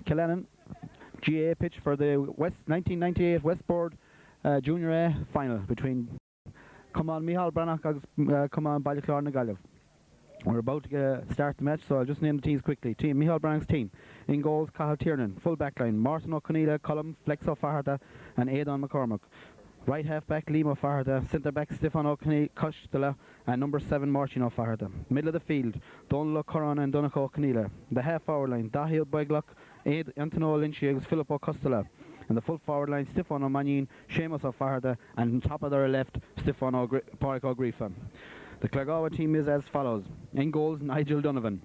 Kilkenny GAA pitch for the 1998 Westboard Junior A final between Micheal Breathnachs and Claregalway. We're about to start the match, so I'll just name the teams quickly. Micheal Breathnachs team. In goals, Cathal Tiernan. Full back line, Martin O'Conneilla, Colum, Flex O'Faherty and Aidan McCormack. Right half back, Liam O'Faherty. Centre back, Stefan O'Connell, and number 7, Martin O'Faherty. Middle of the field, Donald Curran and Donnacha O'Conneilla. The half forward line, Dahi Boyglock, Antonio Lynch, Philip O'Costello. And the full forward line, Stefan O'Mannion, Seamus O'Faherty, and on top of their left, Stefan Pádraig O'Grifa. The Claregalway team is as follows. In goals, Nigel Donovan.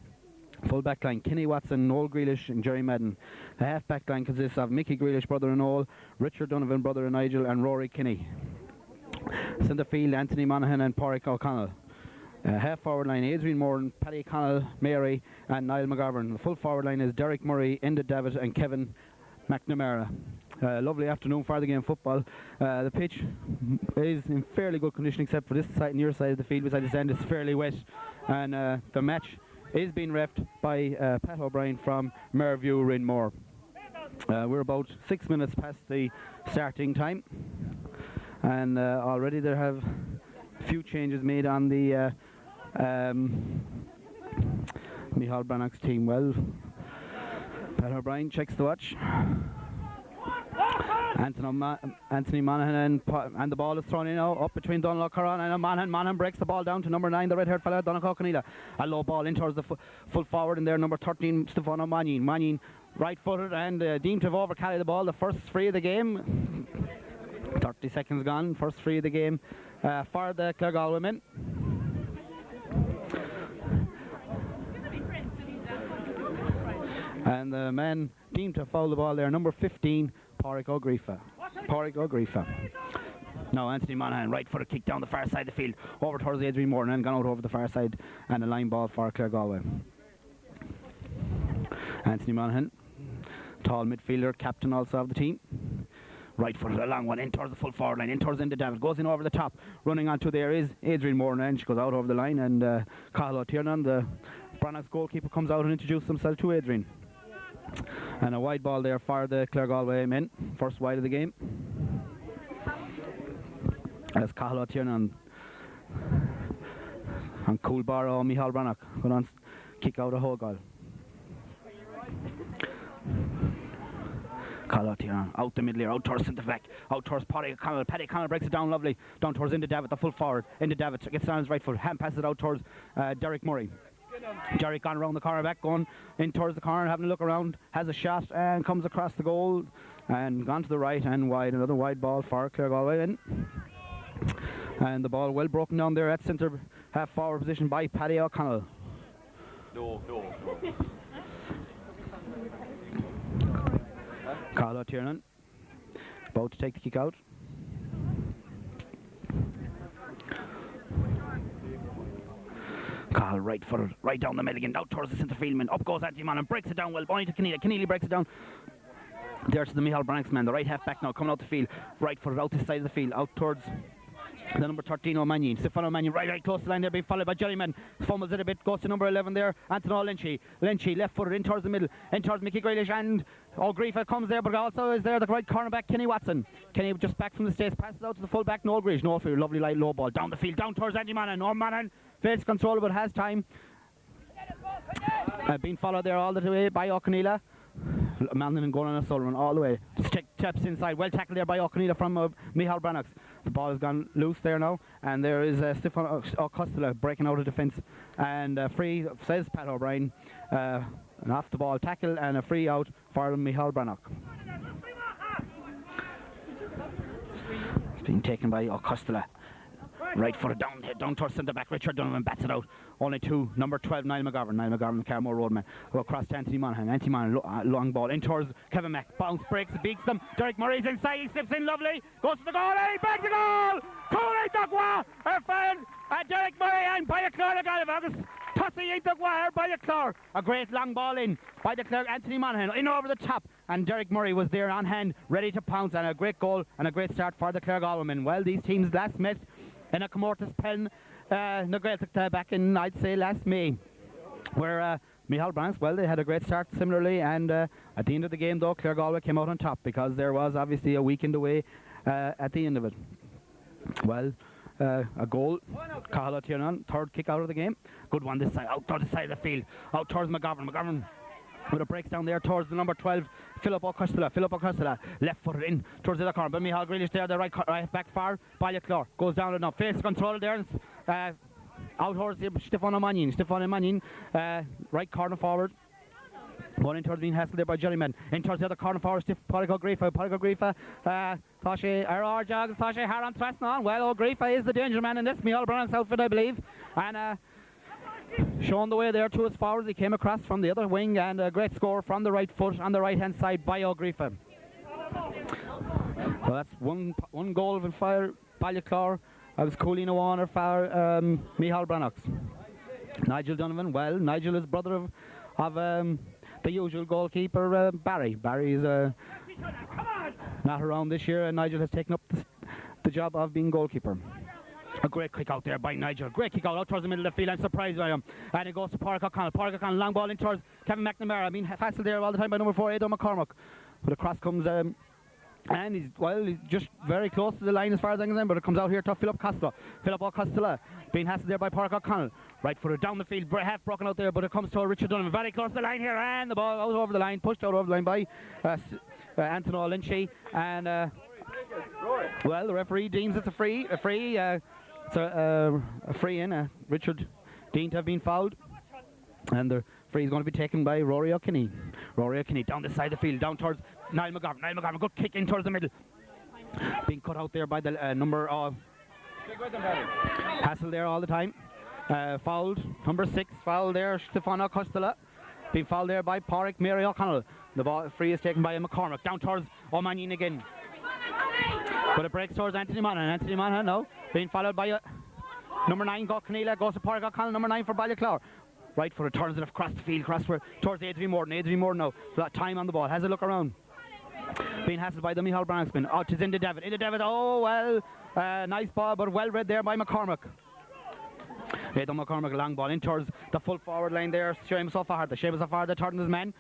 Full back line, Kenny Watson, Noel Grealish and Jerry Madden. The half back line consists of Mickey Grealish, brother and Noel, Richard Donovan, brother and Nigel, and Rory Kinney. Centre field, Anthony Monaghan and Pádraig O'Connell. Half forward line, Adrian Moran, Paddy Connell, Mary and Niall McGovern. The full forward line is Derek Murray, Enda David and Kevin McNamara. Lovely afternoon for the game of football. The pitch is in fairly good condition except for this side, near side of the field beside this end. It's fairly wet, and the match is being refed by Pat O'Brien from Merview Rinmore. We're about 6 minutes past the starting time, and already there have a few changes made on the Micheal Breathnachs team. Well, Pat O'Brien checks the watch. Anthony Monaghan and the ball is thrown in now, up between Donald Curran and Monaghan. Monaghan breaks the ball down to number 9, the red-haired fella, Donnacha O'Conneilla. A low ball in towards the full forward in there, number 13, Stefan O'Mannion. Mannion right-footed and deemed to have overcarried the ball. The first free of the game. 30 seconds gone, first free of the game for the Claregalway men. And the man deemed to foul the ball there, number 15, Pádraig O'Grifa. Now Anthony Monaghan, right foot kick down the far side of the field, over towards Adrian Moore, and then gone out over the far side, and a line ball for Claregalway. Anthony Monaghan, tall midfielder, captain also of the team. Right foot, a long one, in towards the full forward line, in towards Enda David, goes in over the top, running onto there is Adrian Moore, and she goes out over the line, and Cathal Tiernan, the Breathnachs goalkeeper, comes out and introduces himself to Adrian. And a wide ball there for the Claregalway men, first wide of the game. As Cathal Tiernan and Coolbarrow Micheal Breathnachs going on kick out a whole goal. Cathal Tiernan out the middle here, out towards centre back, out towards Paddy Connell. Paddy Connell breaks it down lovely, down towards Enda David, the full forward. Enda David gets down his right foot, hand passes it out towards Derek Murray. Jerry gone around the corner back, going in towards the corner, having a look around, has a shot and comes across the goal and gone to the right and wide. Another wide ball for Claregalway in. And the ball well broken down there at centre half forward position by Paddy O'Connell. No. Cathal Tiernan about to take the kick out. Cathal right footed, right down the middle again, out towards the centre field man. Up goes Anthony Monaghan, breaks it down well, Bonnie to Keneally. Keneally breaks it down. There's the Micheal Breathnachs man, the right half back now, coming out the field, right footed out this side of the field, out towards the number 13 O'Mannion. Stefan O'Mannion right close to the line there, being followed by Jerry Madden. Fumbles it a bit, goes to number 11 there, Antonio Lynchy. Lynchy left footed in towards the middle, in towards Mickey Grealish, and O'Grifa comes there, but also is there the right cornerback Kenny Watson. Kenny just back from the States, passes out to the full back Noel Grealish. Noel for a lovely light low ball down the field, down towards Andy Monaghan. Monaghan fails to control it but has time. Being followed there all the way by O'Conneilla. Mandan going on a solo run all the way. Steps inside, well tackled there by O'Conneilla from Micheal Breathnachs. The ball has gone loose there now, and there is Stefan O'Costello breaking out of defence, and free, says Pat O'Brien, an off the ball tackle and a free out for Micheal Breathnachs. It's being taken by O'Costello. Right foot down towards centre back. Richard Donovan bats it out. Only two. Number 12, Niall McGovern. Niall McGovern, the Carmore Roadman. Go across to Anthony Monaghan. Anthony Monaghan, long ball in towards Kevin Mack. Bounce, breaks, beats them. Derek Murray's inside. He slips in lovely. Goes to the goal. And he bags the goal. Cooley Dugwa. Our friend Derek Murray and by the Claregalway. Tussy Dugwa by the Clare. A great long ball in by the Clare. Anthony Monaghan in over the top. And Derek Murray was there on hand, ready to pounce. And a great goal and a great start for the Claregalway men. Well, these teams last met in a Comortas pen back in, I'd say, last May, where Micheal Brands, well, they had a great start similarly, and at the end of the game, though, Claregalway came out on top because there was obviously a weekend away at the end of it. Well, a goal, Cahill Tiernan, third kick out of the game. Good one this side, out to the side of the field, out towards McGovern. McGovern with a breaks down there towards the number 12, Philip O'Costela, left footed in towards the other corner, but Micheal Grealish there, the right back far, Ballyclare goes down and now, face control there, and out towards Stefan O'Mannion, right corner forward. One in towards being hassled there by Johnnyman. In towards the other corner forward, Pádraig Grifa. Tasha Haran Trasnon. Well, O'Grifa is the danger man in this Micheal Brands outfit, I believe. And showing the way there to his forwards. He came across from the other wing, and a great score from the right foot on the right hand side by O'Grifa. So that's one goal of fire Ballyclare. I was Cooley Nawan for Micheal Breathnachs. Nigel Donovan, well, Nigel is brother of the usual goalkeeper, Barry. Barry's not around this year, and Nigel has taken up the job of being goalkeeper. A great kick out there by Nigel. Great kick out towards the middle of the field. I'm surprised by him. And it goes to Pádraig O'Connell. Pádraig O'Connell, long ball in towards Kevin McNamara. I mean, hassled there all the time by number 4, Aidan McCormack. But across comes, and he's just very close to the line as far as I'm concerned, but it comes out here to Philip O'Costela, being hassled there by Pádraig O'Connell. Right footed down the field, half broken out there, but it comes to Richard Donovan. Very close to the line here, and the ball out over the line, pushed out over the line by Anthony Lynchy. And, well, the referee deems it's a free. It's a free in. Richard deemed to have been fouled, and the free is going to be taken by Rory O'Kinney. Rory O'Kinney down the side of the field, down towards Niall McGovern. Niall McGovern, good kick in towards the middle. Being cut out there by the number of Hassel there all the time. Fouled, number 6, fouled there, Stefan O'Costela. Being fouled there by Pádraig Mary O'Connell. The ball free is taken by McCormack, down towards O'Mannion again. But it breaks towards Anthony Monaghan. Anthony Monaghan now being followed by number 9, Kilconly, goes to Pádraig O'Connell, number 9 for Ballyclare. Right foot, turns it across the field, towards Adrian Morton. Adrian Morton now, time on the ball, has a look around. Being hassled by the Micheal Brands men. Out to Inda David. Oh, well, nice ball, but well read there by McCormack. Aidan McCormack, a long ball in towards the full forward line there. Seamus O'Farda. Seamus O'Farda turning his men.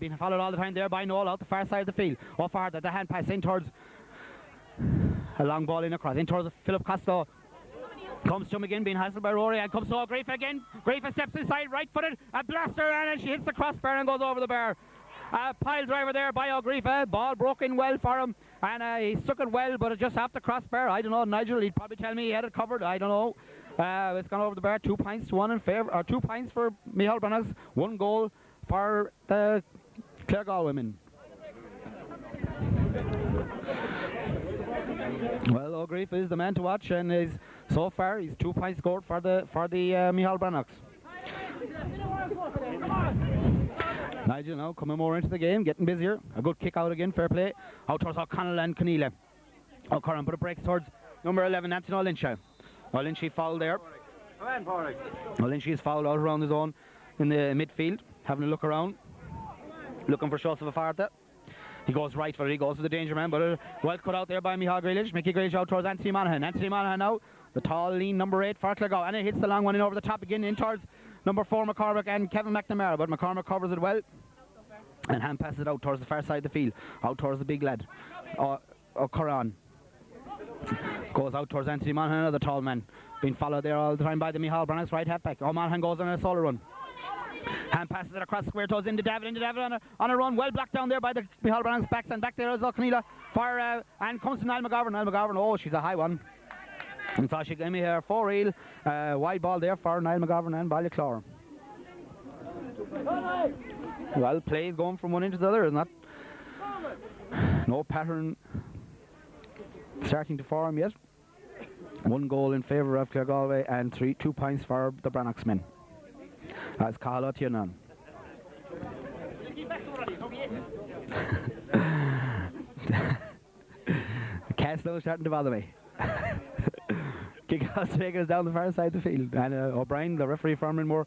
Being followed all the time there by Noel out the far side of the field. O'Farda, the hand pass in towards a long ball in across. In towards Philip Costello. Comes to him again, being hassled by Rory, and comes to Grifa again. Grifa steps inside, right footed, a blaster, and she hits the crossbar and goes over the bar. Pile driver there by O'Grifa. Ball broke in well for him, and he stuck it well, but it just off the crossbar. I don't know, Nigel, he'd probably tell me he had it covered. I don't know. It's gone over the bar. 2 points to 1 in favour, or 2 points for Micheal Breathnachs, 1 goal for the Claregalway women. Well, O'Grifa is the man to watch, and so far he's 2 points scored for the Micheal Breathnachs. Nigel now coming more into the game, getting busier. A good kick out again, fair play. Out towards O'Connell and Keneally. O'Connell, but it breaks towards number 11, Anthony Lynchy. Lynchy fouled there. Lynchy is fouled out around his own in the midfield, having a look around, looking for shots of a Farta. He goes right for it, he goes to the danger man, but well cut out there by Micheal Grealish. Mickey Grealish out towards Anthony Monaghan. Anthony Monaghan now, the tall, lean number 8 for Claregalway, and it hits the long one in over the top again, in towards number 4, McCormack and Kevin McNamara, but McCormack covers it well, and hand passes it out towards the far side of the field, out towards the big lad, O'Coran. Goes out towards Anthony Monaghan, another tall man, being followed there all the time by the Micheal Breathnachs right half back. Monaghan goes on a solo run. Hand passes it across square toes into David on a run, well blocked down there by the Micheal Breathnachs backs, and back there is O'Connell for and comes to Niall McGovern. Niall McGovern, oh, she's a high one. And so she gave me here 4-reel, wide ball there for Niall McGovern and Ballyclare. Well, play going from one end to the other, isn't that? No pattern starting to form yet. 1 goal in favour of Claregalway and 2 points for the Breathnachs men. As Cathal Tiernan. Castle starting to bother me. Kick-off taking us down the far side of the field. And O'Brien, the referee from Renmore,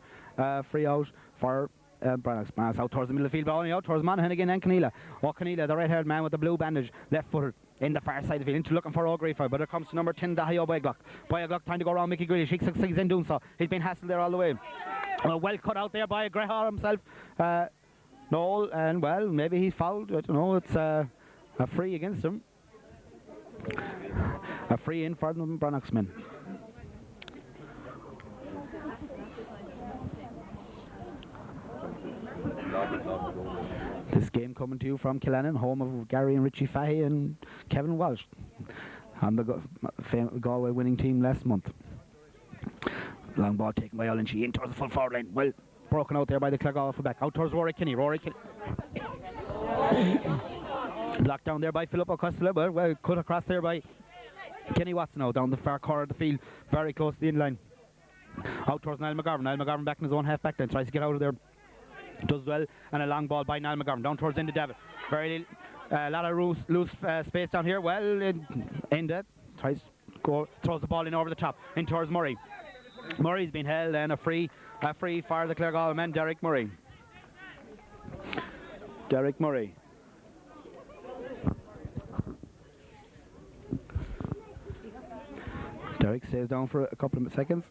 free out for Breathnachs. Breathnachs out towards the middle of the field, but only out towards Monaghan again and Keneally. Keneally, the red-haired man with the blue bandage, left-footed in the far side of the field, into looking for O'Grady, but it comes to number 10, Dahio Boyglock. Boyglock trying to go around Mickey Grealish. He succeeds in doing so. He's been hassled there all the way. Well cut out there by Grahar himself. Noel, and well, maybe he's fouled. I don't know. It's a free against him. A free in for the Breathnachs men. This game coming to you from Killannon, home of Gary and Richie Fahey and Kevin Walsh, on the Galway winning team last month. Long ball taken by Olenchi in towards the full forward line. Well broken out there by the Claregalway fullback. Out towards Rory Kinney. Blocked down there by Philip O'Costello. Well cut across there by Kenny Watson now down the far corner of the field, very close to the in-line. Out towards Niall McGovern. Niall McGovern back in his own half back line, tries to get out of there. Does well, and a long ball by Niall McGovern down towards Enda David. Very lot of loose space down here. Well, Enda tries to go, throws the ball in over the top, in towards Murray. Murray's been held, and a free for the Claregalway man, Derek Murray. Derek Murray. Derek stays down for a couple of seconds.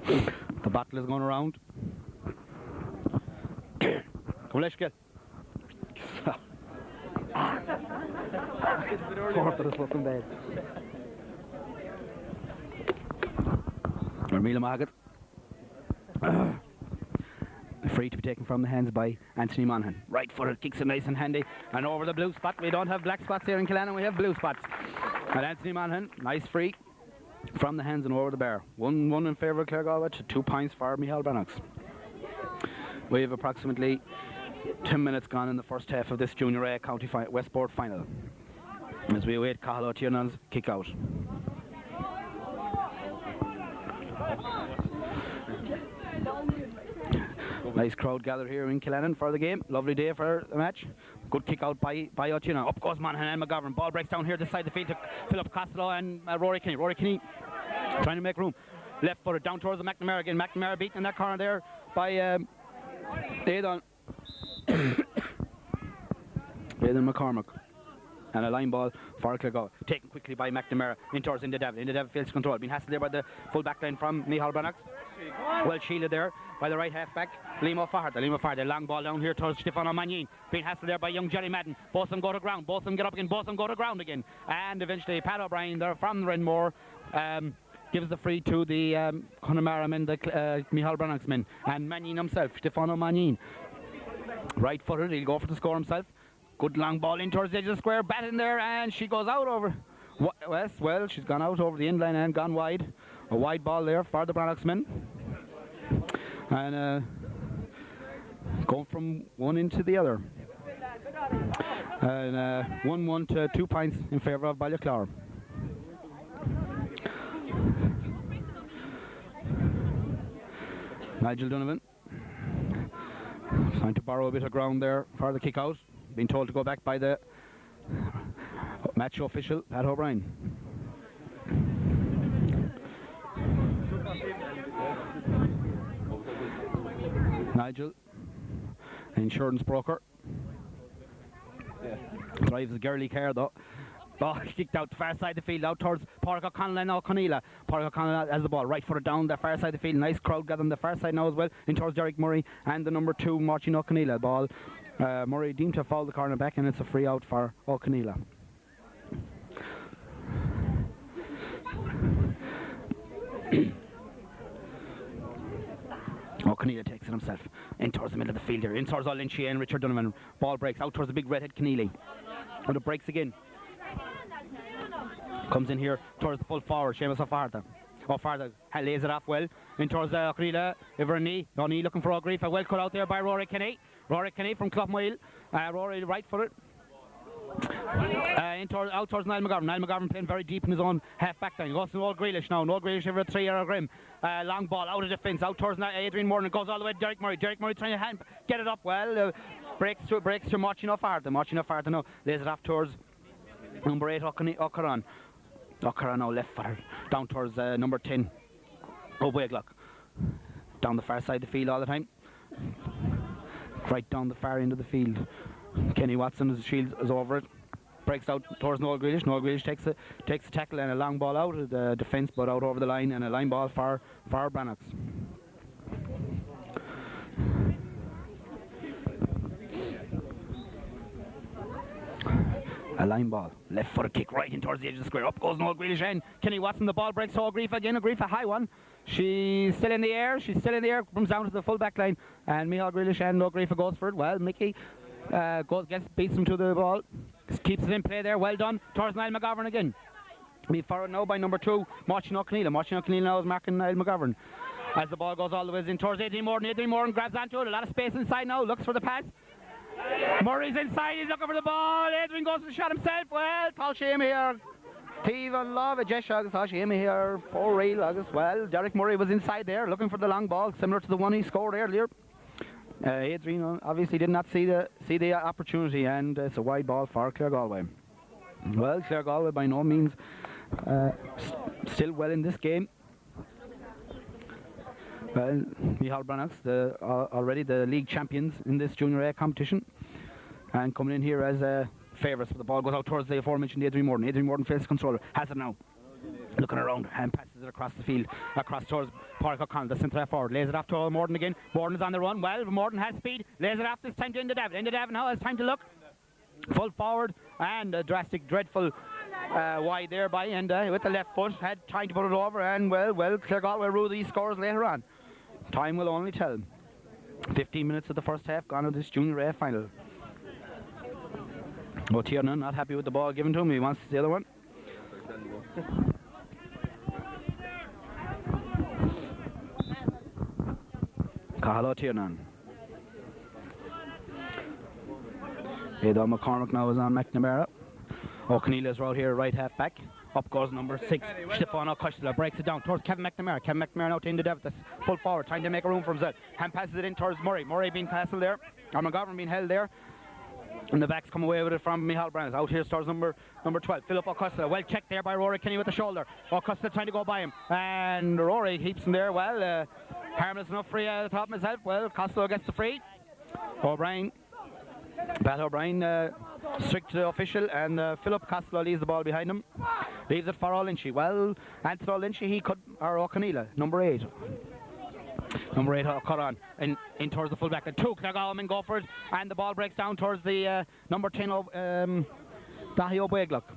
The battle is going around. Come on, Micheal. Fucking bad. Micheal Maggett. Free to be taken from the hands by Anthony Monaghan. Right footed, kicks it nice and handy. And over the blue spot. We don't have black spots here in Killannon, we have blue spots. And Anthony Monaghan, nice free from the hands and over the bar. 1-1 in favour of Claregalway to 2 points for Micheal Breathnachs. We have approximately 10 minutes gone in the first half of this Junior A County Westport final, as we await Cathal Tiernan's kick out. Nice crowd gathered here in Killannon for the game. Lovely day for the match. Good kick out by O'Tiernan. Up goes Monaghan and McGovern. Ball breaks down here this side of the field to Philip Costello and Rory Kinney. Rory Kinney trying to make room. Left footed down towards the McNamara again. McNamara beaten in that corner there by Aidan McCormick. And a line ball for Claregalway. Taken quickly by McNamara in towards Enda David. Enda David fails to control. Been hassled there by the full back line from Micheal Breathnachs. Well shielded there by the right half back, Liam O'Farrell. Liam O'Farrell, long ball down here towards Stefano Magnin. Being hassled there by young Jerry Madden. Both of them go to ground. Both of them get up again. Both of them go to ground again. And eventually Pat O'Brien there from Renmore gives the free to the Connemara men, the Micheal Breathnachs men. And Magnin himself, Stefano Magnin. Right footed, he'll go for the score himself. Good long ball in towards the edge of the square, bat in there, and she goes out over West. Well, she's gone out over the inline and gone wide. A wide ball there for the Breathnachs men. And going from one into the other. And 1-1 to 2 points in favour of Ballyclare. Nigel Donovan trying to borrow a bit of ground there for the kick out. Being told to go back by the match official, Pat O'Brien. Nigel, insurance broker. Drives a girly car though. Oh, kicked out the far side of the field, out towards Pádraig O'Connell and O'Conneilla. Pádraig O'Connell has the ball, right footed down the far side of the field. Nice crowd gathering the far side now as well, in towards Derek Murray and the number 2, Martin O'Conneilla. Ball, Murray deemed to foul the corner back, and it's a free out for O'Conneilla. O'Conneilla takes it himself in towards the middle of the field here, in towards Olenchi and Richard Donovan. Ball breaks out towards the big redhead Keneally. And it breaks again. Comes in here towards the full forward, Seamus O'Farrell. O'Farrell lays it off well in towards O'Conneilla. O'Neill looking for O'Greefa. Well cut out there by Rory Kinney. Rory Kinney from Cloughmoyle. Rory right footed. Out towards Niall McGovern. Niall McGovern playing very deep in his own half-back line. Goes to Noel Grealish now. Noel Grealish over a 3-yard grim. Long ball out of defence. Out towards Adrian Morton. Goes all the way to Derek Murray. Derek Murray trying to get it up well. Breaks to much enough hard. Much enough hard to know. Lays it off towards number 8 O'Caran. O'Caran now left footer. Down towards number 10 O'Weglock. Down the far side of the field all the time. Right down the far end of the field. Kenny Watson's shield is over it. Breaks out towards Noel Grealish. Noel Grealish takes a tackle and a long ball out of the defence, but out over the line, and a line ball for Breathnachs. A line ball, left foot kick right in towards the edge of the square. Up goes Noel Grealish and Kenny Watson. The ball breaks to O'Greefa again. O'Greefa, a high one. She's still in the air. Comes down to the full back line, and Micheal Grealish and O'Greefa goes for it. Well, Mickey beats him to the ball. Keeps it in play there. Well done. Towards Niall McGovern again. We forward now by number 2, Martin O'Connell. Martin O'Connell now is marking Niall McGovern. As the ball goes all the way in towards Adrian Morton. Adrian Morton grabs onto it. A lot of space inside now. Looks for the pass. Murray's inside. He's looking for the ball. Adrian goes for the shot himself. Well, Tal Shame here. Stephen Love, a Jesh August, Tal Shame here. For real August. Well, Derek Murray was inside there looking for the long ball, similar to the one he scored earlier. Adrian obviously did not see the opportunity, and it's a wide ball for Claregalway. Well, Claregalway by no means still well in this game. Well, Micheal Breathnachs, already the league champions in this Junior A competition, and coming in here as favourites. The ball goes out towards the aforementioned Adrian Morton. Adrian Morton fails control, has it now. Looking around and passes it across the field, across towards Pádraig O'Connell, the centre forward. Lays it off to Morton again. Morton is on the run. Well, Morton has speed. Lays it off this time to Enda Davin. Enda Davin now has time to look. Full forward and a drastic, dreadful wide there by Enda with the left foot. Had time to put it over, and well, Claregalway rule these scores later on. Time will only tell. 15 minutes of the first half gone of this Junior A final. Tiernan not happy with the ball given to him. He wants the other one. Cahallo Tiernan. Aidan McCormick now is on McNamara. O'Connell is right here, right half back. Up goes number 6, Stefan O'Cushla, breaks it down towards Kevin McNamara. Kevin McNamara now to Enda Davin, full forward, trying to make a room for himself. Hand passes it in towards Murray. Murray being castled there, or McGovern being held there. And the backs come away with it from Micheal Breathnachs. Out here starts number 12, Philip O'Cushla. Well checked there by Rory Kenny with the shoulder. O'Cushla trying to go by him, and Rory keeps him there. Well, harmless enough free at the top of himself. Well, Costello gets the free. Pat O'Brien strict to the official, and Philip Costello leaves the ball behind him. Leaves it for O'Lynchy. Well, Anthony O'Lynchy, or O'Connell, number 8. Number 8 O'Caran in towards the fullback. And 2 Claregalway go for it, and the ball breaks down towards the number 10 of Dahi O'Weglock.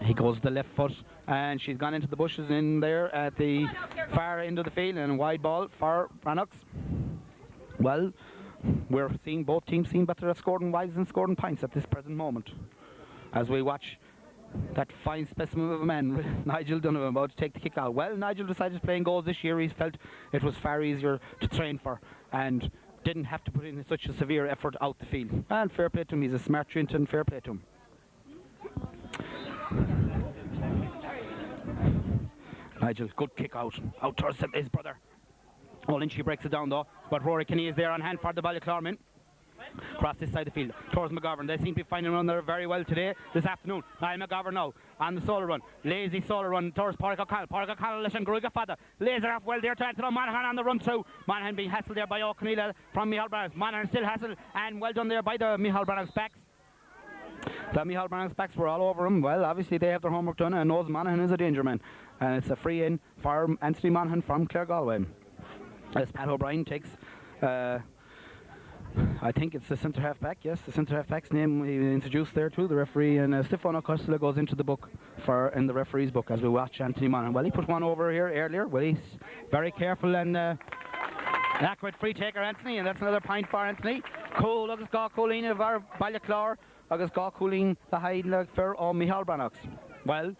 He goes to the left foot, and she's gone into the bushes in there at the far end of the field, and a wide ball for Breathnachs. Well, we're seeing both teams seem better at scoring wides than scoring points at this present moment, as we watch that fine specimen of a man, Nigel Donovan, about to take the kick out. Well, Nigel decided to play in goals this year. He felt it was far easier to train for, and didn't have to put in such a severe effort out the field. And fair play to him. He's a smart Trent, and fair play to him. Nigel, good kick out towards his brother. O'Lynchy breaks it down though, but Rory Kenny is there on hand for the Ballyclarmin. Across this side of the field, towards McGovern. They seem to be finding around there very well today, this afternoon. Niall McGovern now, on the solo run. Lazy solo run towards Pádraig O'Connell. Pádraig O'Connell, listen, Gruiga Fada. Lays it off well there to Anthony Monaghan on the run too. Monaghan being hassled there by O'Connell from Micheal Breathnachs. Monaghan still hassled, and well done there by the Micheal Breathnachs backs. The Micheal Breathnachs backs were all over him. Well, obviously they have their homework done, and knows Monaghan is a danger man. And it's a free in for Anthony Monaghan from Claregalway. As Pat O'Brien takes, I think it's the centre half back. Yes, the centre half back's name he introduced there too, the referee, and Stefan O'Cushla goes into the book in the referee's book as we watch Anthony Monaghan. Well, he put one over here earlier. Well, he's very careful and accurate free taker, Anthony, and that's another point for Anthony. Cool, agus Gá Colleen of our Ballyclare, agus Gá Colleen the Hyde Fair or Micheal Breathnachs. Well,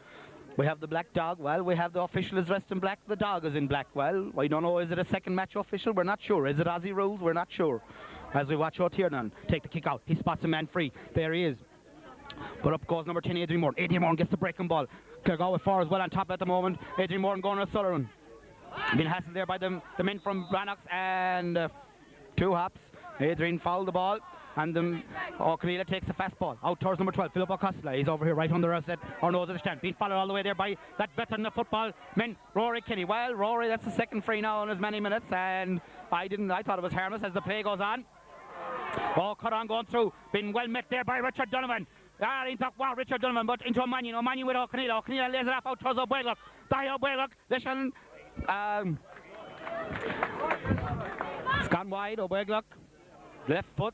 we have the black dog. Well, we have the official is dressed in black. The dog is in black. Well, I don't know. Is it a second match official? We're not sure. Is it Aussie rules? We're not sure. As we watch O'Tiernan take the kick out. He spots a man free. There he is. But up goes number 10, Adrian Moore. Adrian Moore gets the breaking ball. Claregalway far as well on top at the moment. Adrian Moore going to Sullivan. Been hassled there by the men from Breathnachs and 2 hops. Adrian fouled the ball. And O'Connell takes the fast ball out towards number 12, Philip O'Costello. He's over here right under us at our nose of the stand. Being followed all the way there by that veteran of football, men, Rory Kinney. Well, Rory, that's the second free now in as many minutes, and I thought it was harmless as the play goes on. Oh, cut on going through. Been well met there by Richard Donovan. Wow, Richard Donovan, but into O'Manion. O'Manion with O'Connell. O'Connell lays it off out towards O'Boylock. Dahi O'Boylock. Listen. It's gone wide. O'Boylock. Left foot.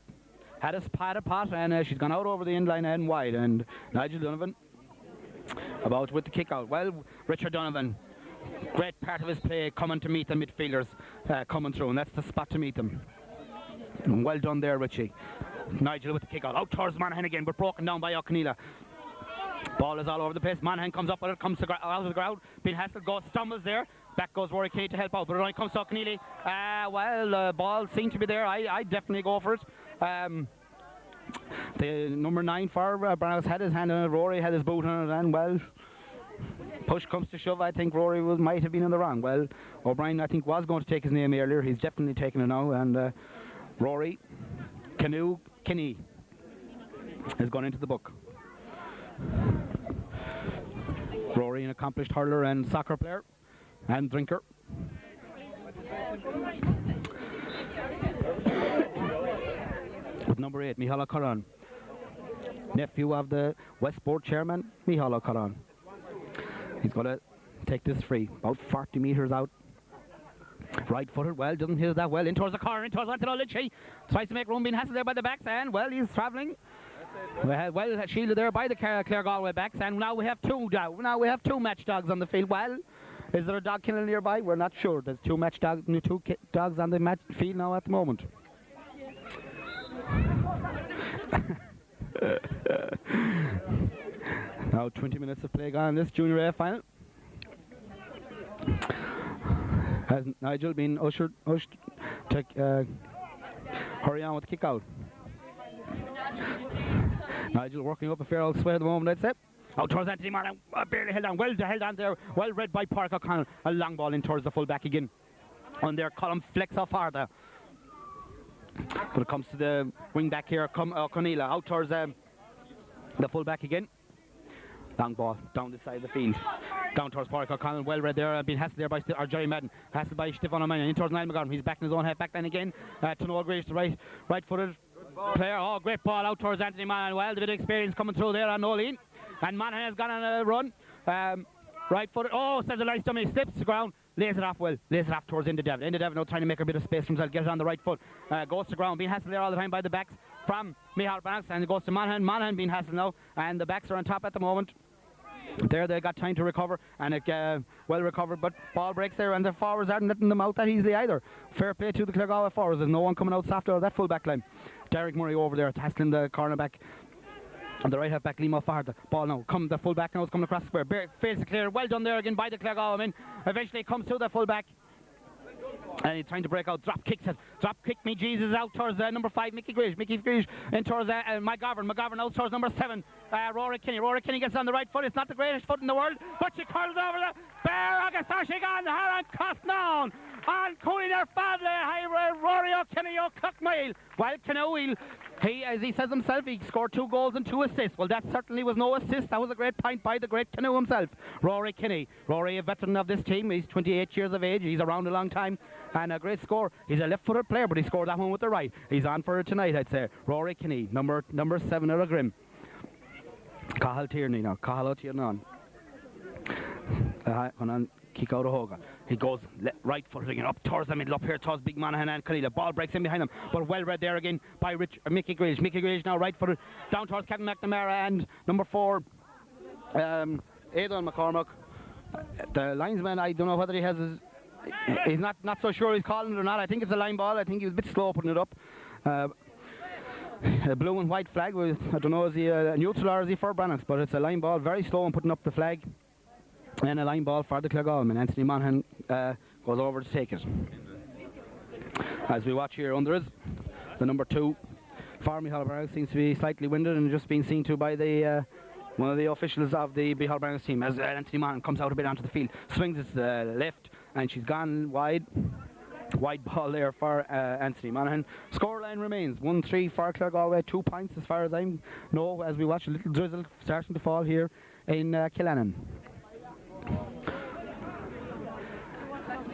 Had a pot, and she's gone out over the end line and wide. And Nigel Donovan about with the kick out. Well, Richard Donovan, great part of his play coming to meet the midfielders coming through, and that's the spot to meet them. And well done there, Richie. Nigel with the kick out towards Monaghan again, but broken down by O'Connell. Ball is all over the place. Monaghan comes up, but it comes out of the ground. Being hassled, goes, stumbles there. Back goes Rory Kay to help out, but it only comes to O'Connell. Well, ball seemed to be there. I definitely go for it. The number 9 for Breathnachs had his hand on it. Rory had his boot on it, and well, push comes to shove. I think Rory might have been in the wrong. Well, O'Brien I think was going to take his name earlier. He's definitely taking it now, and Rory Kinney has gone into the book. Rory, an accomplished hurler and soccer player and drinker. With number 8, Micheal O'Connor, nephew of the Westport chairman, Micheal O'Connor. He's going to take this free, about 40 metres out. Right footed, well, doesn't hit it that well. In towards the corner, in towards Anthony Litchie. Tries to make room, being hassled there by the backs, and well, he's travelling. Well, shielded there by the Claregalway backs, and now we have 2 dogs. Now we have 2 match dogs on the field. Well, is there a dog kennel nearby? We're not sure. There's 2 match dogs, 2 dogs on the match field now at the moment. Now 20 minutes of play gone in this Junior A final. Has Nigel been ushered to hurry on with the kick out? Nigel working up a fair old sway at the moment, I'd say. Out towards Anthony Martin, barely held on. Well held on there, well read by Park O'Connell. A long ball in towards the full back again. On there, Colin flex off harder. But it comes to the wing back here, O'Connell out towards the full back again. Long ball down the side of the field. Down towards Park O'Connell, well read there, been hassled there by Jerry Madden, hassled by Stefan O'Manion, in towards Niall McGovern. He's back in his own half back line again. To Noel Grace, the right footed player. Oh, great ball out towards Anthony Monaghan. Well, the bit of experience coming through there on Noeline. And Monaghan has gone on a run. Right footed. Oh, says the line dummy, slips the ground. Lays it off well, lays it off towards Enda Devon. Enda Devon now trying to make a bit of space for himself, get it on the right foot. Goes to ground, being hassled there all the time by the backs from Micheal Breathnachs, and it goes to Monaghan. Monaghan being hassled now, and the backs are on top at the moment. There they got time to recover, and it well recovered, but ball breaks there, and the forwards aren't letting them out that easily either. Fair play to the Claregalway forwards. There's no one coming out soft out of that full back line. Derek Murray over there hassling the cornerback. On the right half back, Liam O'Farr, the ball now. The full back now is coming across the square. Fails to clear. Well done there again by the Claregalway men. Eventually comes to the full back. And he's trying to break out. Drop kicks it. Drop kick me Jesus out towards number 5, Mickey Grish. Mickey Grish in towards McGovern. McGovern out towards number 7, Rory Kinney. Rory Kinney gets on the right foot. It's not the greatest foot in the world, but she curls over the bear. August she gone. Haran Costnown. And Cooley there, Fadley. Rory O'Kinney, O'Cockmail. Well, Canoe, he, as he says himself, he scored 2 goals and 2 assists. Well, that certainly was no assist. That was a great point by the great Canoe himself, Rory Kinney. Rory, a veteran of this team. He's 28 years of age. He's around a long time. And a great score. He's a left-footed player, but he scored that one with the right. He's on for it tonight, I'd say. Rory Kinney, number 7 at a Grim. Cahill Tierney now. Cahill Tierney on. On kick out of Hogan. He goes right-footed again up towards the middle, up here towards Big Monaghan and Connell. Ball breaks in behind him, but well read there again by Mickey Grealish. Mickey Grealish now right-footed down towards Captain McNamara and number 4, Aidan McCormack. The linesman, I don't know whether he has his... He's not so sure he's calling it or not. I think it's a line ball. I think he was a bit slow putting it up. A blue and white flag with, I don't know, is he a neutral or is he for Breathnachs, but it's a line ball, very slow in putting up the flag. And a line ball for the Claregalway, and Anthony Monaghan goes over to take it. As we watch here under us, the number 2, for Micheal Breathnachs seems to be slightly winded and just being seen to by the one of the officials of the Micheal Breathnachs team as Anthony Monaghan comes out a bit onto the field, swings it to the left, and she's gone wide. Wide ball there for Anthony Monaghan. Scoreline remains 1-3 for Claregalway, 2 points as far as I know, as we watch a little drizzle starting to fall here in Killannon.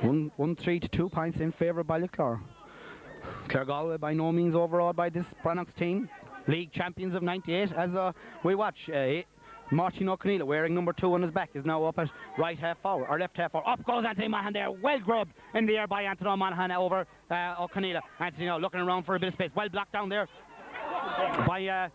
1-3 to 2 points in favour of Ballyclare. Claregalway by no means overawed by this Breathnachs team. League champions of 98 as we watch Martin O'Connell wearing number 2 on his back is now up at right half forward or left half forward. Up goes Anthony Monaghan there, well grubbed in the air by Anthony Monaghan over O'Connell. Anthony now looking around for a bit of space, well blocked down there by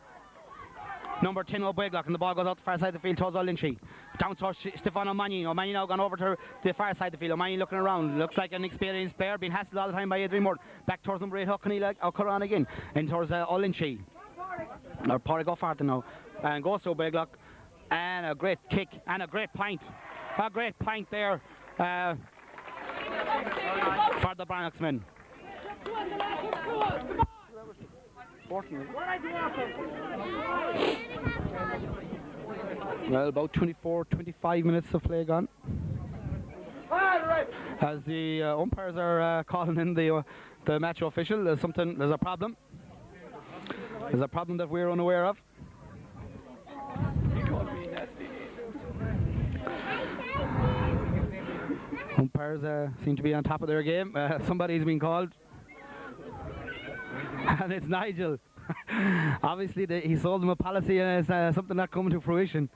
number 10 O'Beglock, and the ball goes out the far side of the field towards Lynchy. Down towards Stefano O'Mani. O'Mani now gone over to the far side of the field. O'Mani looking around, looks like an experienced player, being hassled all the time by Adrian Moore. Back towards number 8 O'Connell, O'Curran again, and towards Lynchy. Or Porrick O'Farton now, and goes to O'Beglock. And a great kick and a great point. A great point there for the Breathnachs men. Well, about 24-25 minutes of play gone. As the umpires are calling in the match official, there's a problem. There's a problem that we're unaware of. Umpires seem to be on top of their game. Somebody's been called, and it's Nigel. Obviously, he sold them a policy, and it's something not coming to fruition.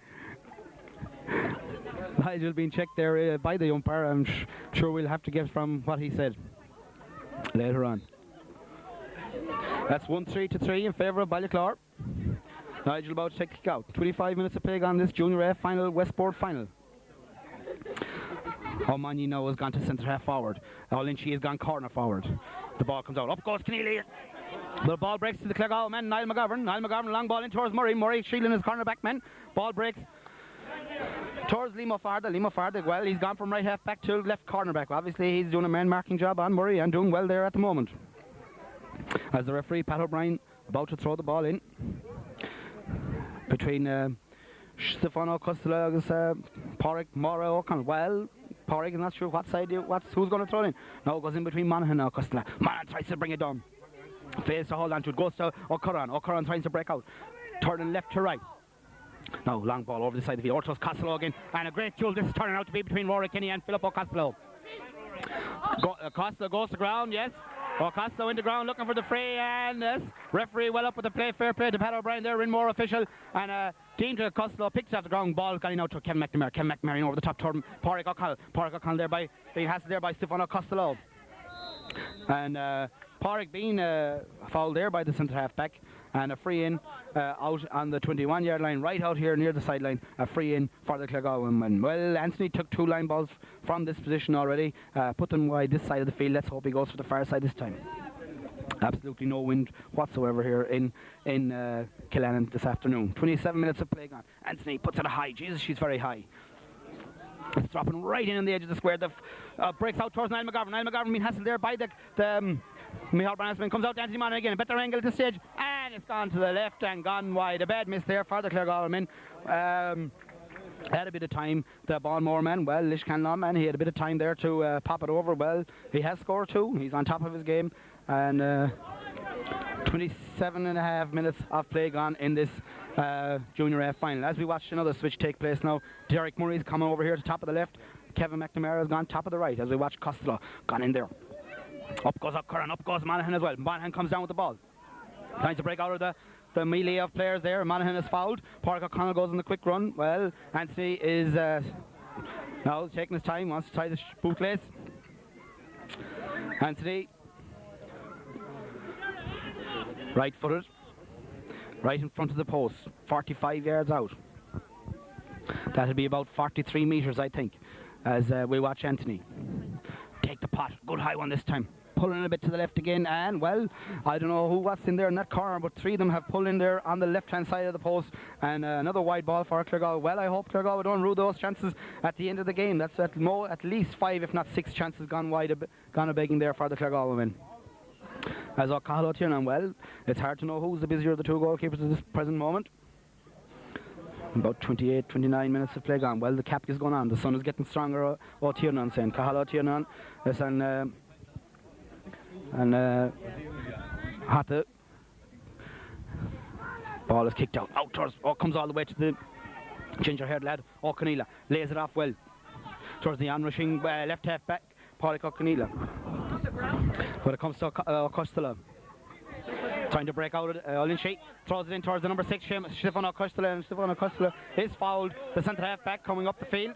Nigel being checked there by the umpire. I'm sure we'll have to get from what he said later on. That's 1-3 to 3 in favour of Ballyclare. Nigel about to take kick out. 25 minutes of play on this Junior A final, Westport final. O'Mani now has gone to centre half forward. Lynchy has gone corner forward. The ball comes out. Up goes Keneally. The ball breaks to the Claregalway man, Niall McGovern. Niall McGovern, long ball in towards Murray. Murray shielding his cornerback man. Ball breaks towards Liam O'Farda. Liam O'Farda, well, he's gone from right half back to left cornerback. Obviously, he's doing a man marking job on Murray and doing well there at the moment. As the referee, Pat O'Brien, about to throw the ball in between Stefano Costello and Porrick, Mora O'Connell. Well, Porrick is not sure what side who's going to throw it in. Now it goes in between Monaghan and Costello. Monaghan tries to bring it down. Fails to hold on to it. Goes to O'Curran. O'Curran tries to break out. Turning left to right. Now long ball over the side of the field. Ortos Costello again. And a great duel. This is turning out to be between Rory Kinney and Philip O'Costello. Costello goes to ground, yes. O'Costello in the ground looking for the fray, and yes, referee well up with the play, fair play to Pat O'Brien there, Rinmore official, and team to Costello picks off the ground, ball going out to Kevin McNamara. Kevin McNamara over the top toward Porrick O'Connell. Porrick O'Connell there by being hassled there by Stefano Costello. And Porrick being fouled there by the centre half back, and a free in out on the 21-yard line, right out here near the sideline. A free in for the Claregalway men. Well, Anthony took 2 line balls from this position already, put them wide this side of the field. Let's hope he goes for the far side this time. Absolutely no wind whatsoever here in Killannon this afternoon. 27 minutes of play gone. Anthony puts it high. Jesus, she's very high. It's dropping right in on the edge of the square. The breaks out towards Niall McGovern. Niall McGovern being hassled there by the Micheal Breathnachs comes out to Anthony Monaghan again. A better angle at this stage. And it's gone to the left and gone wide. A bad miss there for the Claregalway men. Had a bit of time. The Balmore man, well, Lish Canlaw man, he had a bit of time there to pop it over. Well, he has scored 2. He's on top of his game. And 27 and a half minutes of play gone in this Junior A final. As we watch another switch take place now, Derek Murray's coming over here to top of the left. Kevin McNamara has gone top of the right as we watch Costello gone in there. Up goes O'Curran, up goes Monaghan as well. Monaghan comes down with the ball. Trying to break out of the melee of players there. Monaghan is fouled. Porrick O'Connell goes on the quick run. Well, Anthony is now taking his time, wants to tie the bootlace. Anthony, right footed, right in front of the post, 45 yards out. That'll be about 43 metres, I think, as we watch Anthony take the pot. Good high one this time. Pulling a bit to the left again, and well, I don't know what's in there in that corner, but 3 of them have pulled in there on the left-hand side of the post, and another wide ball for Claregalway. Well, I hope Claregalway don't rue those chances at the end of the game. That's at least 5, if not 6 chances gone wide, gone a begging there for the Claregalway men. as O'Cahal Tiernan. Well, it's hard to know who's the busier of the two goalkeepers at this present moment. About 28, 29 minutes of play gone. Well, the cap is going on. The sun is getting stronger. Tiernan saying Cahal Tiernan. Yes, and Hatta. Ball is kicked out. Out towards. Comes all the way to the ginger-haired lad. O'Conneilla lays it off well towards the onrushing left half back. Pádraig O'Conneilla. But it comes to Costello. Trying to break out Olinshe, throws it in towards the number 6, Stefano Costello, and Stefano Costello is fouled. The centre half back coming up the field.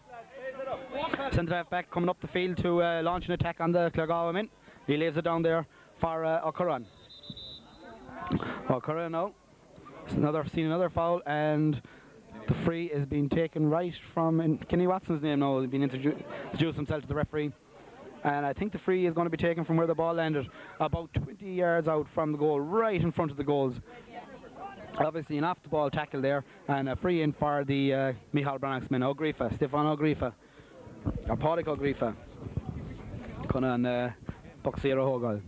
Centre half back coming up the field to launch an attack on the Claregalway men. He lays it down there for O'Curran. O'Curran now. Seen another foul, and the free is being taken right from Kenny Watson's name now. He's been introduced himself to the referee. And I think the free is going to be taken from where the ball landed, about 20 yards out from the goal, right in front of the goals. Obviously an off-the-ball tackle there, and a free in for the Micheal Breathnachs men. O'Grifa, Stefan O'Grifa, or Pádraig O'Grifa. Conan Boxero Hogal.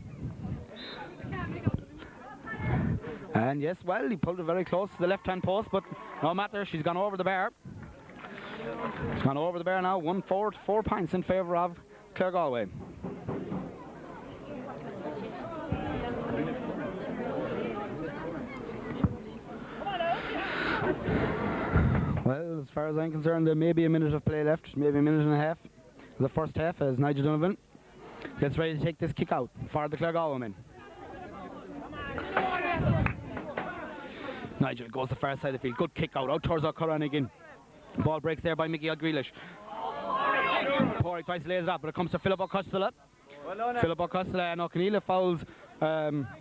And yes, well, he pulled it very close to the left-hand post, but no matter, she's gone over the bar. She's gone over the bar now, 4 points in favour of Claregalway. Well, as far as I'm concerned, there may be a minute of play left, maybe a minute and a half. The first half as Nigel Donovan gets ready to take this kick out for the Claregalway men. Nigel goes the far side of the field, good kick out towards O'Curran again. Ball breaks there by Micheal Grealish. Pádraig tries to lay it up, but it comes to Philip O'Costello. Philip O'Costello and O'Conneilla fouls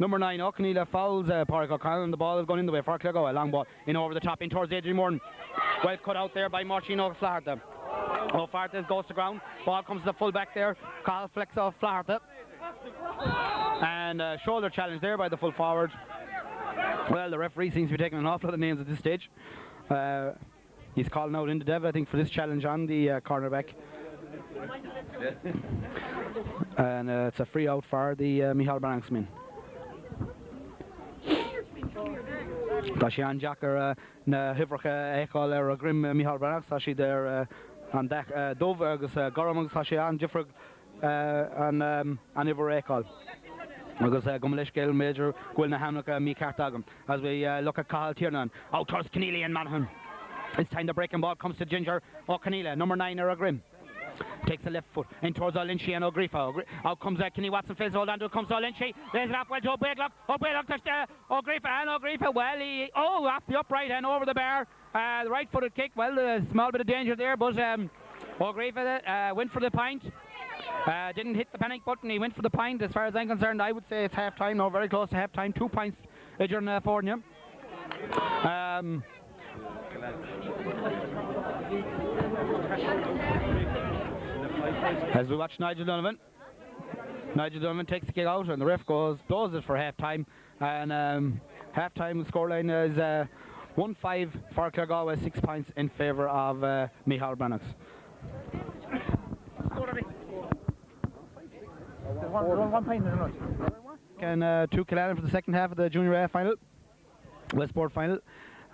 number 9. O'Conneilla fouls Pádraig O'Connell, and the ball is going in the way for Claregalway. Long ball in over the top in towards Adrian Moran. Well cut out there by Martin O'Flaherty. O'Flaherty goes to ground. Ball comes to the full back there. Carl flex off Flaherty. And shoulder challenge there by the full forward. Well, the referee seems to be taking an awful lot of names at this stage. He's calling out into Dev, I think, for this challenge on the cornerback. And it's a free out for the Micheal Breathnachs men. Tashian Jacker na Hivracha Echol or Grim Micheal Breathnachs Tashi there on that Dove agus Goramung Tashian Jifrag and Ivor Echol. Agus Gumlish Gale Major Gwilna Hamnock Mi Cartagam as we look at Cahal Tiernan out towards Keneally and Monaghan. It's time the breaking ball comes to Ginger O'Conneilla, number 9 Era Grimm. Takes the left foot in towards Olinshe and O'Grifa. Out comes Kenny Watson, fails hold on to it, comes Olinshe, lays it off well to O'Blaylock. O'Blaylock touched O'Grifa, and O'Grifa, well, he, off the upright and over the bar. The right footed kick, well, a small bit of danger there, but O'Grifa went for the point. Didn't hit the panic button, he went for the point. As far as I'm concerned, I would say it's half time now, very close to half time. 2 points during Fornia. As we watch Nigel Donovan takes the kick out, and the ref blows it for half time. And half time scoreline is 1-5 for Claregalway, 6 points in favour of Micheal Breathnachs. And 2 Killarney for the second half of the Junior A final, Westport final.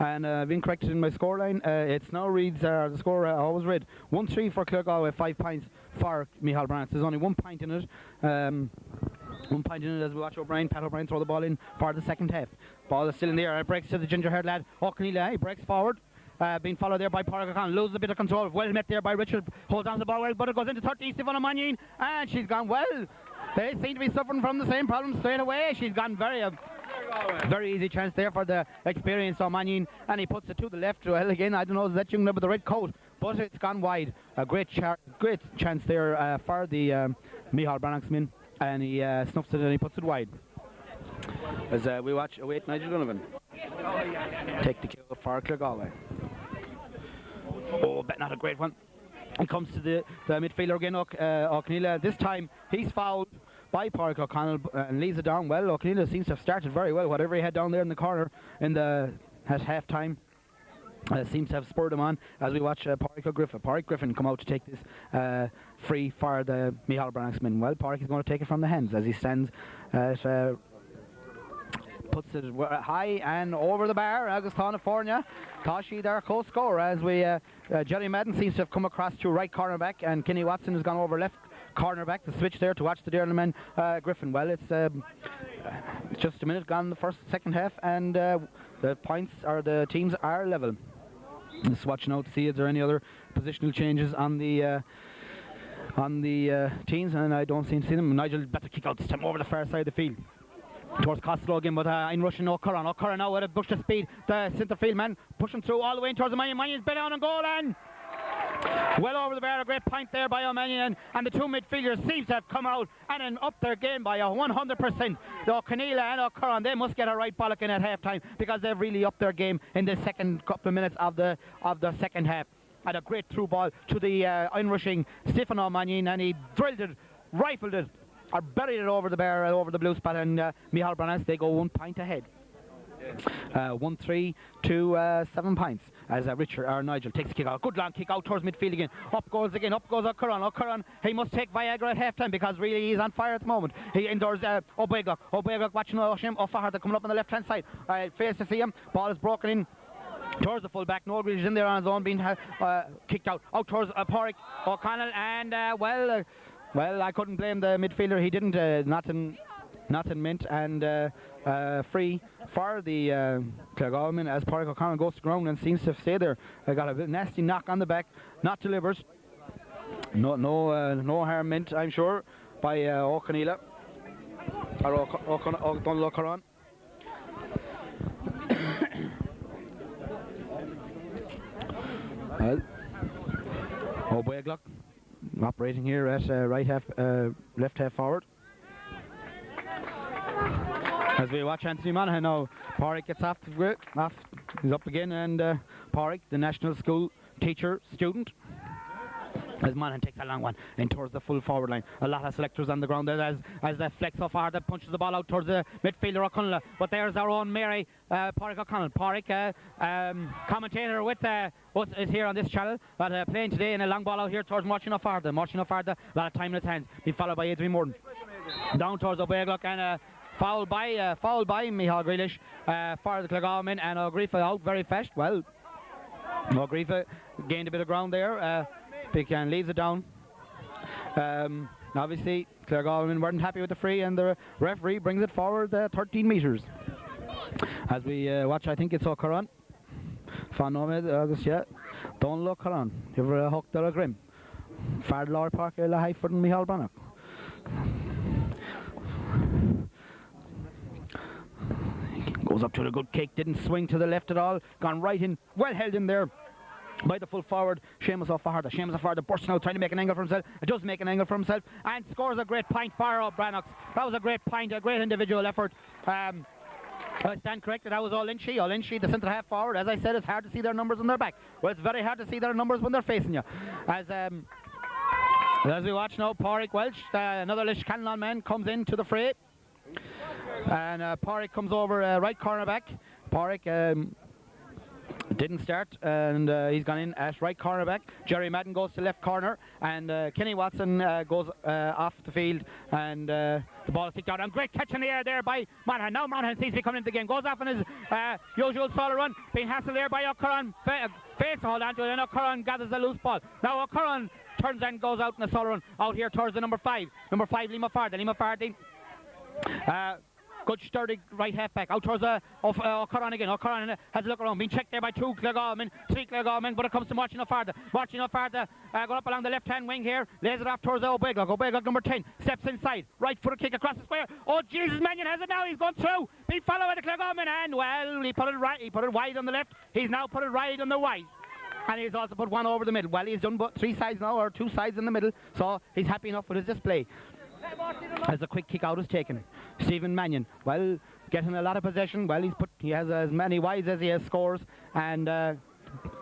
And I've been corrected in my scoreline. It now reads, the score I always read 1-3 for Claregalway, 5 points for Micheal Breathnachs. There's only 1 point in it. 1 point in it as we watch Pat O'Brien throw the ball in for the second half. Ball is still in the air. It breaks to the ginger-haired lad O'Conneilla. He breaks forward. Being followed there by Pádraig O'Connell. Loses a bit of control. Well met there by Richard. Holds on to the ball well, but it goes into 30. Stefano Mannion, and she's gone well. They seem to be suffering from the same problem straight away. She's gone very easy chance there for the experienced O'Manion, and he puts it to the left. Well, again, I don't know, is that young with the red coat, but it's gone wide. A great chance there for the Micheal Breathnachs men, and he snuffs it and he puts it wide. As we await Nigel Donovan take the kill for Claregalway. Oh, but not a great one. It comes to the midfielder again, O'Conneilla. This time he's fouled by Pádraig O'Connell and leaves it down well. O'Conneilla seems to have started very well. Whatever he had down there in the corner at half time seems to have spurred him on as we watch Pádraig Griffin come out to take this free for the Micheal Breathnachs men. Well, Pádraig is going to take it from the hands as he stands at puts it high and over the bar. Agus California, Tashi their co-scorer as we Jerry Madden seems to have come across to right cornerback, and Kenny Watson has gone over left cornerback. The switch there to watch the Dearman Griffin. Well, it's just a minute gone in the second half, and the points or the teams are level. Let's watch now to see if there are any other positional changes on the teams, and I don't seem to see them. Nigel better kick out this time over the far side of the field towards Costello again, but in rushing O'Curran. O'Curran now with a burst of speed. The centre field man pushing through all the way in towards the Mannion. Mannion's been down and goal, and well over the bar. A great point there by O'Manion, and the two midfielders seems to have come out and then up their game by 100%. O'Conneal and O'Curran, they must get a right bollock in at half time, because they've really upped their game in the second couple of minutes of the second half. And a great through ball to the inrushing Stephen O'Manion, and he drilled it, rifled it, or buried it over the bar, over the blue spot, and Micheal Breathnachs, they go 1 point ahead. 1-3 to 7 points as Nigel takes a kick out. Good long kick out towards midfield again. Up goes O'Curran. O'Curran, he must take Viagra at half time, because really he's on fire at the moment. He endures O'Beglock. O'Beglock watching O'Shim. O'Faharda coming up on the left hand side. Fails to see him. Ball is broken in towards the full back. Noel is in there on his own, being kicked out towards Porrick O'Connell, and well, I couldn't blame the midfielder. He didn't nothing meant, and free for the Claregalway as Porrick O'Connell goes to ground and seems to stay there. I got a nasty knock on the back, not delivers. No harm meant, I'm sure, by O'Conneal or O'Curran. Well, O'Beglock operating here at left half forward. As we watch Anthony Monaghan now, Porrick gets off, he's up again, and Porrick, the national school teacher, student, as Monaghan takes a long one in towards the full forward line. A lot of selectors on the ground there as the flex so far that punches the ball out towards the midfielder O'Connell. But there's our own Mary, Porrick O'Connell. Porrick, commentator with is here on this channel, but playing today in a long ball out here towards Martin O'Farda. A lot of time in his hands, being followed by Adrian Morton. Down towards O'Beglock, and fouled by Micheal Grealish for the Claregalway, and O'Greefa out very fast. Well, O'Greefa gained a bit of ground there. And leaves it down. Obviously, Claregalway weren't happy with the free, and the referee brings it forward 13 metres. As we watch, I think it's O'Curran. Don't look O'Curran. Give her a hook there a grim. Fard Lord Parker la high for Micheal Breathnachs. Goes up to the good kick, didn't swing to the left at all, gone right in, well held in there by the full forward, Seamus O'Faharda. Seamus O'Faharda bursting out, trying to make an angle for himself. It does make an angle for himself, and scores a great point for Breathnachs. That was a great point, a great individual effort. I stand corrected, that was O'Lynchy. O'Lynchy, the centre half forward. As I said, it's hard to see their numbers on their back. Well, it's very hard to see their numbers when they're facing you. As we watch now, Porrick Welch, another Liscanlon man, comes into the fray. And Porrick comes over right cornerback. Porrick didn't start, and he's gone in at right cornerback. Jerry Madden goes to left corner, and Kenny Watson goes off the field, and the ball is kicked out. And great catch in the air there by Monaghan. Now Monaghan seems to be coming into the game. Goes off on his usual solo run, being hassled there by O'Curran. Fails to hold on to it, and O'Curran gathers the loose ball. Now O'Curran turns and goes out in a solo run out here towards the number 5. Number 5, Liam Fardy. Good sturdy right half back out towards O'Curran again. O'Curran has a look around, being checked there by 2 Claregalway, 3 Claregalway, but it comes to Martin O'Farda. Martin O'Farda going up along the left hand wing here, lays it off towards O'Beglock. O'Beglock number 10 steps inside, right foot kick across the square. Oh Jesus, Mannion has it now, he's gone through, being followed by the Claregalway, and well, he put it wide on the left, he's now put it right on the right. And he's also put one over the middle. Well, he's done 3 sides now, or 2 sides in the middle, so he's happy enough with his display. As a quick kick out is taken, Stephen Mannion, well, getting a lot of possession. Well, he has as many wides as he has scores, and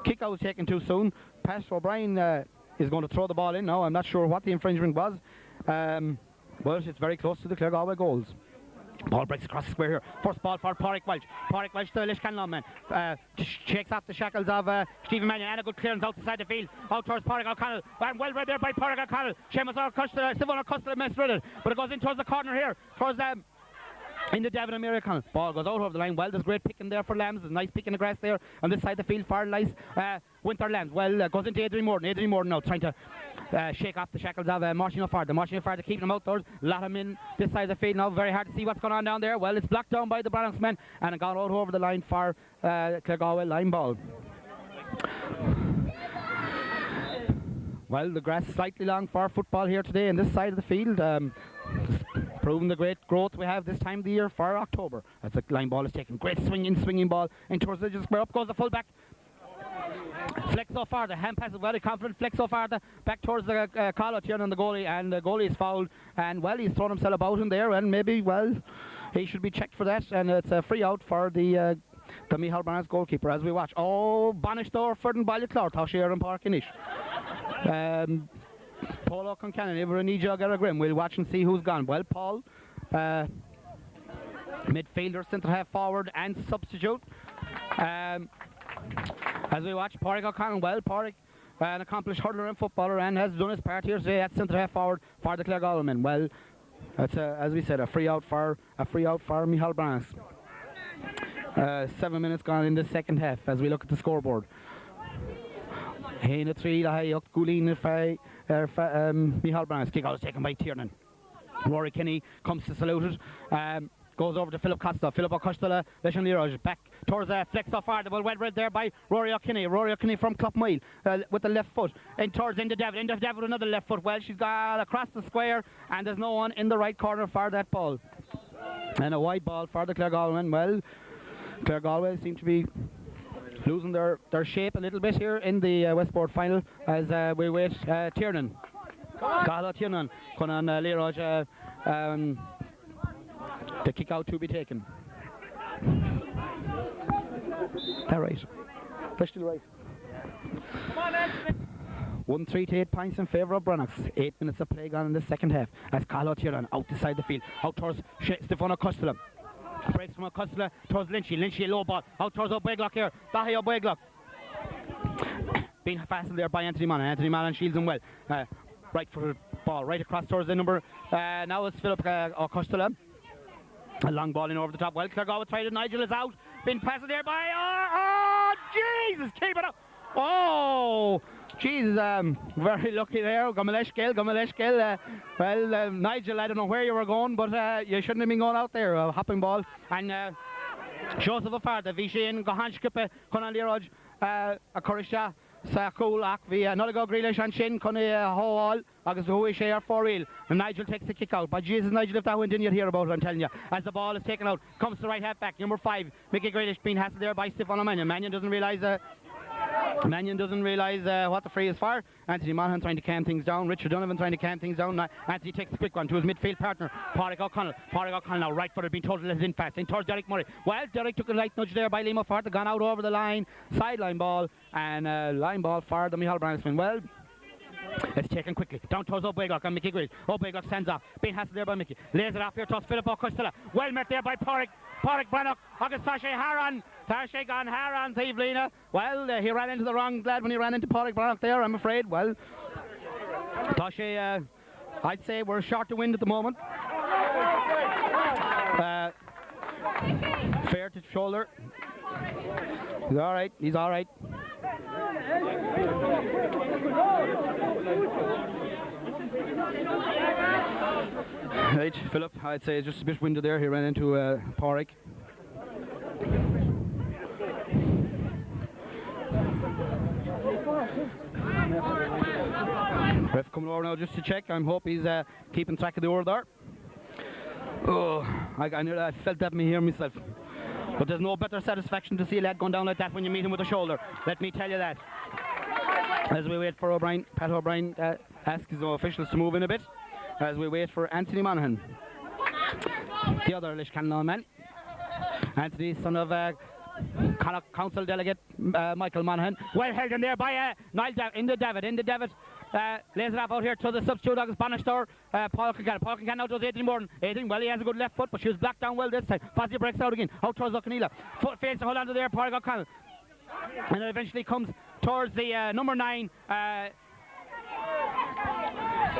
kick out was taken too soon. Pass O'Brien is going to throw the ball in now. I'm not sure what the infringement was, but it's very close to the Claregalway goals. Ball breaks across the square here. First ball for Porrick Welch. Porrick Welch, the Liscanlon man. Shakes off the shackles of Stephen Mannion, and a good clearance out the side of the field. Out towards Porrick O'Connell. And well read there by Porrick O'Connell. Seamus O'Connell, Stephen O'Connell messed with it. But it goes in towards the corner here. Towards into Devon and Miracle. Ball goes out over the line. Well, there's great picking there for Lambs. There's nice pick in the grass there on this side of the field. Far nice Winter Lambs. Well, goes into Adrian Morton. Adrian Morton now trying to shake off the shackles of Martin O'Farda. Martin O'Farda keeping them outdoors. A lot of them in this side of the field now. Very hard to see what's going on down there. Well, it's blocked down by the Breathnachs men and it gone out over the line for Claregalway line ball. Well, the grass is slightly long for football here today in this side of the field. Proving the great growth we have this time of the year for October. As the line ball is taken. Great swinging ball in towards the edge square. Up goes the fullback. Flex so far, the hand pass is very confident. Flex so far, back towards the call out here on the goalie, and the goalie is fouled. And well, he's thrown himself about in there, and maybe, well, he should be checked for that. And it's a free out for the Micheal Brennan's goalkeeper as we watch. Oh, banished door for the Ballyclare, Tashier and Park Inish. Paul O'Concannon, Iverenija Garagrim. We'll watch and see who's gone. Well, Paul, midfielder, centre half forward, and substitute. As we watch, Pádraig O'Connell. Well, Pádraig, an accomplished hurler and footballer, and has done his part here today at centre half forward for the Claregalway men. Well, that's as we said, a free out for Micheal Brennan's. 7 minutes gone in the second half as we look at the scoreboard. Haina 3, Lahayuk, Gulin, Micheal Brennan's kick out is taken by Tiernan. Rory Kinney comes to salute it. Goes over to Philip Costa. Philip O'Costa, Leshan Leroy back towards Flex off hard. Well, read there by Rory O'Kinney. Rory O'Kinney from Clough-Mile with the left foot. And towards into Devon. Into Devon with another left foot. Well, she's got across the square and there's no one in the right corner for that ball. And a wide ball for the Claregalway. Well, Claregalway seem to be losing their shape a little bit here in the Westport final as we wait Tiernan. Gala Tiernan. Conan Leroy the kick out to be taken. All right. They're still right. 1-3 to 8 points in favour of Breathnachs. 8 minutes of play gone in the second half as Carlo Tiernan out the side of the field. Out towards Stefano Costello. Breaks from Costello towards Lynchy. Lynchy low ball. Out towards O'Boiglock here. Dahi O'Boiglock. Being fastened there by Anthony Mann. Anthony Mann shields him well. Right footed ball right across towards the number. Now it's Philip Costello. A long ball in over the top. Well, Claregalway tried it. Nigel is out. Been passed there by. Oh, Jesus! Keep it up. Oh, Jesus! Very lucky there. Gamaleshkel. Well, Nigel, I don't know where you were going, but you shouldn't have been going out there. A hopping ball. And Joseph O'Farda, Vishin, Gohanshkippe, Conan Leroy, Akorisha. Sakulak via Nolago Grealish and Shin Connie Hall August Hui Share 4 reel and Nigel takes the kick out. But Jesus, Nigel, if that went in, you'd hear about it, I'm telling you. As the ball is taken out, comes to the right half back, number 5, Mickey Grealish being hassled there by Stefano Mannion. Mannion doesn't realise what the free is for. Anthony Monaghan trying to calm things down. Richard Donovan trying to calm things down. Anthony takes the quick one to his midfield partner, Pádraig O'Connell. Pádraig O'Connell now right footed, being told to let it in fast. In towards Derek Murray. Well, Derek took a light nudge there by Liam O'Farda, gone out over the line. Sideline ball and line ball for the Micheal Brennan's. Well, it's taken quickly. Down towards O'Boiglock and Mickey Grealish. O'Boiglock stands off. Being hassled there by Mickey. Lays it off here towards Philip O'Costello. Well met there by Pádraig Breathnach. August Tarshay Haran. Tarshay gone Haran, Evelina. Well, he ran into the wrong lad when he ran into Pádraig Breathnach there, I'm afraid. Well, Tarshay, I'd say we're short to wind at the moment. Fair to shoulder. He's all right. Right, Philip, I'd say just a bit winded there. He ran into Pádraig. Ref coming over now just to check. I hope he's keeping track of the order. Oh, I felt that me here myself. But there's no better satisfaction to see a lad going down like that when you meet him with a shoulder. Let me tell you that. As we wait for Pat O'Brien asks his officials to move in a bit. As we wait for Anthony Monaghan, the other Liscannon man. Anthony, son of Council Delegate Michael Monaghan. Well held in there by Niall into David. Lays it off out here to the substitute August Bannister. Paul Concan out towards Adrian Morton. Adrian, well, he has a good left foot, but she was blocked down well this time. Fozzie breaks out again. Out towards O'Connell. Fails to hold on to there, Pádraig O'Connell. And it eventually comes towards the number 9.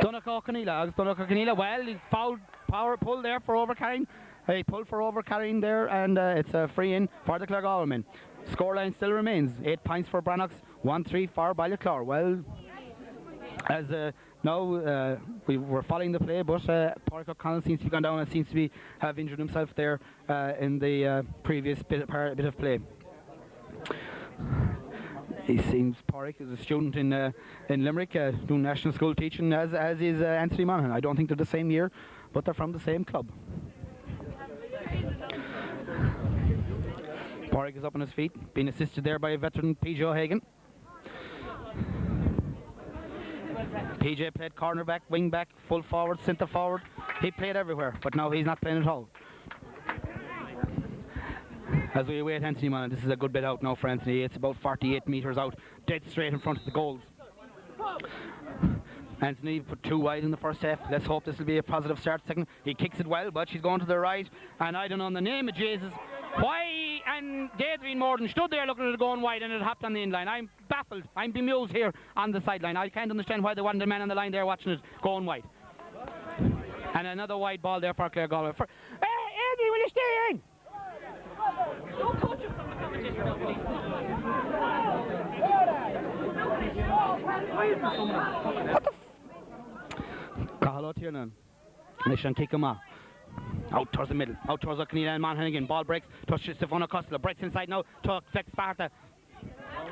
Donnacha O'Connell. Well, he fouled power pull there for overcarrying. He pulled for over carrying there, and it's a free in for the Claregalway men. Scoreline still remains 8 points for Breathnachs, 1-3 for Ballyclare. Well, as now we were following the play, but Pádraig O'Connell seems to be gone down and seems to have injured himself there in the previous bit of play. He seems Pádraig is a student in Limerick, doing national school teaching, as is Anthony Monaghan. I don't think they're the same year, but they're from the same club. Pádraig is up on his feet, being assisted there by a veteran PJ O'Hagan. PJ played cornerback, wing back, full forward, centre forward. He played everywhere, but now he's not playing at all. As we await Anthony Monaghan, this is a good bit out now for Anthony. It's about 48 metres out, dead straight in front of the goals. Anthony put 2 wide in the first half. Let's hope this will be a positive start second. He kicks it well, but she's going to the right, and I don't know in the name of Jesus why, and Adrian Morden stood there looking at it going wide and it hopped on the in line. I'm baffled, I'm bemused here on the sideline. I can't understand why they wanted the man on the line there watching it going wide. And another wide ball there for Claregalway. Adrian, will you stay in? What the Call out here now. Mission kick him off. Out towards the middle, out towards O'Connell and Monaghan again. Ball breaks, touches Stefano Costello, breaks inside now to Flex Farta.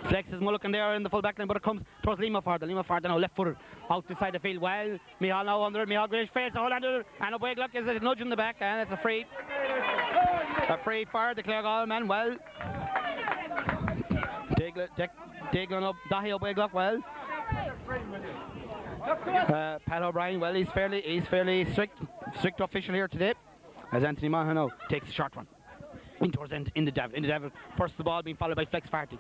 Flex is looking there in the full back line, but it comes towards Lima Farta. Lima Farta now left footed, out the side of the field. Well, Micheal now under it, Micheal Grace fails to hold on to it, and a big look is a nudge in the back, and it's a free. A free for the Claregalway man. Well, Daiglin up, Dahi up, big look, well. Pat O'Brien, well, he's fairly strict official here today, as Anthony Monaghan now takes a short one in towards in the Devil. First the ball being followed by Flex Farty.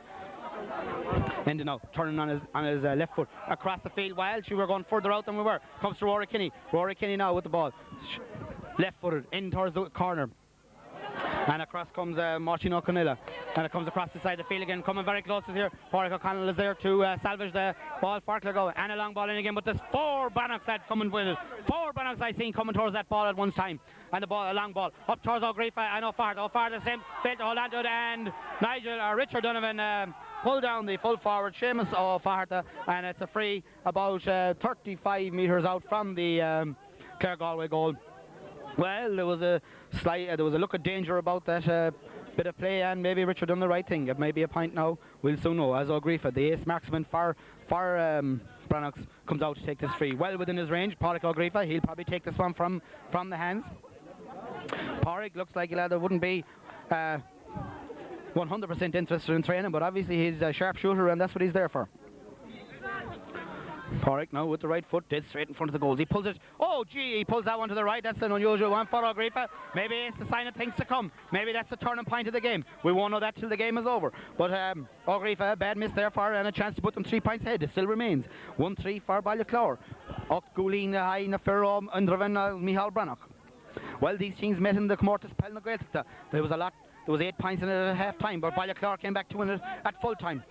Enda now turning on his left foot across the field. While we were going further out than we were, comes to Rory Kinney. Rory Kinney now with the ball, left footed in towards the corner. And across comes Martin O'Connell, and it comes across the side of the field again, coming very close to here. Pádraig O'Connell is there to salvage the ball for Claregalway, and a long ball in again, but there's 4 Breathnachs that coming with it. 4 Breathnachs I seen coming towards that ball at one time, and a long ball up towards O'Greefa. I know O'Farta same failed to hold on to it, and Richard Donovan pulled down the full forward Seamus O'Farta, and it's a free about 35 metres out from the Claregalway goal. Well, there was a look of danger about that bit of play, and maybe Richard done the right thing. It may be a point now. We'll soon know. As O'Greefa, the ace marksman for Breathnachs, comes out to take this free. Well within his range, Pádraig O'Greefa. He'll probably take this one from the hands. Pádraig looks like there wouldn't be 100% interested in training, but obviously he's a sharp shooter, and that's what he's there for. Pádraig now with the right foot, dead straight in front of the goals. He pulls it. Oh, gee, he pulls that one to the right. That's an unusual one for O'Greefa. Maybe it's the sign of things to come. Maybe that's the turning point of the game. We won't know that till the game is over. But O'Greefa, bad miss there for, and a chance to put them 3 points ahead. It still remains 1-3 for Ballyclare. Gulin High na Ferro and Micheal Breathnach. Well, these teams met in the Comortas Pelna Gaeltachta. There was 8 points in it at half time, but Ballyclare came back to win it at full time.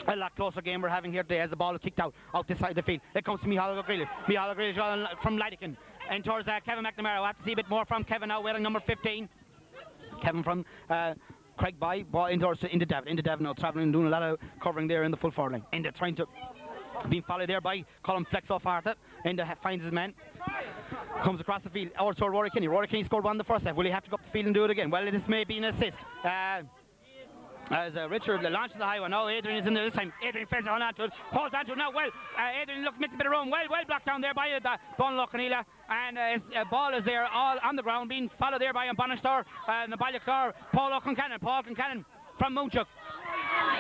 A lot closer game we're having here today as the ball is kicked out this side of the field. It comes to Micheal O'Grady. Micheal O'Grady from Lydican and towards Kevin McNamara. We'll have to see a bit more from Kevin now, wearing number 15. Kevin from Craig By, ball into Devon now, travelling and doing a lot of covering there in the full forward line. Enda trying to being followed there by Colin Flex off Arta. Enda finds his man. Comes across the field over to Rory Kinney. Rory Kinney scored one in the first half. Will he have to go up the field and do it again? Well, this may be an assist. As Richard launches the high one. Now Adrian is in there this time. Adrian fails to hold on to it. Holds on to it now. Well, Adrian makes a bit of room. Well blocked down there by Donald O'Connell. And his ball is there all on the ground, being followed there by Bonastar and the Ballyclare. Paul Concannon from Moonchuck.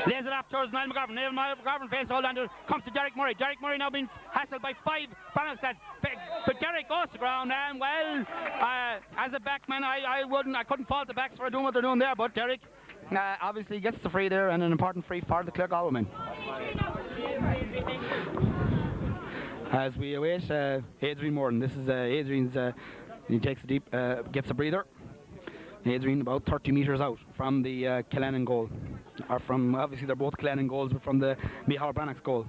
Lays it off towards Niall McGovern. Niall McGovern fails to hold on to it. Comes to Derek Murray. Derek Murray now being hassled by 5 Breathnachs. But Derek goes to the ground, and well, as a backman, I couldn't fault the backs for doing what they're doing there, but Derek obviously gets the free there, and an important free for the Claregalway men. As we await Adrian Morden. This is Adrian's, he takes a deep, gets a breather. Adrian about 30 metres out from the Killannon goal. Or from, obviously they're both Killannon goals, but from the Micheal Breathnachs goal.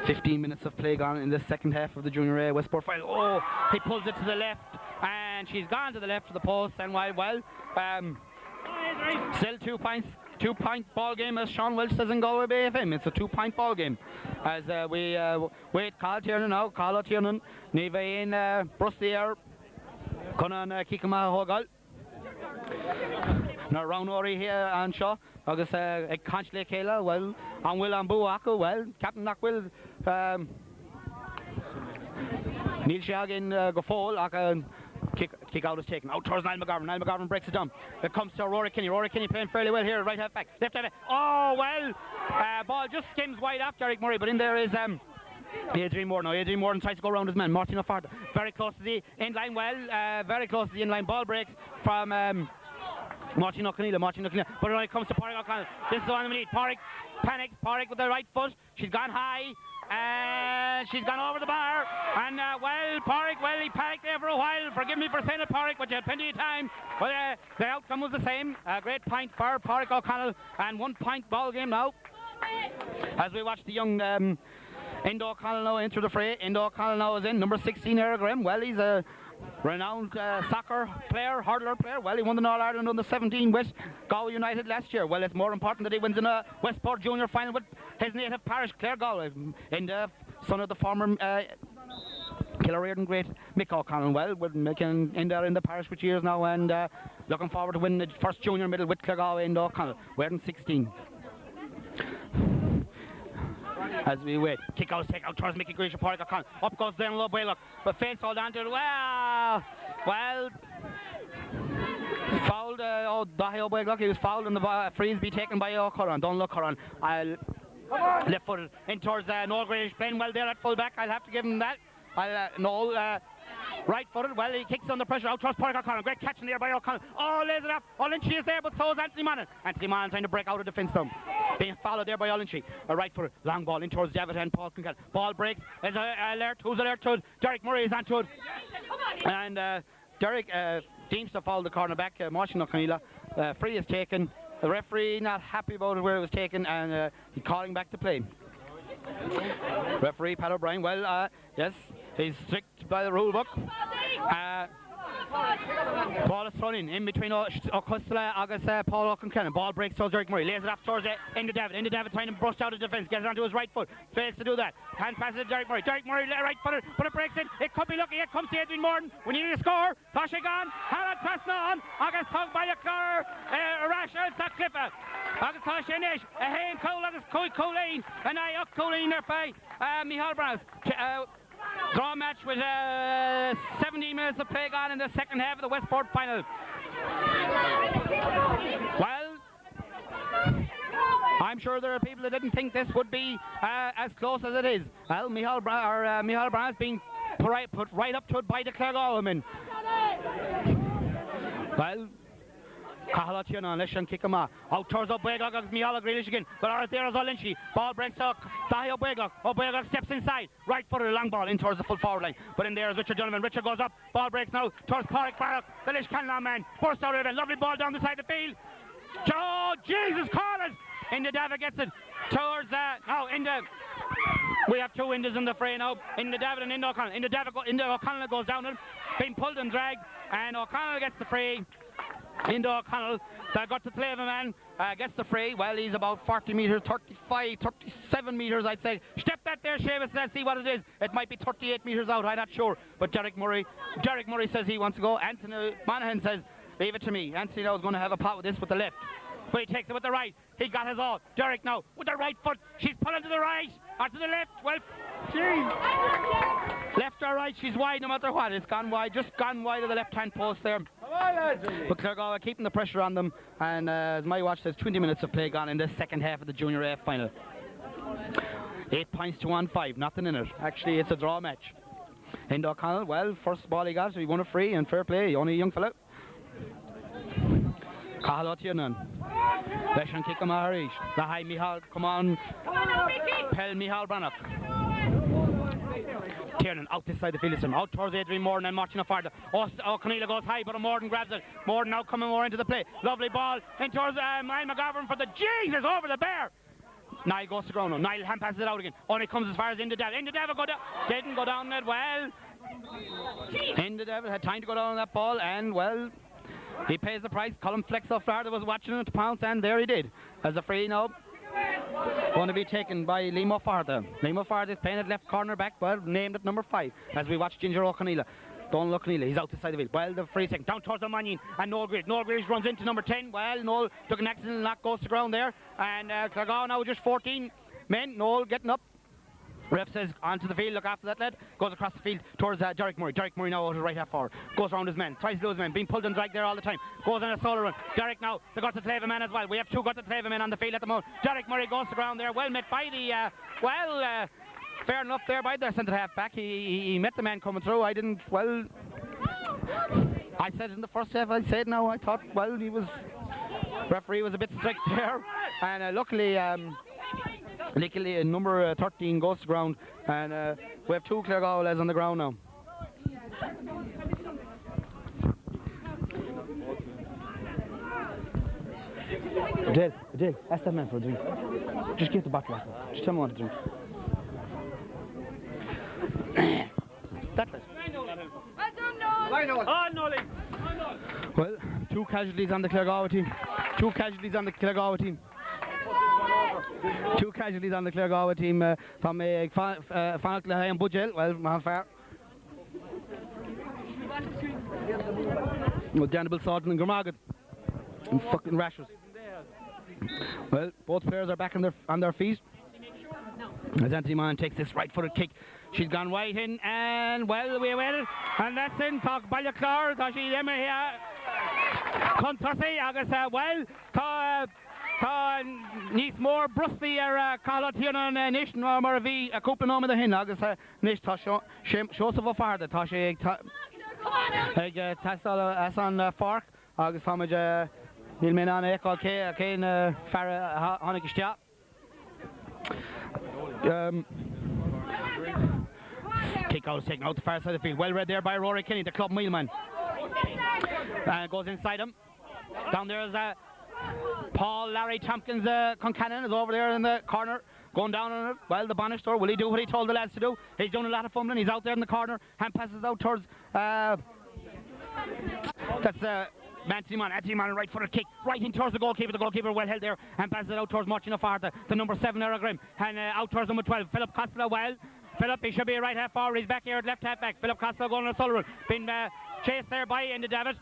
15 minutes of play gone in the second half of the Junior A Westport final. Oh, he pulls it to the left, and she's gone to the left of the post. And still 2 points. 2-point ball game, as Sean Welch says in Galway Bay FM. It's a 2-point ball game. As we wait, Carl Tiernan now, Carl Tiernan, Neva in Brustier, Conan Kikama Hogal. Now round Ori here and Shaw, August Conchly Kayla, well, and Will and Buaku, well, Captain Knockwill, Neil Shag in Gofol, Kick out is taken. Out towards Niall McGovern. Niall McGovern breaks it down. It comes to Rory Kinney. Rory Kinney playing fairly well here. Right half back. Left half back. Oh, well. Ball just skims wide off Derek Murray. But in there is Adrian Moore now. Adrian Moore tries to go around his man. Martin O'Farta. Very close to the end line. Well, very close to the end line. Ball breaks from Martin O'Connell. But when it comes to Pádraig O'Connell, this is the one we need. Pádraig panics. Pádraig with the right foot. She's gone high. She's gone over the bar, and Pádraig, he panicked there for a while. Forgive me for saying it, Pádraig, but you had plenty of time. But the outcome was the same. A great point for Pádraig O'Connell, and 1-point ball game now. As we watch the young Enda O'Connell now enter the fray. Enda O'Connell now is in, number 16, Eric Graham. Well, he's a renowned soccer player, hurler player. Well, he won the All-Ireland under 17 with Galway United last year. Well, it's more important that he wins in a Westport Junior final with his native parish, Claregalway, and the son of the former Kilreardon great Mick O'Connell. Well, we're making in there in the parish for years now, and looking forward to winning the first junior medal with Claregalway and O'Connell. We're in 16. As we wait, kick out, take out towards Mickey Greash, Pádraig O'Connell. Up goes down low Baylock, but Faith hold on to it. Well, fouled. Dahi O'Baylock, he was fouled, and the freeze be taken by O'Curran. Don't look, Curran. Left footed in towards Noel Grealish, playing well there at full back. I'll have to give him that. Noel right footed. Well, he kicks under pressure out towards Pádraig O'Connell. Great catch in there by O'Connell. Oh, lays it up. Olenchi is there, but so is Anthony Monaghan. Anthony Monaghan trying to break out of defence though. Being followed there by Olenchi. A right footed long ball in towards David and Paul Kincaid. Ball breaks. There's alert. Who's alert to it? Derek Murray is onto it. And Derek deems to foul the cornerback, Martin O'Connell. Free is taken. The referee not happy about it where it was taken, and he's calling back to play. Referee Pat O'Brien, well, yes, he's strict by the rule book. Ball is thrown in between O'Custla and Paul O'Concannon. Ball breaks towards Derek Murray, lays it off towards Enda David. Enda David trying to brush out of defence, gets it onto his right foot, fails to do that. Hand passes to Derek Murray. Derek Murray right footed, but it breaks in. It could be lucky. It comes to Adrian Morton. We need a score. Tasha gone. Hannah Tasna on. August Tug by a car. Rasha Cliffa. August Tasha Nish. A Hain Cole. August Colleen. And I up Colleen there by Micheal Browns. Draw match with 17 minutes of play gone in the second half of the Westport final. Well, I'm sure there are people that didn't think this would be as close as it is. Well, Micheal Brown is being put right up to it by the Claregalway men. Well, Cahala Tiernan, Leshan Kikama, out towards O'Baylock, Micheal Grealish again, but out there is Olenchi. Ball breaks up, Dahi O'Baylock. O'Baylock steps inside, right footed, long ball in towards the full forward line. But in there is Richard Donovan. Richard goes up, ball breaks now towards Pádraig Barrock. The Liscanlan man bursts out of it, lovely ball down the side of the field. Oh, Jesus, call it! Enda David gets it towards we have two Indas in the fray now. Enda David and Enda O'Connell. Enda O'Connell goes down it, being pulled and dragged, and O'Connell gets the free. Enda O'Connell got to play of a man, gets the free. Well, he's about 40 metres, 35, 37 metres, I'd say. Step that there, Seamus, let's see what it is. It might be 38 metres out, I'm not sure. But Derek Murray says he wants to go. Anthony Monaghan says, leave it to me. Anthony now is going to have a pot with this with the left. But he takes it with the right. He got his all. Derek now with the right foot. She's pulling to the right or to the left. Well, geez. Left or right, she's wide no matter what. It's gone wide, just gone wide of the left-hand post there. But Claregalway keeping the pressure on them. And as my watch says, 20 minutes of play gone in the second half of the Junior A final. 8 points to 1-5, nothing in it. Actually, it's a draw match. Enda O'Connell, well, first ball he got, so he won a free and fair play. Only a young fella. Cahala Tiernan. Leshan Kikama Harish. The high Micheal, come on. Pel Micheal Brannock. Tiernan out this side of the field, out towards Adrian Morton and Martin O'Farta. O'Connell goes high, but Morton grabs it. Morton now coming more into the play. Lovely ball in towards Niall McGovern for the Jesus over the bear. Niall goes to ground now. Niall hand passes it out again. Only comes as far as Inda Devil. Inda Devil didn't go down that well. Inda Devil had time to go down on that ball, and well, he pays the price. Colin Flex off Florida was watching it to pounce, and there he did. As a free now, going to be taken by Liam O'Farda. Liam O'Farda is playing at left corner back, well, named at number 5, as we watch Ginger O'Connell. Don't look Neil, he's out the side of the field. Well, the free second, down towards the Mannion, and Noel Greaves. Noel Greaves runs into number 10. Well, Noel took an accident, knock goes to ground there. And Claregalway now just 14 men. Noel getting up. Ref says onto the field, look after that lad. Goes across the field towards Derek Murray. Derek Murray now out of right half forward. Goes around his men, tries to lose his men, being pulled and dragged there all the time. Goes on a solo run. Derek now, the Guts of Clava men as well. We have 2 Guts of Clava men on the field at the moment. Derek Murray goes to ground there, well met by the, fair enough there by the centre half back. He met the man coming through. I didn't, well, I said it in the first half, I said now, I thought, well, referee was a bit strict there. And luckily, number 13 goes to ground, and we have 2 Claregalway lads on the ground now. Adele, ask that man for a drink. Just give the bottle back. Just tell me what to drink. That's it. Well, 2 casualties on the Claregalway team. 2 casualties on the Claregalway team. 2 casualties on the Claregalway team from Fanachla and Budgel. Well, not far. With Jannibal Salton and Gormagan. And fucking rashers. Well, both players are back on their feet. As Anthony Mann takes this right-footed kick. She's gone right in, and well, we waited, and that's in. Talk by the car, because she's in here. Contosi, agus, well, Nís mór brusty call here on Nish, nor mar vi a couple of the hin, agus Nish Tasha Joseph O'Farda, Tasha Tasala as on Fork, agus Homage Nilmen on Echo Kane Farah Honigishtia. Kick out, taken out the far side of the field. Well read there by Rory Kenny, the club wheelman. Goes inside him. Down there is Paul Larry Tompkins. Concannon is over there in the corner, going down on it. Well, the Bonnish store, will he do what he told the lads to do? He's doing a lot of fumbling. He's out there in the corner. Hand passes out towards that's Anthony Mann, right footed kick, right in towards the goalkeeper well held there, and passes it out towards Martin O'Farda, the number 7 Era Grimm, and out towards number 12, Philip Costello. Well, Philip, he should be right half forward, he's back here at left half back. Philip Costello going on a solo run, been chased there by Inda David.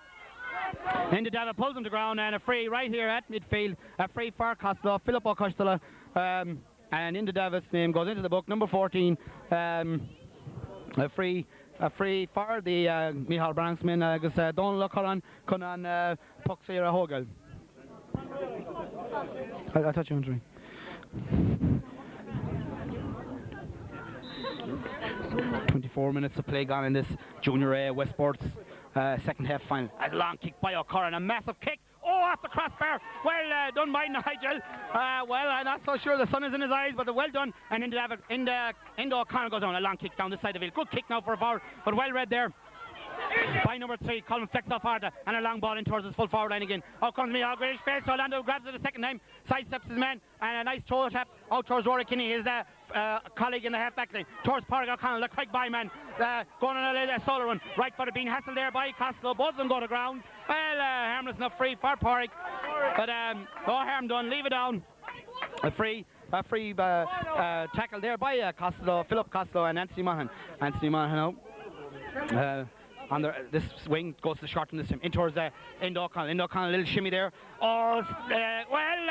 Inda David pulls him to ground, and a free right here at midfield, a free for Costello, Philip O'Costello, and Inda David's name goes into the book, number 14, a free for the Micheal Branksman, agus Don look on pucks here a Hogel. I thought you were doing. 24 minutes of play gone in this Junior A Westport's second half final. A long kick by O'Connor, a massive kick. Oh, off the crossbar. Well done by Nigel. Well, I'm not so sure the sun is in his eyes, but well done. And into O'Connor goes on. A long kick down the side of it. Good kick now for a forward, but well read there by number 3, Colin Flex off harder, and a long ball in towards his full forward line again. Out comes Micheal, great space, so Orlando grabs it a second time, sidesteps his man, and a nice toe tap out towards Rory Kinney, his colleague in the half back line, towards Pádraig O'Connell, the quick by man, going on a solo run, right footed, being hassled there by Costello. Both of them go to ground. Well, harmless enough, free for Pádraig, but no harm done, leave it down. A free tackle there by Costello, Philip Costello, and Anthony Monaghan. Anthony Monaghan now. On this wing goes to the short in this time, in towards Enda O'Connell. Enda O'Connell, a little shimmy there. Well,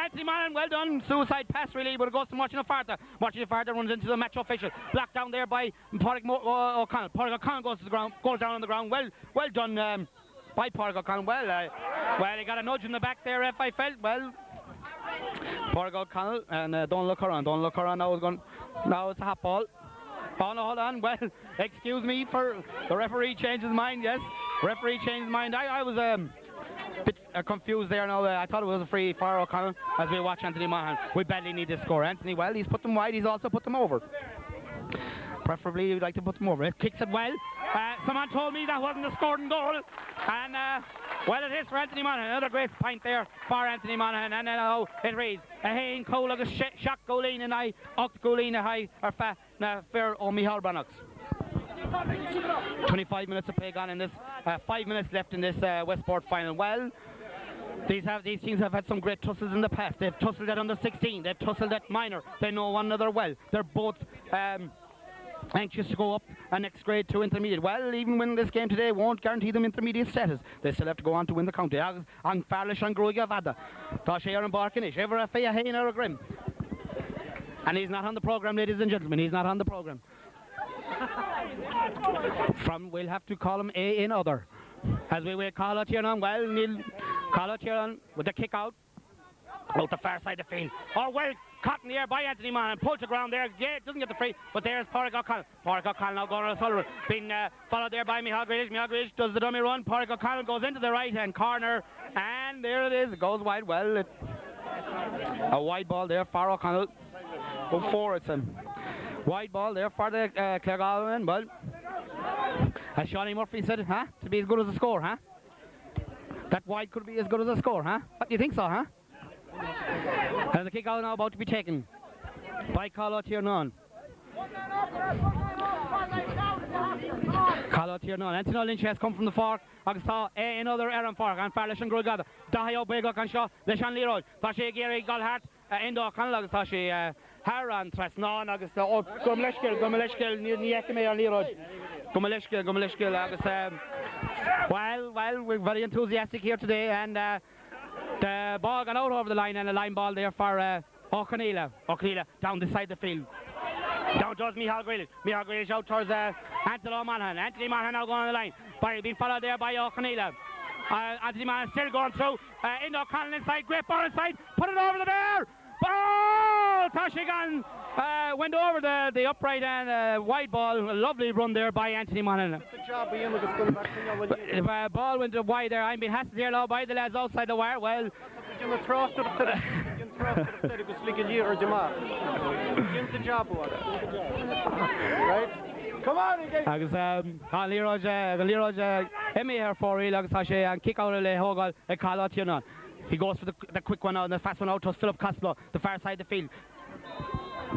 Anthony Mann, well done. Suicide pass really, but it goes to Martin O'Farda. Martin O'Farda runs into the match official. Blocked down there by Pádraig O'Connell. Pádraig O'Connell goes to the ground, goes down on the ground. Well done by Pádraig O'Connell. Well, he got a nudge in the back there, if I felt. Well, Pádraig O'Connell, and don't look around. Now it's a hot ball. Oh no, hold on. Well, excuse me for the referee changed his mind. Yes, referee changed his mind. I was a bit confused there now. I thought it was a free for O'Connell as we watch Anthony Monaghan. We badly need this score. Anthony, well, he's put them wide. He's also put them over. Preferably, you'd like to put them over. It kicks it well. Someone told me that wasn't a scoring goal, and Well, it is for Anthony Monaghan. Another great point there for Anthony Monaghan. And now it reads a Hain Cole agus shock Golene and I Oct Golene high or fa na fair o Micheal Breathnachs. 25 minutes of play gone in this. 5 minutes left in this Westport final. Well, these teams have had some great tussles in the past. They've tussled at under 16. They've tussled at minor. They know one another well. They're both anxious to go up a next grade to intermediate. Well, even winning this game today won't guarantee them intermediate status. They still have to go on to win the county. Ang Farlish and Groigavada. Tasha and Barkinish. Ever a Faya Hain or a Grim. And he's not on the programme, ladies and gentlemen. He's not on the programme. We'll have to call him A in other. As we will call out here on, well, Neil, call out here on with the kick out the far side of the field. Oh, well, caught in the air by Anthony Monaghan, pulls the ground there, yeah, doesn't get the free, but there's Pádraig O'Connell. Pádraig O'Connell now going on a Sullivan, being followed there by Micheal Grealish. Micheal Grealish does the dummy run, Pádraig O'Connell goes into the right hand corner, and there it is, it goes wide. Well, a wide ball there for O'Connell. Before it's a wide ball there for the Claregalway. Well, as Shawnee Murphy said, to be as good as a score, that wide could be as good as a score, What do you think so, And the kick out now about to be taken by Carlo Tiernan. Carlo Tiernan. Anthony Lynch has come from the fork. I saw another Aaron Fork and Farlish and Groigada. Dahayo Begok and Shaw. Leshan Leroy. Tashi Gary Galhart. Indo O'Connell. Tashi Haran Trasnon. August. Oh, Gumleshkill. Niekame or Leroy. Gumleshkill. August. Well, we're very enthusiastic here today, and the ball got out over the line, and a line ball there for O'Connell down the side of the field. Down towards Micheal Grealish. Micheal Grealish out towards Anthony Monaghan. Anthony Monaghan now going on the line. Being followed there by O'Connell. Anthony Monaghan still going through. Into O'Connell inside. Great ball inside. Put it over the bar. Ball! Tashigan went over the upright and wide ball. A lovely run there by Anthony Monaghan. Ball went wide there. I'm being hassled here now by the lads outside the wire. Well, right? Come on, agus Leroy Emmy here for real agus and kick out le Hogal a call out here. He goes for the quick one out and the fast one out to Philip Costello, the far side of the field.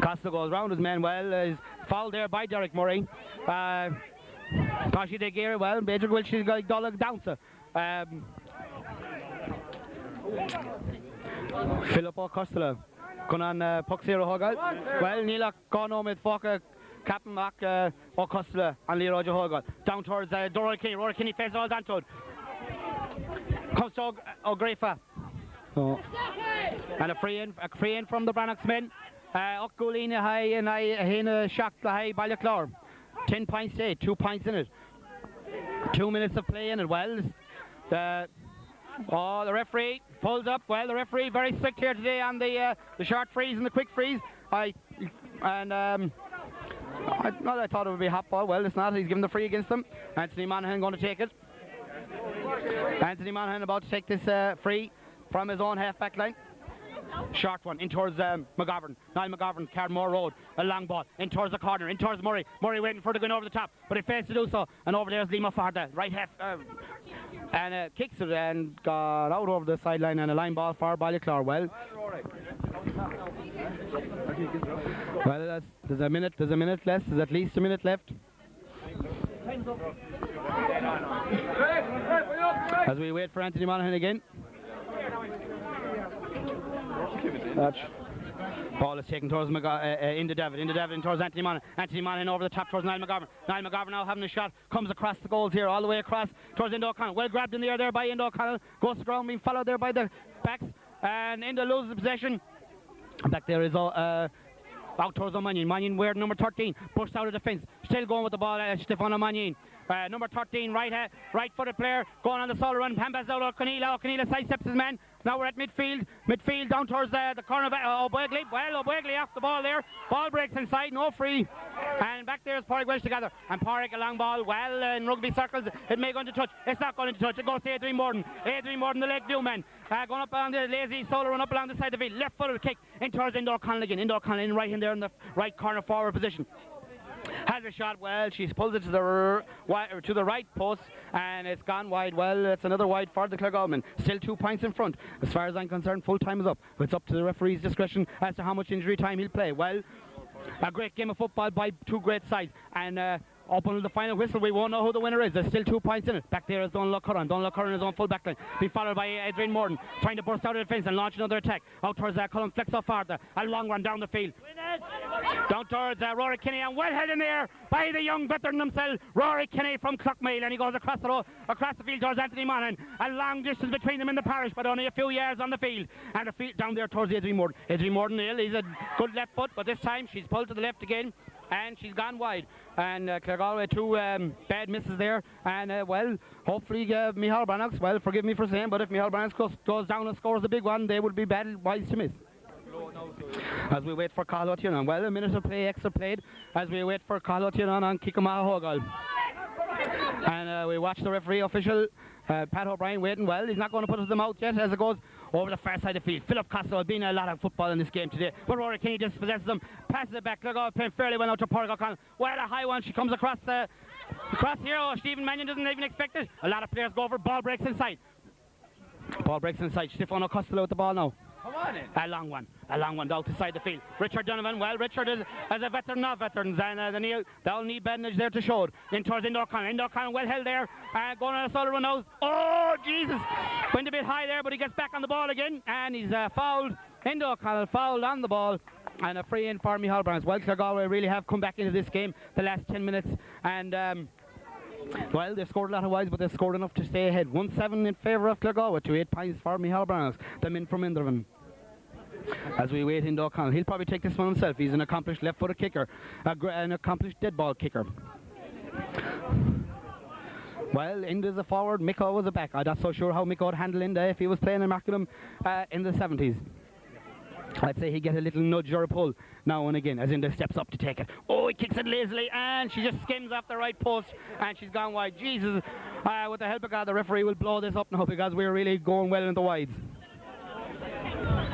Costello goes round his man well, is fouled there by Derek Murray. Tashi de Gary, well, Major Wilshire's got Dolag down to Philip Costello. Going on puck zero Hogal. Well, Neil gone home with Foka. Captain Mac O'Costello and Leroy Hogan down towards Rory Kinney. Rory Kinney faces all down to it. Comes to O'Grafa. And a free in from the Breathnachs men. O'Golene high and I shocked the high Ballyclare. 10 points to 8, 2 points in it. 2 minutes of play in it. Well, the referee pulls up. Well, the referee very strict here today on the short freeze and the quick freeze. I thought it would be a hot ball. Well, it's not. He's given the free against them. Anthony Monaghan going to take it. Anthony Monaghan about to take this free from his own half-back line. Short one in towards McGovern. Niall McGovern, Cardmore Road. A long ball in towards the corner. In towards Murray. Murray waiting for it to go over the top, but he fails to do so. And over there's Lima Farda, right half, and kicks it and got out over the sideline and a line ball for Ballyclare. Well, there's a minute less. There's at least a minute left. As we wait for Anthony Monaghan again. Ball is taken towards into David towards Anthony Monaghan. Anthony Monaghan over the top towards Niall McGovern. Niall McGovern now having a shot, comes across the goals here, all the way across towards Indo O'Connell. Well grabbed in the air there by Indo O'Connell, goes to the ground, being followed there by the backs, and Indo loses the possession. Back there is out towards O'Mannion. Mannion wearing number 13, pushed out of the fence, still going with the ball, Stefan O'Mannion. Number 13, right footed player, going on the solo run, Pambas out O'Connell sidesteps his man. Now we're at midfield down towards the corner of O'Begley. Well, O'Begley off the ball there, ball breaks inside, no free, and back there is Pádraig Welsh together, and Pádraig a long ball, well, in rugby circles, it may go into touch, it's not going into touch, it goes to Adrian Morden, the leg view man, going up along the lazy solo run up along the side of the field, left footed kick in towards Indo O'Connell again, Indo O'Connell in right in there in the right corner forward position. Has has a shot. Well, she pulls it to the right post, and it's gone wide. Well, it's another wide for the Claregalway. Still 2 points in front. As far as I'm concerned, full time is up. It's up to the referee's discretion as to how much injury time he'll play. Well, a great game of football by two great sides, and up until the final whistle, we won't know who the winner is. There's still 2 points in it. Back there is Donald Curran. Donald Curran is on full back line. Be followed by Adrian Morton, trying to burst out of the fence and launch another attack. Out towards Colin Flex off farther. A long run down the field. Down towards Rory Kinney, and well held in there by the young veteran himself, Rory Kinney from Clockmail, and he goes across the field towards Anthony Monaghan. A long distance between them in the parish, but only a few yards on the field. And the field down there towards Adrian Morton. Adrian Morton, he's a good left foot, but this time she's pulled to the left again, and she's gone wide. And Claregalway 2 bad misses there, and well, hopefully Micheal Breathnachs, well, forgive me for saying, but if Micheal Breathnachs goes down and scores a big one, they would be bad wise to miss. As we wait for Carlo Tiernan, well, a minute of play extra played as we wait for Carlo Tiernan on Kilconly Hogal. And we watch the referee official, Pat O'Brien, waiting. Well, he's not going to put it to the mouth yet as it goes over the far side of the field. Philip Costello, been a lot of football in this game today, but Rory Kinney dispossesses them, passes it back. Claregalway playing fairly well out to Pádraig O'Connell. Well, a high one, she comes across here. Oh, Stephen Mannion doesn't even expect it. A lot of players go over, ball breaks inside. Stefano Costello with the ball now. Come on in. A long one out the side of the field. Richard Donovan, well, Richard is as a veteran of veterans, and the old knee bandage there to show it. In towards Enda O'Connell. Enda O'Connell well held there, going on a solo run now. Oh, Jesus! Went a bit high there, but he gets back on the ball again, and he's fouled. Enda O'Connell fouled on the ball, and a free in for Micheal Breathnachs. Well, Claregalway really have come back into this game the last 10 minutes, and well, they've scored a lot of wides, but they've scored enough to stay ahead. 1-7 in favour of Claregalway to 8 points for Micheal Breathnachs, the men from Indervan. As we wait Enda O'Connell, he'll probably take this one himself. He's an accomplished left-footed kicker, an accomplished dead ball kicker. Well, Enda's a forward, Micheal was a back. I'm not so sure how Micheal would handle Enda if he was playing in Markham in the 70s. I'd say he'd get a little nudge or a pull now and again as Enda steps up to take it. Oh, he kicks it lazily, and she just skims off the right post, and she's gone wide. Jesus, with the help of God, the referee will blow this up now because we're really going well in the wides.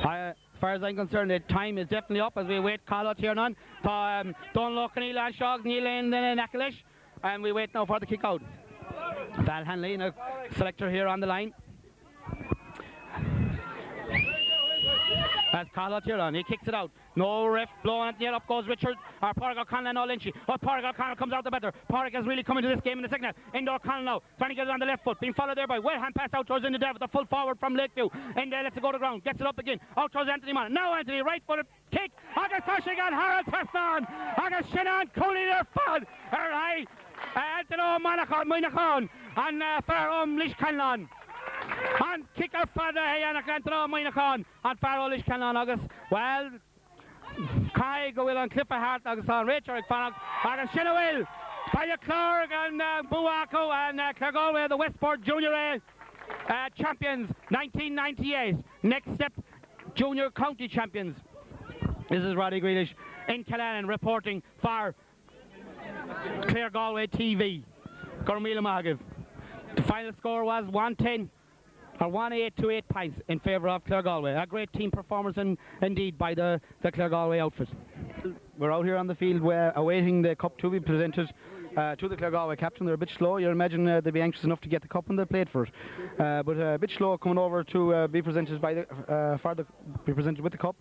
As far as I'm concerned, the time is definitely up as we wait Carlo Tiernan, Donlow, Keneal, and Shog, Neil, and Nakalish, and we wait now for the kick out. Val Hanley, a selector here on the line. As Carlo Tiernan, he kicks it out. No ref blowing it. Up goes Richard, or Pádraig O'Connell and Lynchy. Oh, Pádraig O'Connell comes out the better. Pádraig has really come into this game in the second half. Enda O'Connell now, trying to get it on the left foot. Being followed there by well hand pass out towards Enda Dev, the full forward from Lakeview. Enda lets it go to the ground, gets it up again. Out towards Anthony Monaghan. Now Anthony, right footed kick. August pushing on Harold Tefton. August Shannon, Cooley there, Fod. High. Anthony Monaghan. And Pharaoh Lishkanlan. And kicker for the Anthony Monaghan. And Pharaoh Lishkanlan, August. Well, Kai go will on Clifford Hart, August on Rachel Fannock, August Shinawil, Paya Clark and Buaco and Claregalway, the Westport Junior A champions 1998. Next step, Junior County champions. This is Roddy Grealish in Killannon reporting for Claregalway TV. Gormila Mahagiv. The final score was 1-10. Or 1-8 to 8 points in favour of Claregalway. A great team performance indeed by the Claregalway outfit. We're out here on the field awaiting the cup to be presented to the Claregalway captain. They're a bit slow. You imagine they'd be anxious enough to get the cup when they played for it. But a bit slow coming over to be presented be presented with the cup.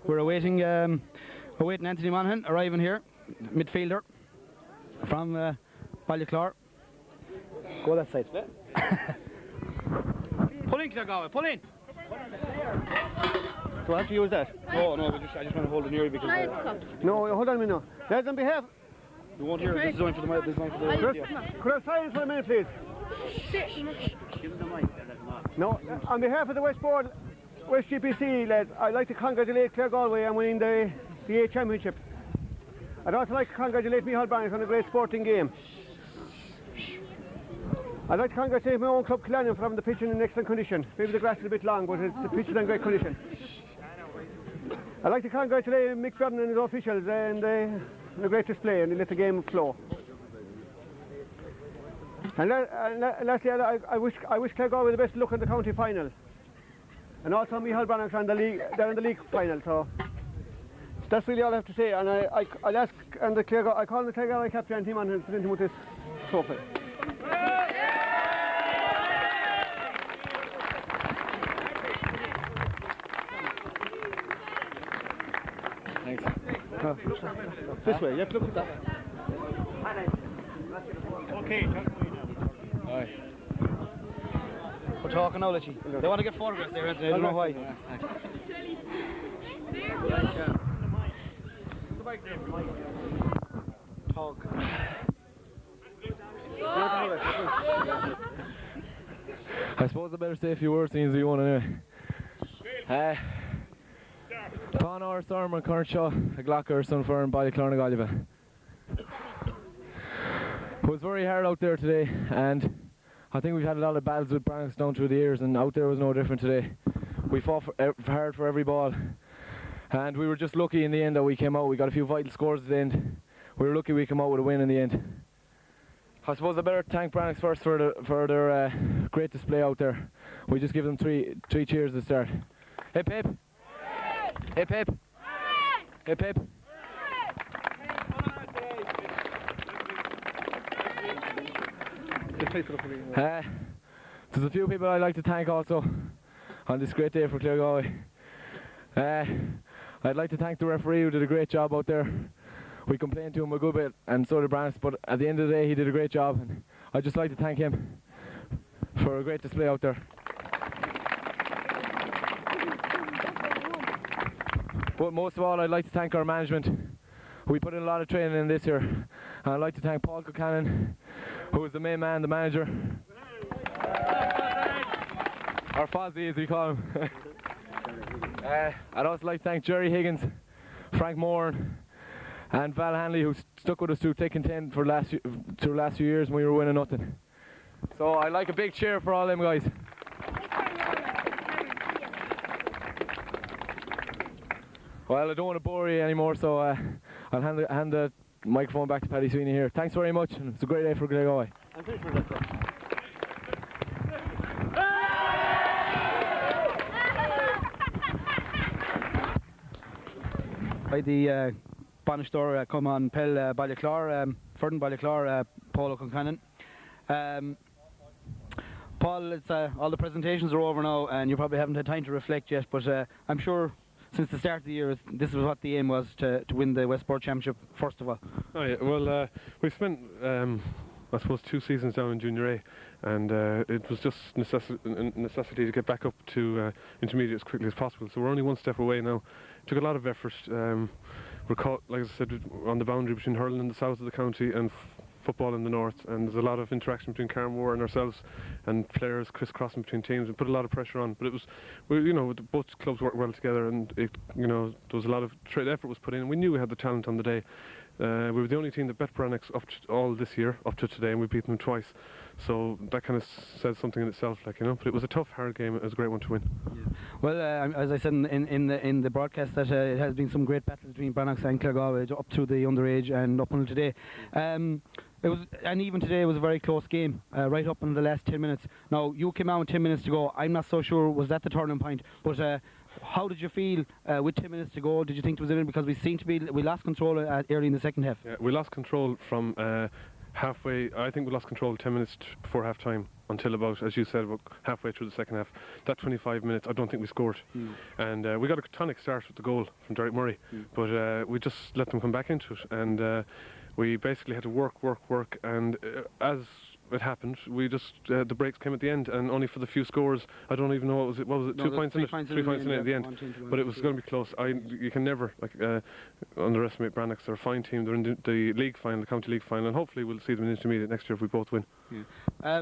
We're awaiting Anthony Monaghan arriving here, midfielder from Ballyclare. Go that side. Pull in, Claregalway, pull in! Do I have to use that? No, I just want to hold it near you because... No, hold on a minute. Lads, on behalf... You won't hear it, this is only for the mic. Could I have silence for a minute, please? Give them the mic. No, on behalf of the West GPC, lads, I'd like to congratulate Claregalway on winning the GAA Championship. I'd also like to congratulate Micheal Breathnachs on a great sporting game. I'd like to congratulate my own club Killannon for having the pitch in excellent condition. Maybe the grass is a bit long, but the pitch is in great condition. I'd like to congratulate Mick Verdon and his officials and a great display, and they let the game flow. And lastly, I wish Claregalway the best luck in the county final. And also Micheal Breathnachs they're in the league final, so That's really all I have to say, and I'll ask, and I call the Claregalway captain and him on and present him with this trophy. Thanks. This way, you have to look at that. Okay. Aye. We're talking now, Litchy. They want to get photographs there, I don't know why. Talk. I suppose I better say a few words, seeing as you want anyway. Tá áir storm an current seo a ghlachar san fear an baile Claregalway. It was very hard out there today, and I think we've had a lot of battles with Breathnachs down through the years, and out there was no different today. We fought hard for every ball, and we were just lucky in the end that we came out. We got a few vital scores at the end. We were lucky we came out with a win in the end. I suppose I better thank Breathnachs first for their great display out there. We just give them three cheers to start. Hip hip! Hip hip! Hip hip! There's a few people I'd like to thank also on this great day for Claregalway. I'd like to thank the referee who did a great job out there. We complained to him a good bit, and so did Breathnachs, but at the end of the day he did a great job, and I'd just like to thank him for a great display out there. But most of all, I'd like to thank our management. We put in a lot of training in this year, and I'd like to thank Paul Kilconly, who is the main man, the manager, or Fozzie as we call him. I'd also like to thank Jerry Higgins, Frank Moore, and Val Hanley, who stuck with us through thick and thin for the last few years when we were winning nothing. So I'd like a big cheer for all them guys. Well, I don't want to bore you anymore, so I'll hand the microphone back to Paddy Sweeney here. Thanks very much, and it's a great day for Claregalway. By the Bannister come on Pell Ballyclare, Ferdinand Ballyclare, Paul O'Concannon. Paul, it's, all the presentations are over now, and you probably haven't had time to reflect yet, but I'm sure since the start of the year, this was what the aim was, to win the Westport Championship, first of all. Oh yeah, well, we spent, I suppose, 2 seasons down in Junior A, and it was just necessity to get back up to intermediate as quickly as possible. So we're only one step away now. It took a lot of effort. We're caught, like I said, on the boundary between hurling in the south of the county and football in the north, and there's a lot of interaction between Carmore and ourselves, and players crisscrossing between teams, and put a lot of pressure on. But it was, you know, both clubs worked well together, and it, you know, there was a lot of effort was put in. We knew we had the talent on the day. We were the only team that bet Breathnachs up to all this year, up to today, and we beat them twice. So that kind of says something in itself, like, you know. But it was a tough, hard game. It was a great one to win. Yeah. Well, as I said in the broadcast, that it has been some great battles between Breathnachs and Claregalway up through the underage and up until today. It was, and even today it was a very close game, right up in the last 10 minutes. Now, you came out with 10 minutes to go. I'm not so sure was that the turning point, but how did you feel with 10 minutes to go? Did you think it was in it? Because we lost control early in the second half. Yeah, we lost control from halfway. I think we lost control 10 minutes before half time until about, as you said, about halfway through the second half. That 25 minutes, I don't think we scored. And we got a tonic start with the goal from Derek Murray, but we just let them come back into it, and we basically had to work, and as it happened, we just the breaks came at the end, and only for the few scores. I don't even know what was it. No, 2 points in it. 3 points in it at the end. But it was going to be close. You can never underestimate Breathnachs. They're a fine team. They're in the league final, the county league final, and hopefully we'll see them in intermediate next year if we both win. Yeah.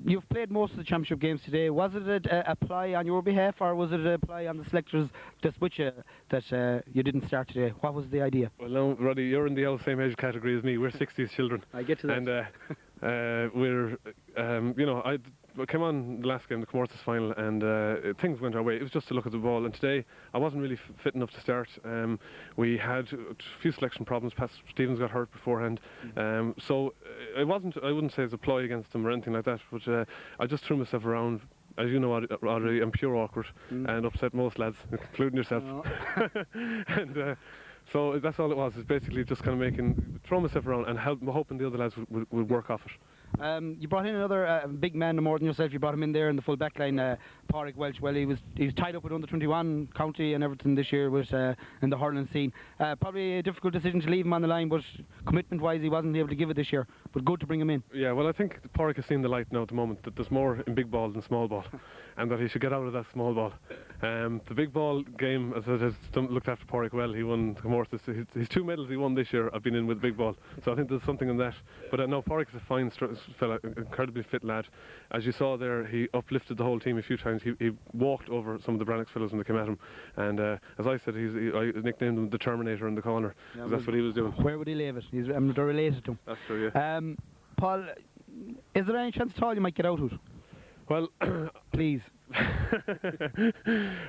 You've played most of the championship games today. Was it a play on your behalf, or was it a play on the selectors just with you that you didn't start today? What was the idea? Well, no, Roddy, you're in the same age category as me. We're 60s children. I get to that. And we're, you know, I came on the last game, the Comortas final, and things went our way. It was just to look at the ball, and today I wasn't really fit enough to start. We had a few selection problems. Pat Stevens got hurt beforehand, so I wouldn't say it's a ploy against them or anything like that, but I just threw myself around as you know already, I'm pure awkward and upset most lads, including yourself. And so that's all it was. It's basically just kind of throwing myself around and hoping the other lads would work off it. You brought in another big man, no more than yourself. You brought him in there in the full back line, Pádraig Welch. Well, he was tied up with under 21 county and everything this year was in the hurling scene. Probably a difficult decision to leave him on the line, but commitment-wise, he wasn't able to give it this year. But good to bring him in. Yeah, well, I think Pádraig has seen the light now at the moment, that there's more in big ball than small ball, and that he should get out of that small ball. The big ball game, as I has looked after Pádraig well, he won his 2 medals he won this year have been in with big ball. So I think there's something in that. But no, Pádraig is a fine fella, incredibly fit lad. As you saw there, he uplifted the whole team a few times. He walked over some of the Breathnachs fellows when they came at him. And as I said, I nicknamed him the Terminator in the corner. Yeah, that's what he was doing. Where would he leave it? They're related to him. That's true, yeah. Paul, is there any chance at all you might get out of it? Well, please.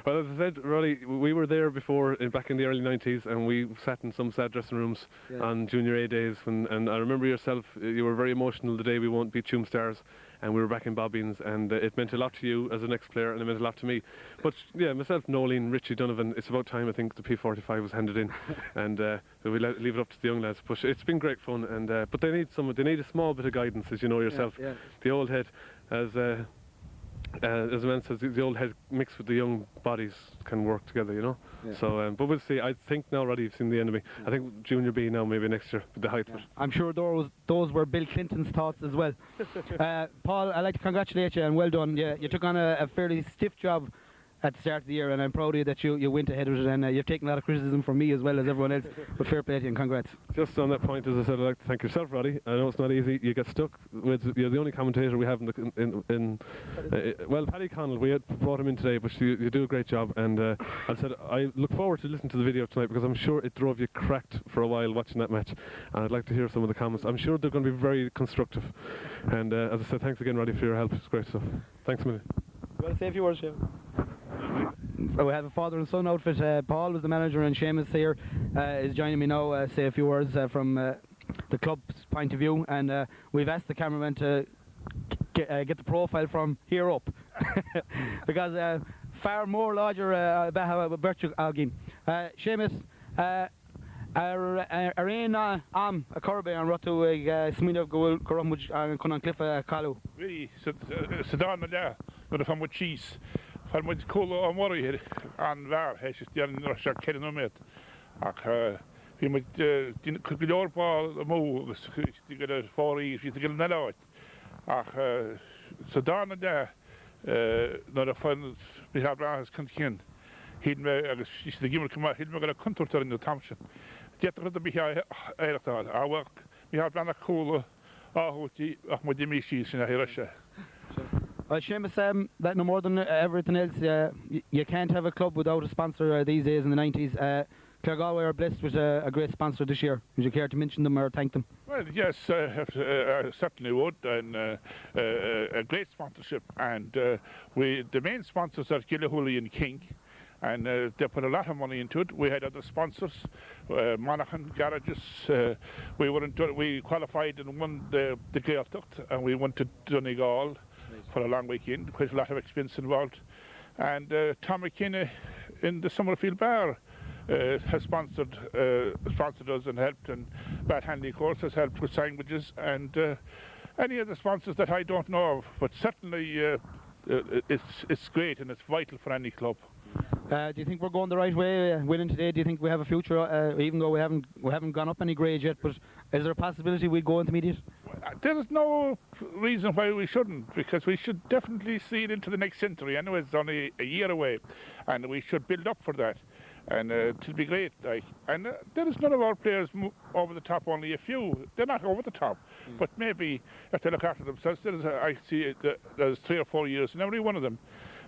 Well, as I said, Roddy, we were there before, back in the early 90s, and we sat in some sad dressing rooms on Junior A days. And I remember yourself, you were very emotional the day we won beat Tuam Stars, and we were back in Bobbins, and it meant a lot to you as an ex-player, and it meant a lot to me. But yeah, myself, Nolene, Richie Donovan, it's about time I think the P45 was handed in, and we leave it up to the young lads. But it's been great fun, and but they need a small bit of guidance, as you know yourself. Yeah, yeah. The old head, as a man says, the old head mixed with the young bodies can work together, you know. Yeah. So, but we'll see. I think now already you've seen the end of me. Yeah. I think Junior B now maybe next year with the height. Yeah. I'm sure those were Bill Clinton's thoughts as well. Paul, I'd like to congratulate you and well done. You took on a fairly stiff job at the start of the year, and I'm proud of you that you went ahead with it, and you've taken a lot of criticism from me as well as everyone else, but fair play to you and congrats. Just on that point, as I said, I'd like to thank yourself, Roddy. I know it's not easy. You get stuck with, you're the only commentator we have well, Paddy Connell, we had brought him in today, but you do a great job, and I said I look forward to listening to the video tonight, because I'm sure it drove you cracked for a while watching that match, and I'd like to hear some of the comments. I'm sure they're going to be very constructive, and as I said, thanks again, Roddy, for your help. It's great stuff. Thanks a million. You want to say a few words, Shane? We have a father and son outfit. Paul was the manager, and Seamus here is joining me now. Say a few words from the club's point of view, and we've asked the cameraman to get the profile from here up because far more larger Bertug Algin. Seamus, Arena am a Corbe and Rotu Smino Gorumuj and Conan Cliff Kalu. Oui, Sedan Mada, but from with cheese. Van moet kolen aan morgen hier aan waar hij is die aan Russia kennen met. Ach, je moet die kultuurpaal moe, die gaan voor hier, die gaan naar uit. Ach, zodanig daar, naar de van we hebben ons kunnen. Hier me, is de gimmer gemaakt, hier me gaan controleren in de Thompson. Die had er bij jou eigenlijk al. Maar we hebben dan kolen, die, ach moet die meisjes in Russia. Well, Seamus, that no more than everything else, you can't have a club without a sponsor these days in the 90s. Claregalway are blessed with a great sponsor this year. Would you care to mention them or thank them? Well, yes, I certainly would, and a great sponsorship. And the main sponsors are Kilconly and King, and they put a lot of money into it. We had other sponsors, Monaghan Garages. We qualified and won the Gaeltacht, and we went to Donegal for a long weekend, quite a lot of expense involved. And Tom McKinney in the Summerfield Bar has sponsored us and helped, and Bat Hanley, of course, has helped with sandwiches, and any other sponsors that I don't know of, but certainly it's great and it's vital for any club. Do you think we're going the right way, winning today? Do you think we have a future, even though we haven't gone up any grades yet? But is there a possibility we'd go intermediate? There is no reason why we shouldn't, because we should definitely see it into the next century. Anyway, it's only a year away, and we should build up for that. And it'll be great. And there is none of our players over the top. Only a few. They're not over the top, but maybe if they look after themselves, I see there's 3 or 4 years in every one of them.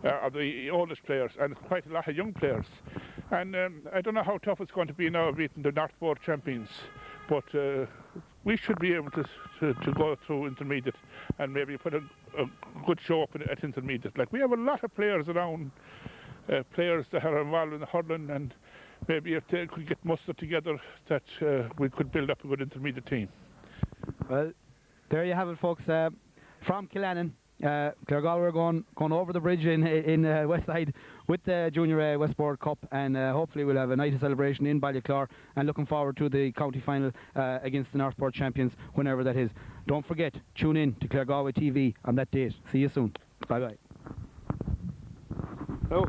Are the oldest players, and quite a lot of young players. And I don't know how tough it's going to be now beating the Northboard champions, but we should be able to go through intermediate and maybe put a good show up at intermediate. Like, we have a lot of players around, players that are involved in the hurling, and maybe if they could get mustered together, that we could build up a good intermediate team. Well, there you have it, folks. From Killannon, Claregalway are going over the bridge in Westside with the Junior A Westport Cup, and hopefully we'll have a night of celebration in Ballyclare, and looking forward to the county final against the Northport champions whenever that is. Don't forget, tune in to Claregalway TV on that date. See you soon. Bye bye. Oh.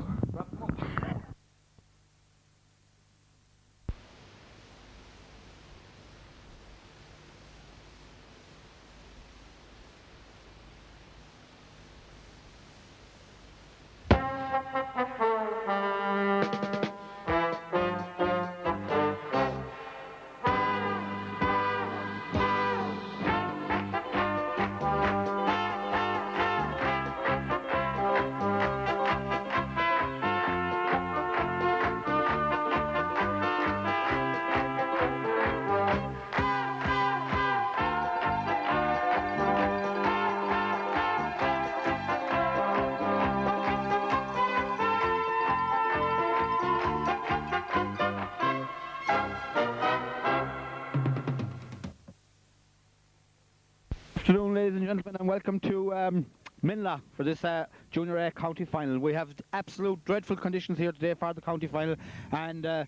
Afternoon, ladies and gentlemen, and welcome to Minla for this Junior A county final. We have absolute dreadful conditions here today for the county final, and there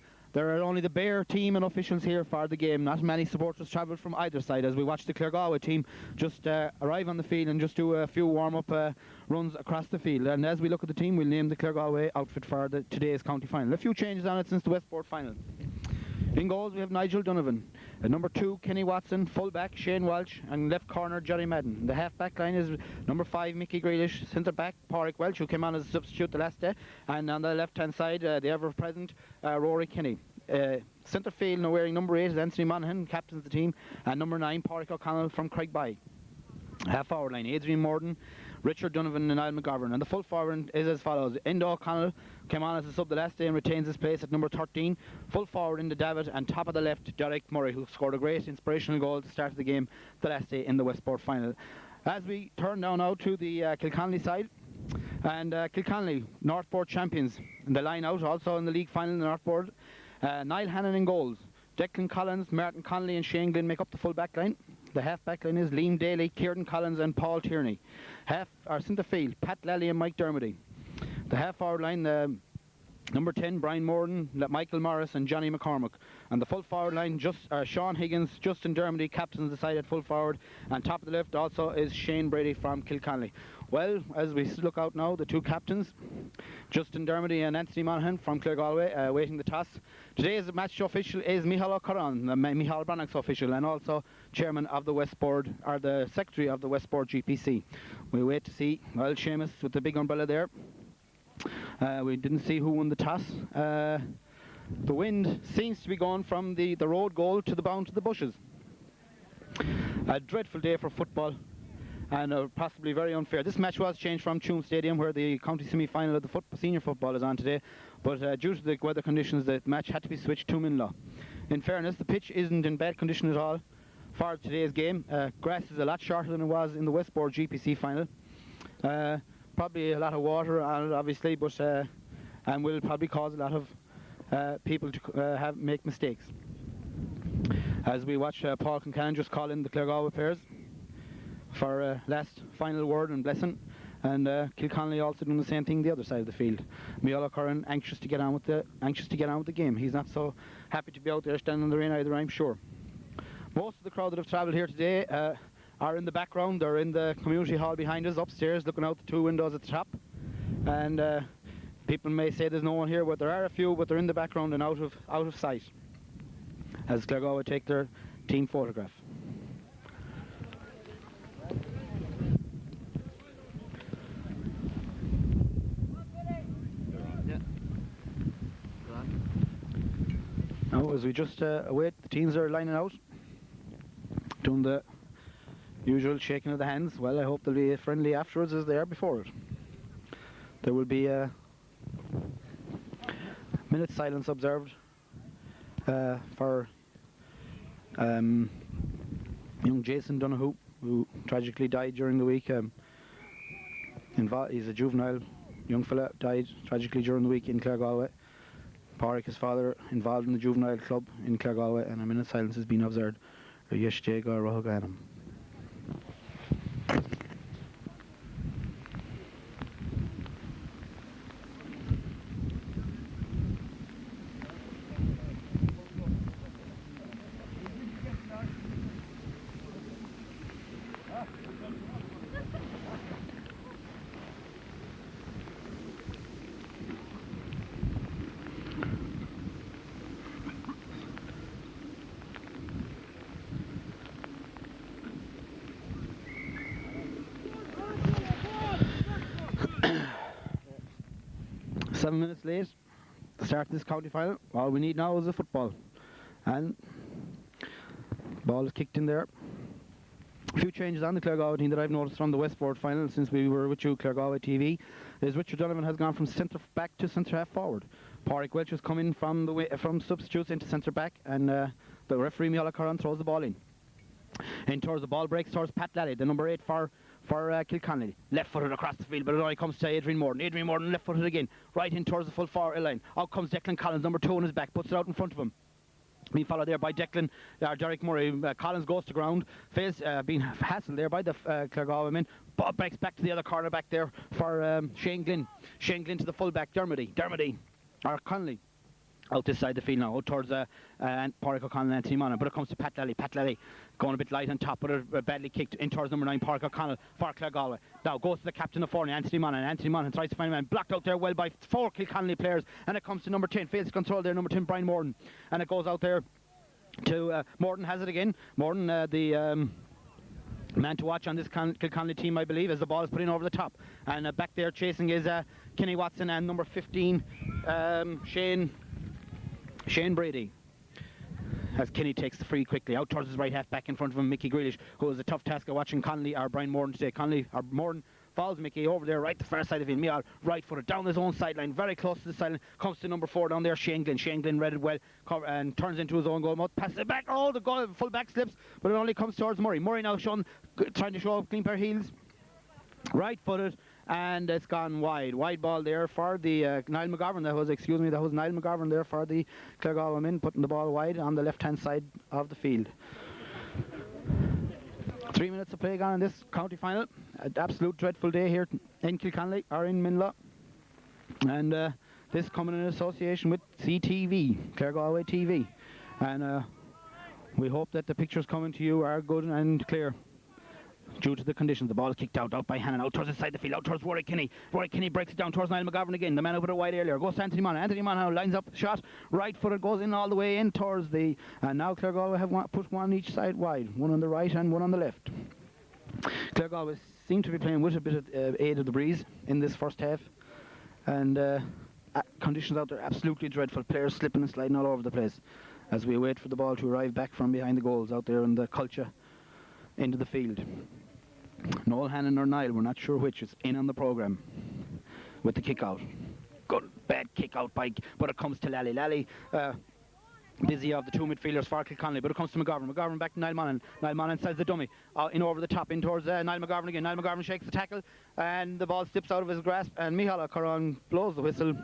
are only the bare team and officials here for the game. Not many supporters travelled from either side, as we watch the Claregalway team just arrive on the field and just do a few warm-up runs across the field. And as we look at the team, we'll name the Claregalway outfit for today's county final. A few changes on it since the Westport final. In goals, we have Nigel Donovan. At number 2, Kenny Watson. Full-back, Shane Walsh. And left corner, Johnny Madden. The half-back line is number 5, Mickey Grealish. Centre-back, Pádraig Welch, who came on as a substitute the last day. And on the left-hand side, the ever-present Rory Kenny. Centre field, now wearing number 8 is Anthony Monaghan, captains the team. And number 9, Pádraig O'Connell from Craigby. Half-forward line, Adrian Morden, Richard Donovan and Niall McGovern. And the full forward is as follows. Enda O'Connell came on as a sub the last day and retains his place at number 13. Full forward into David, and top of the left, Derek Murray, who scored a great inspirational goal at the start of the game the last day in the Westport final. As we turn now to the Kilconly side, and Kilconly, Northport champions, and the line out also in the league final in the Northport. Niall Hannon in goals. Declan Collins, Martin Connolly and Shane Glynn make up the full back line. The half back line is Liam Daly, Kieran Collins and Paul Tierney. Centre field, Pat Lally and Mike Dermody. The half forward line, number 10, Brian Morden, Michael Morris and Johnny McCormick. And the full forward line, Sean Higgins, Justin Dermody, captains the side at full forward. And top of the left also is Shane Brady from Kilconly. Well, as we look out now, the two captains, Justin Dermody and Anthony Monaghan from Claregalway, waiting the toss. Today's match official is Micheal O'Curran, Micheal Breathnachs official, and also chairman of the Westport, or the secretary of the Westport GPC. We wait to see, well, Seamus with the big umbrella there. We didn't see who won the toss. The wind seems to be going from the road goal to the bound to the bushes. A dreadful day for football, and possibly very unfair. This match was changed from Tuam Stadium, where the county semi-final of the senior football is on today, but due to the weather conditions, the match had to be switched to Minlaw. In fairness, the pitch isn't in bad condition at all for today's game. Grass is a lot shorter than it was in the Westport GPC final. Probably a lot of water on it, obviously, but and will probably cause a lot of people to make mistakes. As we watch Paul Concannon just call in the Claregalway players for last final word and blessing, and Kilconly also doing the same thing the other side of the field. Micheal O'Curran anxious to get on with the game. He's not so happy to be out there standing in the rain either, I'm sure. Most of the crowd that have travelled here today are in the background. They're in the community hall behind us upstairs, looking out the two windows at the top. And people may say there's no one here, but there are a few, but they're in the background and out of sight as Claregalway take their team photograph. Now, as we just await, the teams are lining out, doing the usual shaking of the hands. Well, I hope they'll be friendly afterwards as they are before it. There will be a minute's silence observed for young Jason Donoghue, who tragically died during the week. He's a juvenile young fella, died tragically during the week in Claregalway. Pádraig, his father, involved in the juvenile club in Claregalway, and a minute's silence has been observed. Yeshjega Rohoganam. 7 minutes late to start this county final. All we need now is a football. And ball is kicked in there. A few changes on the Claregalway team that I've noticed from the Westport final since we were with you, Claregalway TV, is Richard Donovan has gone from centre back to centre half forward. Pádraig Welch has come in from substitutes into centre back, and the referee Micheal Curran throws the ball in. In towards the ball breaks towards Pat Lally, the number 8 for Kilconly. Left-footed across the field, but it only comes to Adrian Morton. Adrian Morton left-footed again, right in towards the full forward line. Out comes Declan Collins, number 2 on his back, puts it out in front of him. Being followed there by Declan, Derek Murray. Collins goes to ground, being hassled there by the Claregalway men. Ball breaks back to the other corner back there for Shane Glynn. Shane Glynn to the full-back, Dermody, or Connolly. Out this side of the field now, out towards Pádraig O'Connell and Anthony Monaghan, but it comes to Pat Lally. Pat Lally going a bit light on top, but it badly kicked in towards number 9, Pádraig O'Connell for Claregalway. Now goes to the captain of 4, Anthony Monaghan. Anthony Monaghan tries to find a man, blocked out there well by 4 Kilconly players, and it comes to number 10, fails to control there, number 10, Brian Morton, and it goes out there to Morton. Has it again. Morton, the man to watch on this Kilconly team, I believe, as the ball is put in over the top, and back there chasing is Kenny Watson and number 15, Shane Brady, as Kenny takes the free quickly out towards his right half back in front of him, Mickey Grealish, who is a tough task of watching Brian Morton today. Morton follows Mickey over there, right the far side of him. Micheal right footed down his own sideline, very close to the sideline, comes to number 4 down there, Shane Glynn. Shane Glynn read it well and turns into his own goal mouth, passes it back. Oh, the goal, full back slips, but it only comes towards Murray. Murray now trying to show up clean pair of heels, right footed, and it's gone wide. Wide ball there for the Niall McGovern. That was Niall McGovern there for the Claregalway men, putting the ball wide on the left-hand side of the field. 3 minutes of play gone in this county final. An absolute dreadful day here in Kilconly, or in Minlaw. And this coming in association with CTV, Claregalway TV. And we hope that the pictures coming to you are good and clear. Due to the conditions, the ball is kicked out by Hannon, out towards the side of the field, out towards Rory Kenny. Rory Kenny breaks it down towards Niall McGovern again, the man over the wide earlier. Goes to Anthony Monaghan. Anthony Monaghan lines up the shot, right footed, goes in all the way in towards the... And now Claregalway have put one each side wide, one on the right and one on the left. Claregalway seem to be playing with a bit of aid of the breeze in this first half. And conditions out there absolutely dreadful. Players slipping and sliding all over the place as we wait for the ball to arrive back from behind the goals out there in the culture into the field. Noel Hannon or Niall, we're not sure which, is in on the programme with the kick out. Good, bad kick out but it comes to Lally. Lally busy of the 2 midfielders for Kilconly, but it comes to McGovern. McGovern back to Niall Monaghan. Niall Monaghan says the dummy in over the top in towards Niall McGovern again. Niall McGovern shakes the tackle and the ball slips out of his grasp, and Micheal Curran blows the whistle.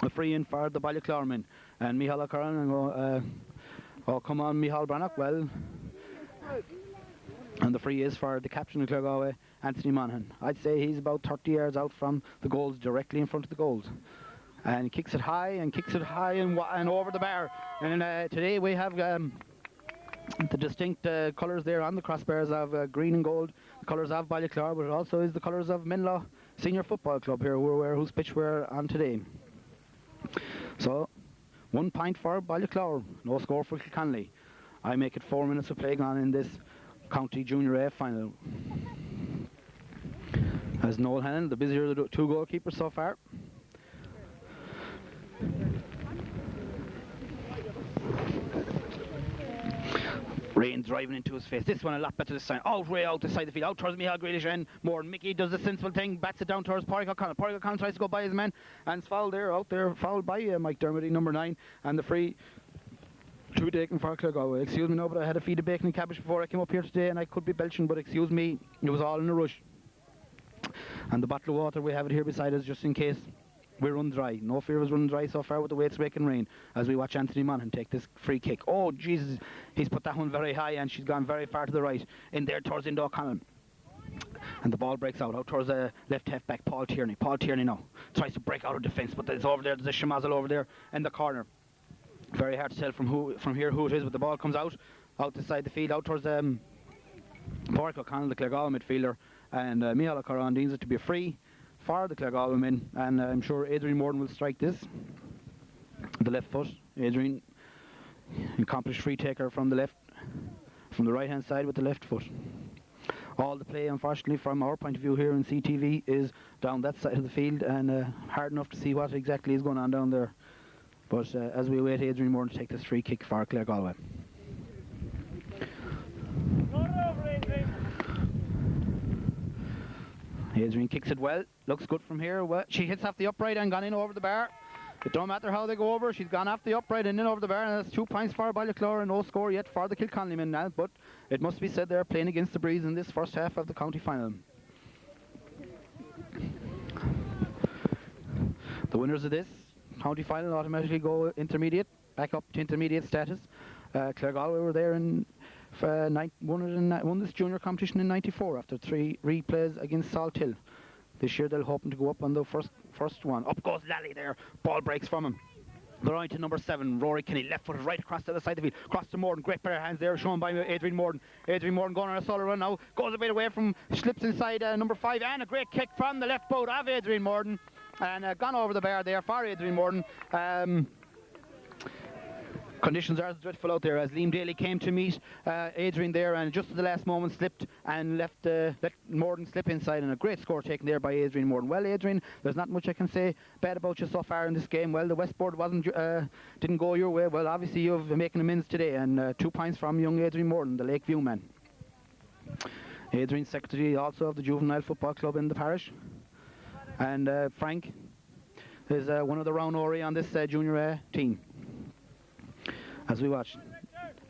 A free in for the Ballyclare men, and Micheal Curran oh come on Micheal Breathnachs, well. And the free is for the captain of Claregalway, Anthony Monaghan. I'd say he's about 30 yards out from the goals, directly in front of the goals. And he kicks it high and over the bar. And today we have the distinct colours there on the crossbars of green and gold, the colours of Ballyclare, but it also is the colours of Minlaw Senior Football Club here, whose pitch we're on today. So, 1 point for Ballyclare, no score for Kilconly. I make it 4 minutes of play gone in this County Junior A final. As Noel Hannon, the busier of the 2 goalkeepers so far. Rain driving into his face. This one a lot better this time. Way out the side of the field. Out towards Micheal Grealish and Morton. Mickey does the sensible thing. Bats it down towards Pádraig O'Connell. Pádraig O'Connell tries to go by his man and it's fouled there. Out there. Fouled by Mike Dermody, number 9. And the free to be taken for Claregalway. Excuse me now, but I had a feed of bacon and cabbage before I came up here today and I could be belching, but excuse me, it was all in a rush. And the bottle of water, we have it here beside us just in case we run dry. No fear of us running dry so far with the way it's making rain as we watch Anthony Monaghan take this free kick. Oh Jesus, he's put that one very high and she's gone very far to the right in there towards Indo O'Connell. And the ball breaks out towards the left half back, Paul Tierney. Paul Tierney now tries to break out of defence, but it's over there, there's a Shemazel over there in the corner. Very hard to tell from here who it is, but the ball comes out the side of the field, out towards Pádraig O'Connell, the Claregalway midfielder, and Micheal Curran deems it to be a free for the Claregalway men, and I'm sure Adrian Morton will strike this. The left foot, Adrian, accomplished free taker from the right hand side with the left foot. All the play, unfortunately, from our point of view here in CTV is down that side of the field, and hard enough to see what exactly is going on down there. But as we await Adrian Moore to take this free kick for Claregalway. Adrian kicks it well, looks good from here. Well, she hits off the upright and gone in over the bar. It don't matter how they go over, she's gone off the upright and in over the bar, and that's 2 points for Ballyclare, and no score yet for the Kilconly men now, but it must be said they're playing against the breeze in this first half of the county final. The winners of this county final automatically go intermediate, back up to intermediate status. Claregalway were there and won this junior competition in '94 after 3 replays against Salthill. This year they'll hoping to go up on the first one. Up goes Lally there. Ball breaks from him. They're on to number 7, Rory Kinney, left footed right across to the side of the field. Across to Morden, great pair of hands there, shown by Adrian Morden. Adrian Morden going on a solo run now, goes a bit away from, slips inside number 5, and a great kick from the left boot of Adrian Morden. And gone over the bar there for Adrian Morden. Conditions are dreadful out there as Liam Daly came to meet Adrian there, and just at the last moment slipped and let Morden slip inside, and a great score taken there by Adrian Morden. Well, Adrian, there's not much I can say bad about you so far in this game. Well, the Westboard didn't go your way. Well, obviously you've been making amends today, and 2 points from young Adrian Morden, the Lakeview man. Adrian, secretary also of the Juvenile Football Club in the parish, and Frank is one of the round Ori on this junior A team. As we watch,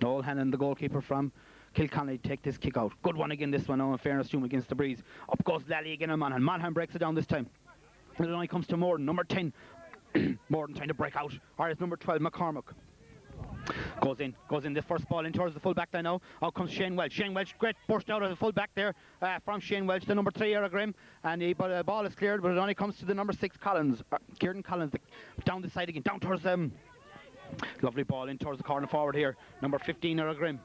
Noel Hannon, the goalkeeper from Kilconly, take this kick out. Good one again, this one now, in fairness to him, against the breeze. Up goes Lally again on Monaghan. Monaghan breaks it down this time. And it only comes to Morden, number 10. Morden trying to break out. Or it's number 12, McCormick. Goes in the first ball in towards the full back line now. Out comes Shane Welch. Shane Welch, great burst out of the full back there from Shane Welch, the number 3, Eric Grimm. And the ball is cleared, but it only comes to the number 6, Collins. Kieran Collins, down the side again, down towards lovely ball in towards the corner forward here. Number 15, Eric Grimm.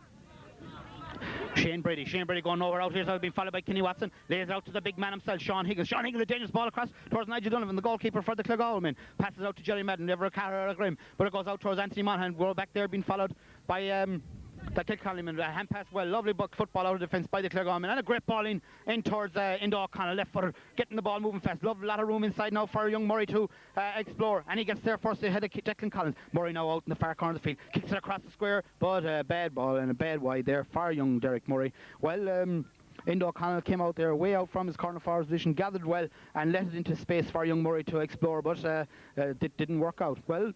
Shane Brady going over out here, so being followed by Kenny Watson. Lays out to the big man himself, Sean Higgins. Sean Higgins, a dangerous ball across towards Nigel Donovan, the goalkeeper for the Claregalway men. Passes out to Jerry Madden, never a car or a Grimm, but it goes out towards Anthony Monaghan. We're back there being followed by the Kilconly men. Hand pass well, lovely football out of defence by the Claregalway men, and a great ball in towards Indo O'Connell, left footer, getting the ball moving fast. Lovely lot of room inside now for young Murray to explore, and he gets there first ahead of Declan Collins. Murray now out in the far corner of the field, kicks it across the square, but a bad ball and a bad wide there for young Derek Murray. Well, Indo O'Connell came out there way out from his corner forward position, gathered well and let it into space for young Murray to explore, but it didn't work out. Well,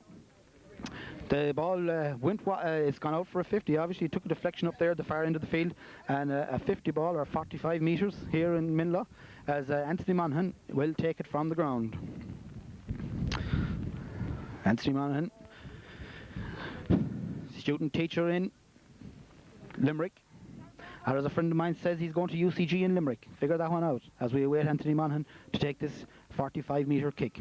the ball it's gone out for a 50. Obviously it took a deflection up there at the far end of the field, and a 50 ball, or 45 metres here in Minlaw, as Anthony Monaghan will take it from the ground. Anthony Monaghan, student teacher in Limerick, or as a friend of mine says, he's going to UCG in Limerick. Figure that one out as we await Anthony Monaghan to take this 45-metre kick.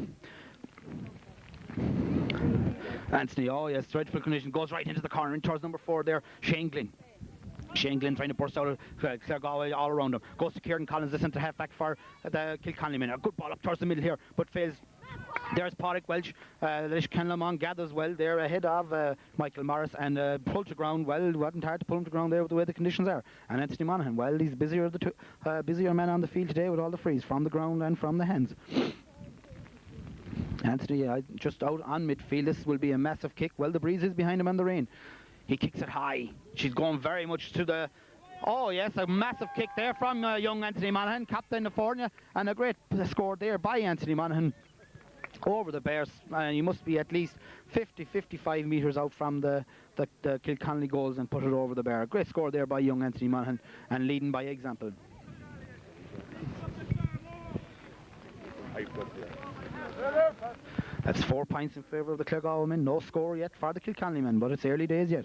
Anthony, oh yes, dreadful condition, goes right into the corner in towards number 4 there, Shane Glynn. Shane Glynn trying to burst out of Claregalway all around him. Goes to Kieran Collins, the centre half back for the Kilconly men. A good ball up towards the middle here, but fails. There's Pádraig Welch. Ken Lamont gathers well there ahead of Michael Morris, and pulled to ground. Well, it wasn't hard to pull him to ground there with the way the conditions are. And Anthony Monaghan, well, he's busier man on the field today with all the frees from the ground and from the hands. Anthony just out on midfield. This will be a massive kick. Well, the breeze is behind him on the rain. He kicks it high. She's going very much to the... Oh yes, a massive kick there from young Anthony Monaghan, captain of Fornia, and a great score there by Anthony Monaghan over the Bears. And he must be at least 50-55 metres out from the Kilconly goals and put it over the bar. Great score there by young Anthony Monaghan, and leading by example. That's 4 points in favour of the Claregalway men. No score yet for the Kilconly men, but it's early days yet.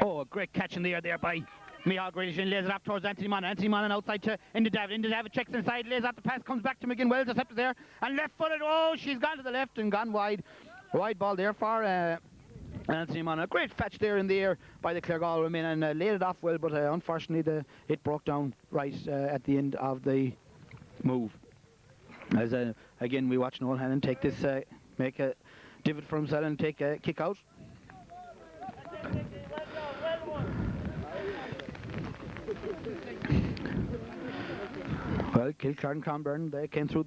Oh, a great catch in the air there by Micheal Grealish, and lays it up towards Anthony Monaghan. Anthony Monaghan outside to Inda David. Inda David checks inside, lays out the pass, comes back to McGinn. Well intercepted there, and left footed. Oh, she's gone to the left and gone wide. Wide ball there for Anthony Monaghan. A great fetch there in the air by the Claregalway men, and laid it off well, but unfortunately it broke down right at the end of the move. As again we watch Noel Hannon take this, make a divot for himself and take a kick out. well, Kilconly they came through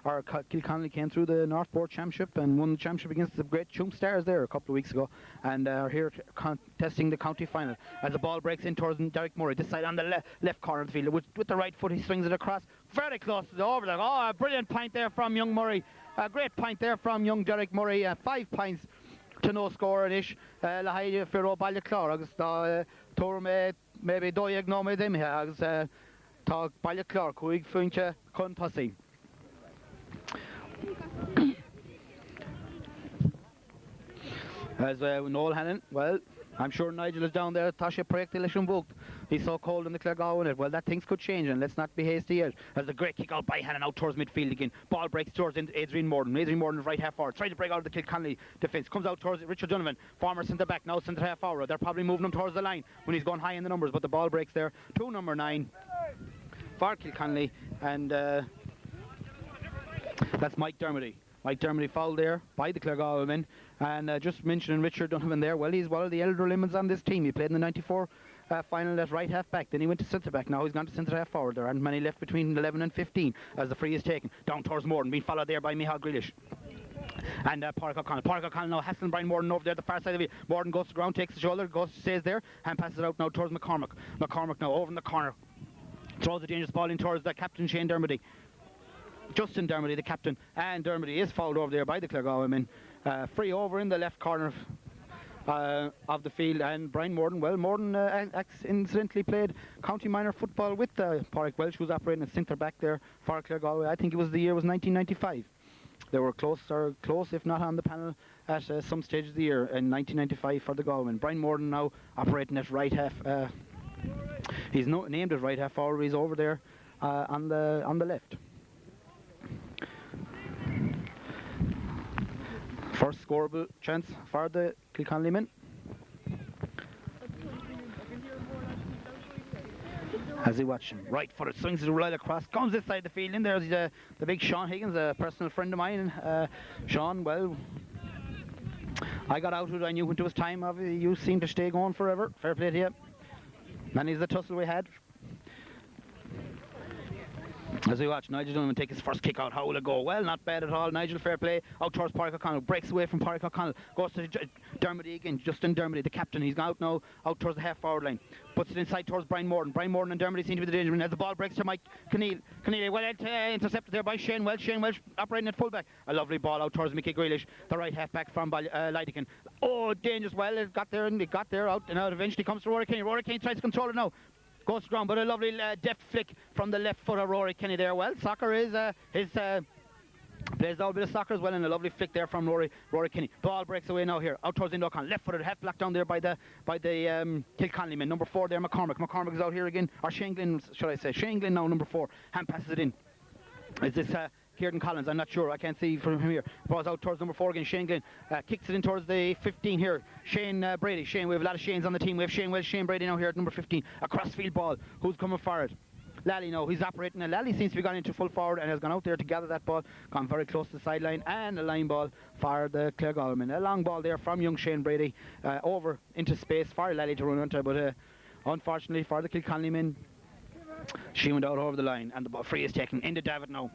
Kilconly came through the North Board Championship and won the championship against the great Chum Stars there a couple of weeks ago, and are here contesting the county final. As the ball breaks in towards Derek Murray, this side on the left corner of the field, with the right foot he swings it across, very close to the overlook. Oh, a brilliant point there from young Murray, a great point there from young Derek Murray. 5 points to no score ish. Lahai Firo Ballyclare agus Tor maybe Doyeg no me them agus Tá Ballyclare Cuig Funcha Con Pussy. As Noel Hannon, well, I'm sure Nigel is down there. Tasha Project Election booked. He's so cold in the Claregalway net. Well, that things could change, and let's not be hasty yet. As a great kick out by Hannon out towards midfield again. Ball breaks towards Adrian Morden. Adrian Morden right half forward. Tries to break out of the Kilconly defence. Comes out towards Richard Donovan. Former centre back, now centre half forward. They're probably moving him towards the line when he's going high in the numbers, but the ball breaks there. To number 9 for Kilconly, and that's Mike Dermody. Mike Dermody fouled there by the Claregalway men. And just mentioning Richard Donovan there, well, he's one of the elder lemons on this team. He played in the 94 final at right half back, then he went to centre back. Now he's gone to centre half forward. There aren't many left between 11 and 15 as the free is taken. Down towards Morden, being followed there by Micheal Grealish. And Pádraig O'Connell. Pádraig O'Connell now hassling Brian Morden over there, the far side of it. Morden goes to the ground, takes the shoulder, stays there, and passes it out now towards McCormick. McCormick now over in the corner. Throws a dangerous ball in towards the captain, Shane Dermody. Justin Dermody, the captain, and Dermody is fouled over there by the Claregalway men. Free over in the left corner of the field, and Brian Morden, well, Morden incidentally played county minor football with Pádraig Welsh, who's operating as centre back there for Claregalway. I think the year was 1995. They were close if not on the panel at some stage of the year in 1995 for the Galway. Brian Morden now operating at right half. He's named as right half forward. He's over there on the left. First scoreable chance for the Kilconly men. As he watch him, right footed, swings it right across, comes this side of the field. In there's the big Sean Higgins, a personal friend of mine. Sean, well, I got out with it. I knew when it was time. You seem to stay going forever. Fair play to you. Many's the tussle we had. As we watch Nigel Donovan take his first kick out, how will it go? Well, not bad at all. Nigel, fair play, out towards Pádraig O'Connell, breaks away from Pádraig O'Connell, goes to Dermody again, Justin Dermody, the captain. He's out now, out towards the half forward line, puts it inside towards Brian Morden. Brian Morden and Dermody seem to be the danger man as the ball breaks to Mike Keneally. Well intercepted there by Shane Welsh. Shane Welsh operating at fullback. A lovely ball out towards Mickey Grealish, the right half back from Leidigan. Oh, dangerous. Well, it got there out and out. Eventually comes to Rory Kenny. Rory Kenny tries to control it now. Goes to ground, but a lovely deft flick from the left foot of Rory Kenny there. Well, soccer is plays a little bit of soccer as well, and a lovely flick there from Rory Kenny. Ball breaks away now here, out towards Indocon, left footed, half blocked down there by the Kilconly man. Number 4 there, McCormick. McCormick is out here again, or Shane Glynn, should I say? Shane Glynn now, number 4. Hand passes it in. Is this Kieran Collins? I'm not sure. I can't see from here. Ball's out towards number 4 again. Shane Glynn kicks it in towards the 15 here. Shane Brady. Shane, we have a lot of Shanes on the team. We have Shane Welsh, Shane Brady now here at number 15. A crossfield ball. Who's coming forward? Lally now. He's operating. Lally seems to be gone into full forward and has gone out there to gather that ball. Gone very close to the sideline, and a line ball for the Claregalway men. A long ball there from young Shane Brady over into space for Lally to run under, but unfortunately for the Kilconly men, she went out over the line, and the ball free is taken into David now.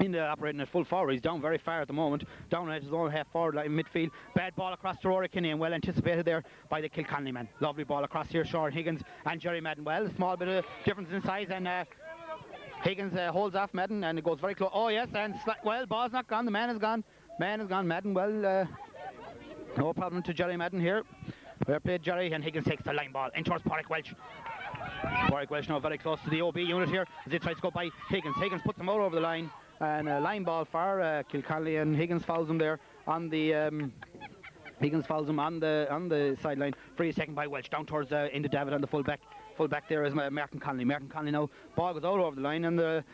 Operating at full forward. He's down very far at the moment, down at his own half forward line midfield. Bad ball across to Rory Kinney, and well anticipated there by the Kilconly man. Lovely ball across here, Sean Higgins and Jerry Madden. Well, a small bit of difference in size, and Higgins holds off Madden, and it goes very close. Oh yes, and well, ball's not gone, the man is gone. Madden, well, no problem to Jerry Madden here. Well played, Jerry, and Higgins takes the line ball in towards Pádraig Welsh. Pádraig Welsh now very close to the OB unit here as he tries to go by Higgins. Higgins puts him out over the line, and a line ball for Kilconly, and Higgins fouls him there on the on the sideline. Free is taken by Welsh down towards into David on the full back there is Martin Conley. Martin Conley now, ball goes out over the line, and the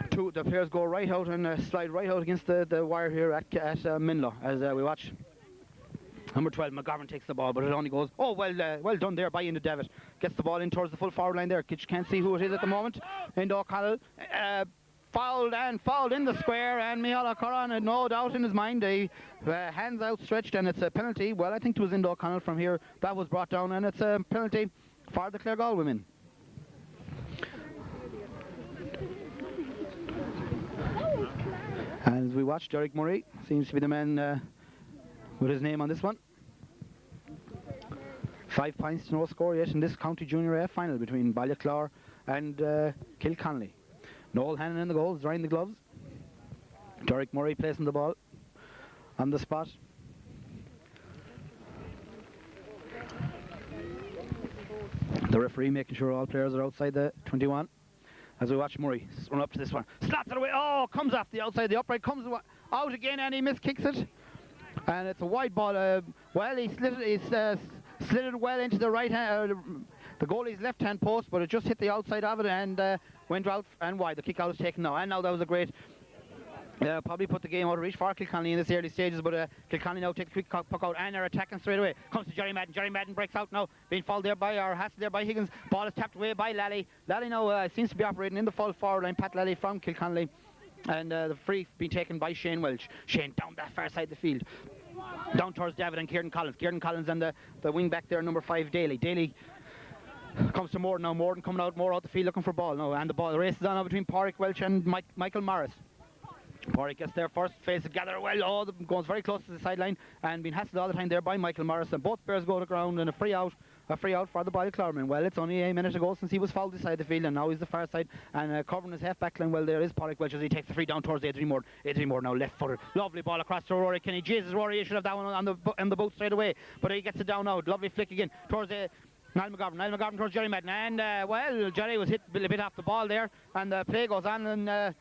players go right out and slide right out against the wire here at Minlow as we watch. Number 12, McGovern takes the ball, but it only goes, oh, well done there by Indo David. Gets the ball in towards the full forward line there. Can't see who it is at the moment. Indo O'Connell fouled in the square, and Micheal O'Connell had no doubt in his mind. Hands outstretched, and it's a penalty. Well, I think it was Indo O'Connell from here that was brought down, and it's a penalty for the Claregalway women. And as we watch, Derek Murray seems to be the man with his name on this one. 5 points to no score yet in this County Junior A final between Ballyclare and Kilconly. Noel Hannon in the goals, drying the gloves. Derek Murray placing the ball on the spot. The referee making sure all players are outside the 21. As we watch Murray run up to this one, slaps it away. Oh, comes off the outside, the upright comes out again, and he miskicks it. And it's a wide ball. Well, he slid it well into the right hand, the goalie's left hand post, but it just hit the outside of it and went out and wide. The kick out is taken now, and now that was a great. Probably put the game out of reach for Kilconly in this early stages, but Kilconly now take the quick puck out and they're attacking straight away. Comes to Jerry Madden. Jerry Madden breaks out now, being fouled there by, or hassled there by Higgins. Ball is tapped away by Lally. Lally now seems to be operating in the full forward line. Pat Lally from Kilconly, and the free being taken by Shane Welch. Shane down that far side of the field, down towards David and Kieran Collins. Kieran Collins and the wing back there, number 5, Daly. Daly comes to Morden now. Morden coming out more out the field looking for ball now, and the ball races on now between Pádraig Welch and Michael Morris. Pádraig gets there first, faces gather well, goes very close to the sideline and being hassled all the time there by Michael Morris, and both players go to the ground and a free out for the Ballyclare man. Well, it's only a minute ago since he was fouled this side of the field, and now he's the far side and covering his half back line. Well, there is Pádraig Welch as he takes the free down towards Adrian Moore. Adrian Moore now left footed, lovely ball across to Rory Kinney. Jesus, Rory, you should have that one on the boot straight away, but he gets it down now. Lovely flick again towards Niall McGovern. Niall McGovern towards Jerry Madden, and well, Jerry was hit a bit off the ball there, and the play goes on, and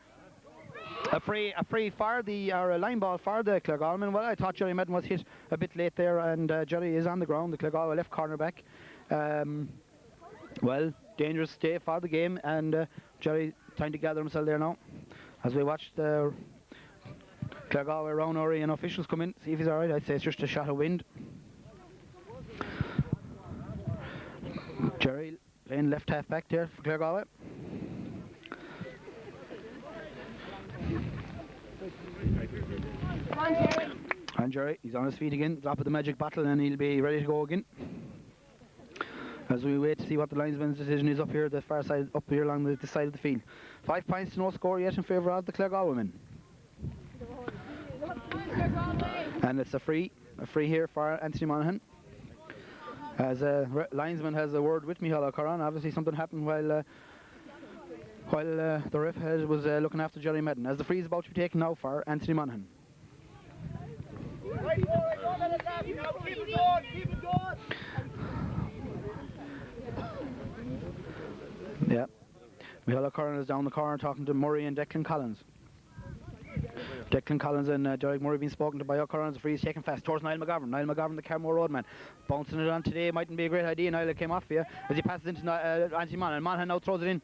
a free for a line ball for the Claregalway. Well, I thought Jerry Madden was hit a bit late there, and Jerry is on the ground, the Claregalway left cornerback. Well, dangerous stay for the game, and Jerry trying to gather himself there now. As we watch the Claregalway round Ori and officials come in, see if he's alright. I'd say it's just a shot of wind. Jerry playing left half back there for Claregalway. And Jerry, he's on his feet again, drop of the magic bottle, and he'll be ready to go again. As we wait to see what the linesman's decision is up here, the far side, up here along the side of the field. 5 points to no score yet in favour of the Claregalway men. And it's a free here for Anthony Monaghan. As linesman has a word with Micheal O'Curran. Obviously something happened while the ref was looking after Jerry Madden. As the free is about to be taken now for Anthony Monaghan. Yeah, Micheal O'Curran is down the corner talking to Murray and Declan Collins. Declan Collins and Derek Murray being spoken to by O'Curran. The free is taken fast towards Niall McGovern. Niall McGovern, the Carmore road man, bouncing it on today mightn't be a great idea. Niall came off here as he passes into Anthony Monaghan. Monaghan now throws it in.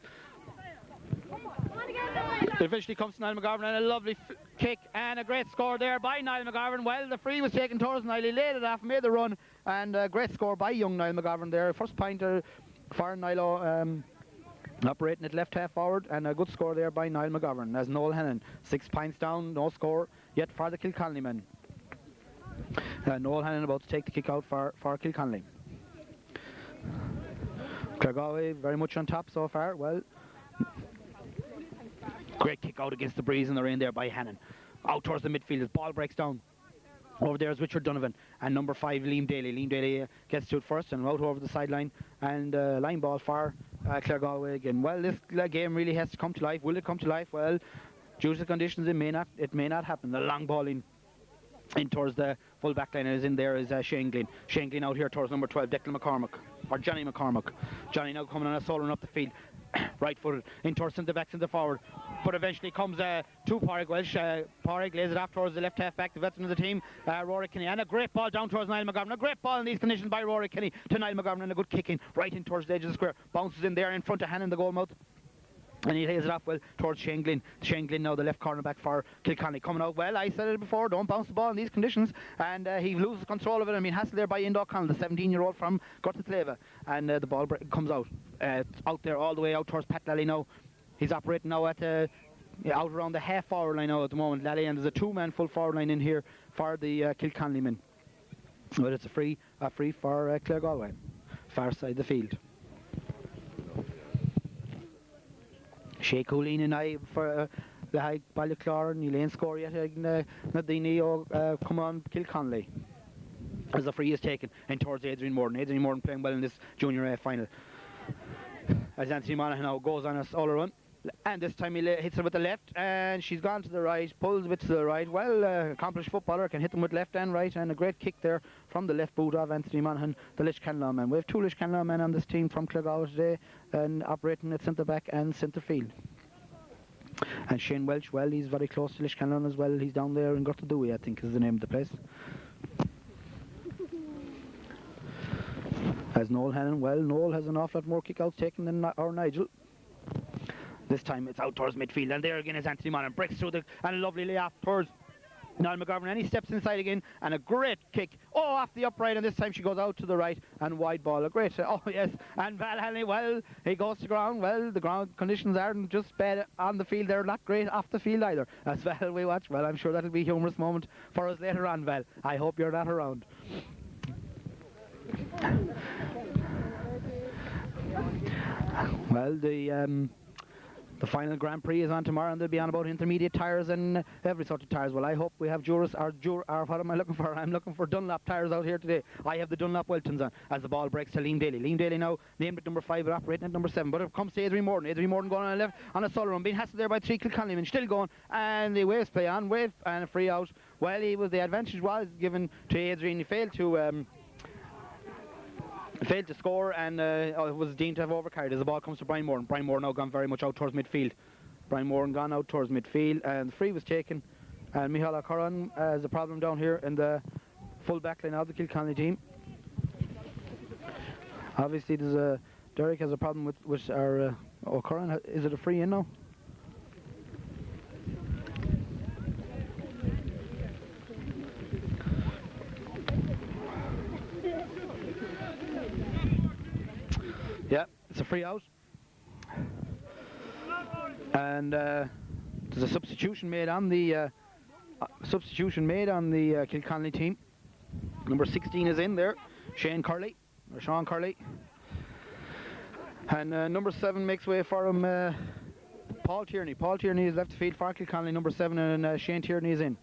It eventually comes to Niall McGovern, and a lovely kick and a great score there by Niall McGovern. Well, the free was taken towards Niall, he laid it off, made the run, and a great score by young Niall McGovern there. First pointer for Niall, operating at left half forward, and a good score there by Niall McGovern. As Noel Hannon, 6 points down, no score yet for the Kilconly men. Noel Hannon about to take the kick out for Kilconly. Claregalway very much on top so far. Well, great kick out against the breeze in the rain there by Hannon. Out towards the midfield, his ball breaks down. Over there is Richard Donovan and number 5 Liam Daly. Liam Daly gets to it first and out over the sideline, and line ball for Claregalway again. Well, this game really has to come to life. Will it come to life? Well, due to the conditions, it may not happen. The long ball in towards the full back line is in there is Shane Glynn. Shane Glynn out here towards number 12, Declan McCormick, or Johnny McCormick. Johnny now coming on a solo up the field. Right footed in towards centre backs in the forward, but eventually comes to Pádraig Welch. Pádraig lays it off towards the left half back, the veteran of the team, Rory Kinney, and a great ball down towards Niall McGovern. A great ball in these conditions by Rory Kinney to Niall McGovern, and a good kick in right in towards the edge of the square. Bounces in there in front of Hannon, the goal mouth, and he lays it off well towards Shane Glynn. Shane Glynn now the left cornerback for Kilconly, coming out well. I said it before, don't bounce the ball in these conditions, and he loses control of it. I mean, hassled there by Indo O'Connell, the 17-year-old from Gortacleva, and the ball comes out there all the way out towards Pat Lally now. He's operating now at out around the half forward line now at the moment, Lally, and there's a 2-man full forward line in here for the Kilconly men. But it's a free for Claregalway, far side of the field. Shay Coolin and I for the Ballyclare, Neil Lane score yet. Nadini come on, Kilconly. As the free is taken in towards Adrian Morton. Adrian Morton playing well in this Junior A final. As Anthony Monaghan now goes on a solo run. And this time he hits her with the left, and she's gone to the right, pulls a bit to the right. Well, accomplished footballer, can hit them with left and right, and a great kick there from the left boot of Anthony Monaghan, the Liscanlaw man. We have two Liscanlaw men on this team from Claregalway today, and operating at centre back and centre field. And Shane Welch, well, he's very close to Liscanlaw as well. He's down there in Gortadui, I think is the name of the place. As Noel Hannon, well, Noel has an awful lot more kick-outs taken than our Nigel. This time it's out towards midfield, and there again is Anthony Monaghan, breaks through and a lovely layoff towards Niall McGovern, and he steps inside again, and a great kick, off the upright, and this time she goes out to the right, and wide ball, a great, yes, and Val Hanley, well, he goes to ground, well, the ground conditions aren't just bad on the field, they're not great off the field either, as Val we watch, well, I'm sure that'll be a humorous moment for us later on, Val, I hope you're not around. Well, the final Grand Prix is on tomorrow, and they'll be on about intermediate tyres and every sort of tyres. Well, I hope we have what am I looking for? I'm looking for Dunlop tyres out here today. I have the Dunlop Weltons on as the ball breaks to Liam Daly. Liam Daly now named at number 5 but operating at number 7. But it comes to Adrian Morton. Adrian Morton going on the left on a solo run, being hassled there by 3 Kilconly men, still going, and the waves play on, wave and a free out. Well, the advantage was given to Adrian. He failed to score, and was deemed to have overcarried as the ball comes to Brian Moran. Brian Moran now gone very much out towards midfield. Brian Moran gone out towards midfield, and the free was taken. And Micheal O'Curran has a problem down here in the full back line of the Kilconly team. Obviously, Derek has a problem with our O'Curran. Is it a free in now? Yeah, it's a free out, and there's a substitution made on the Kilconly team. Number 16 is in there, Sean Curley, and number 7 makes way for him, Paul Tierney. Paul Tierney is left to field for Kilconly, number 7, and Shane Tierney is in.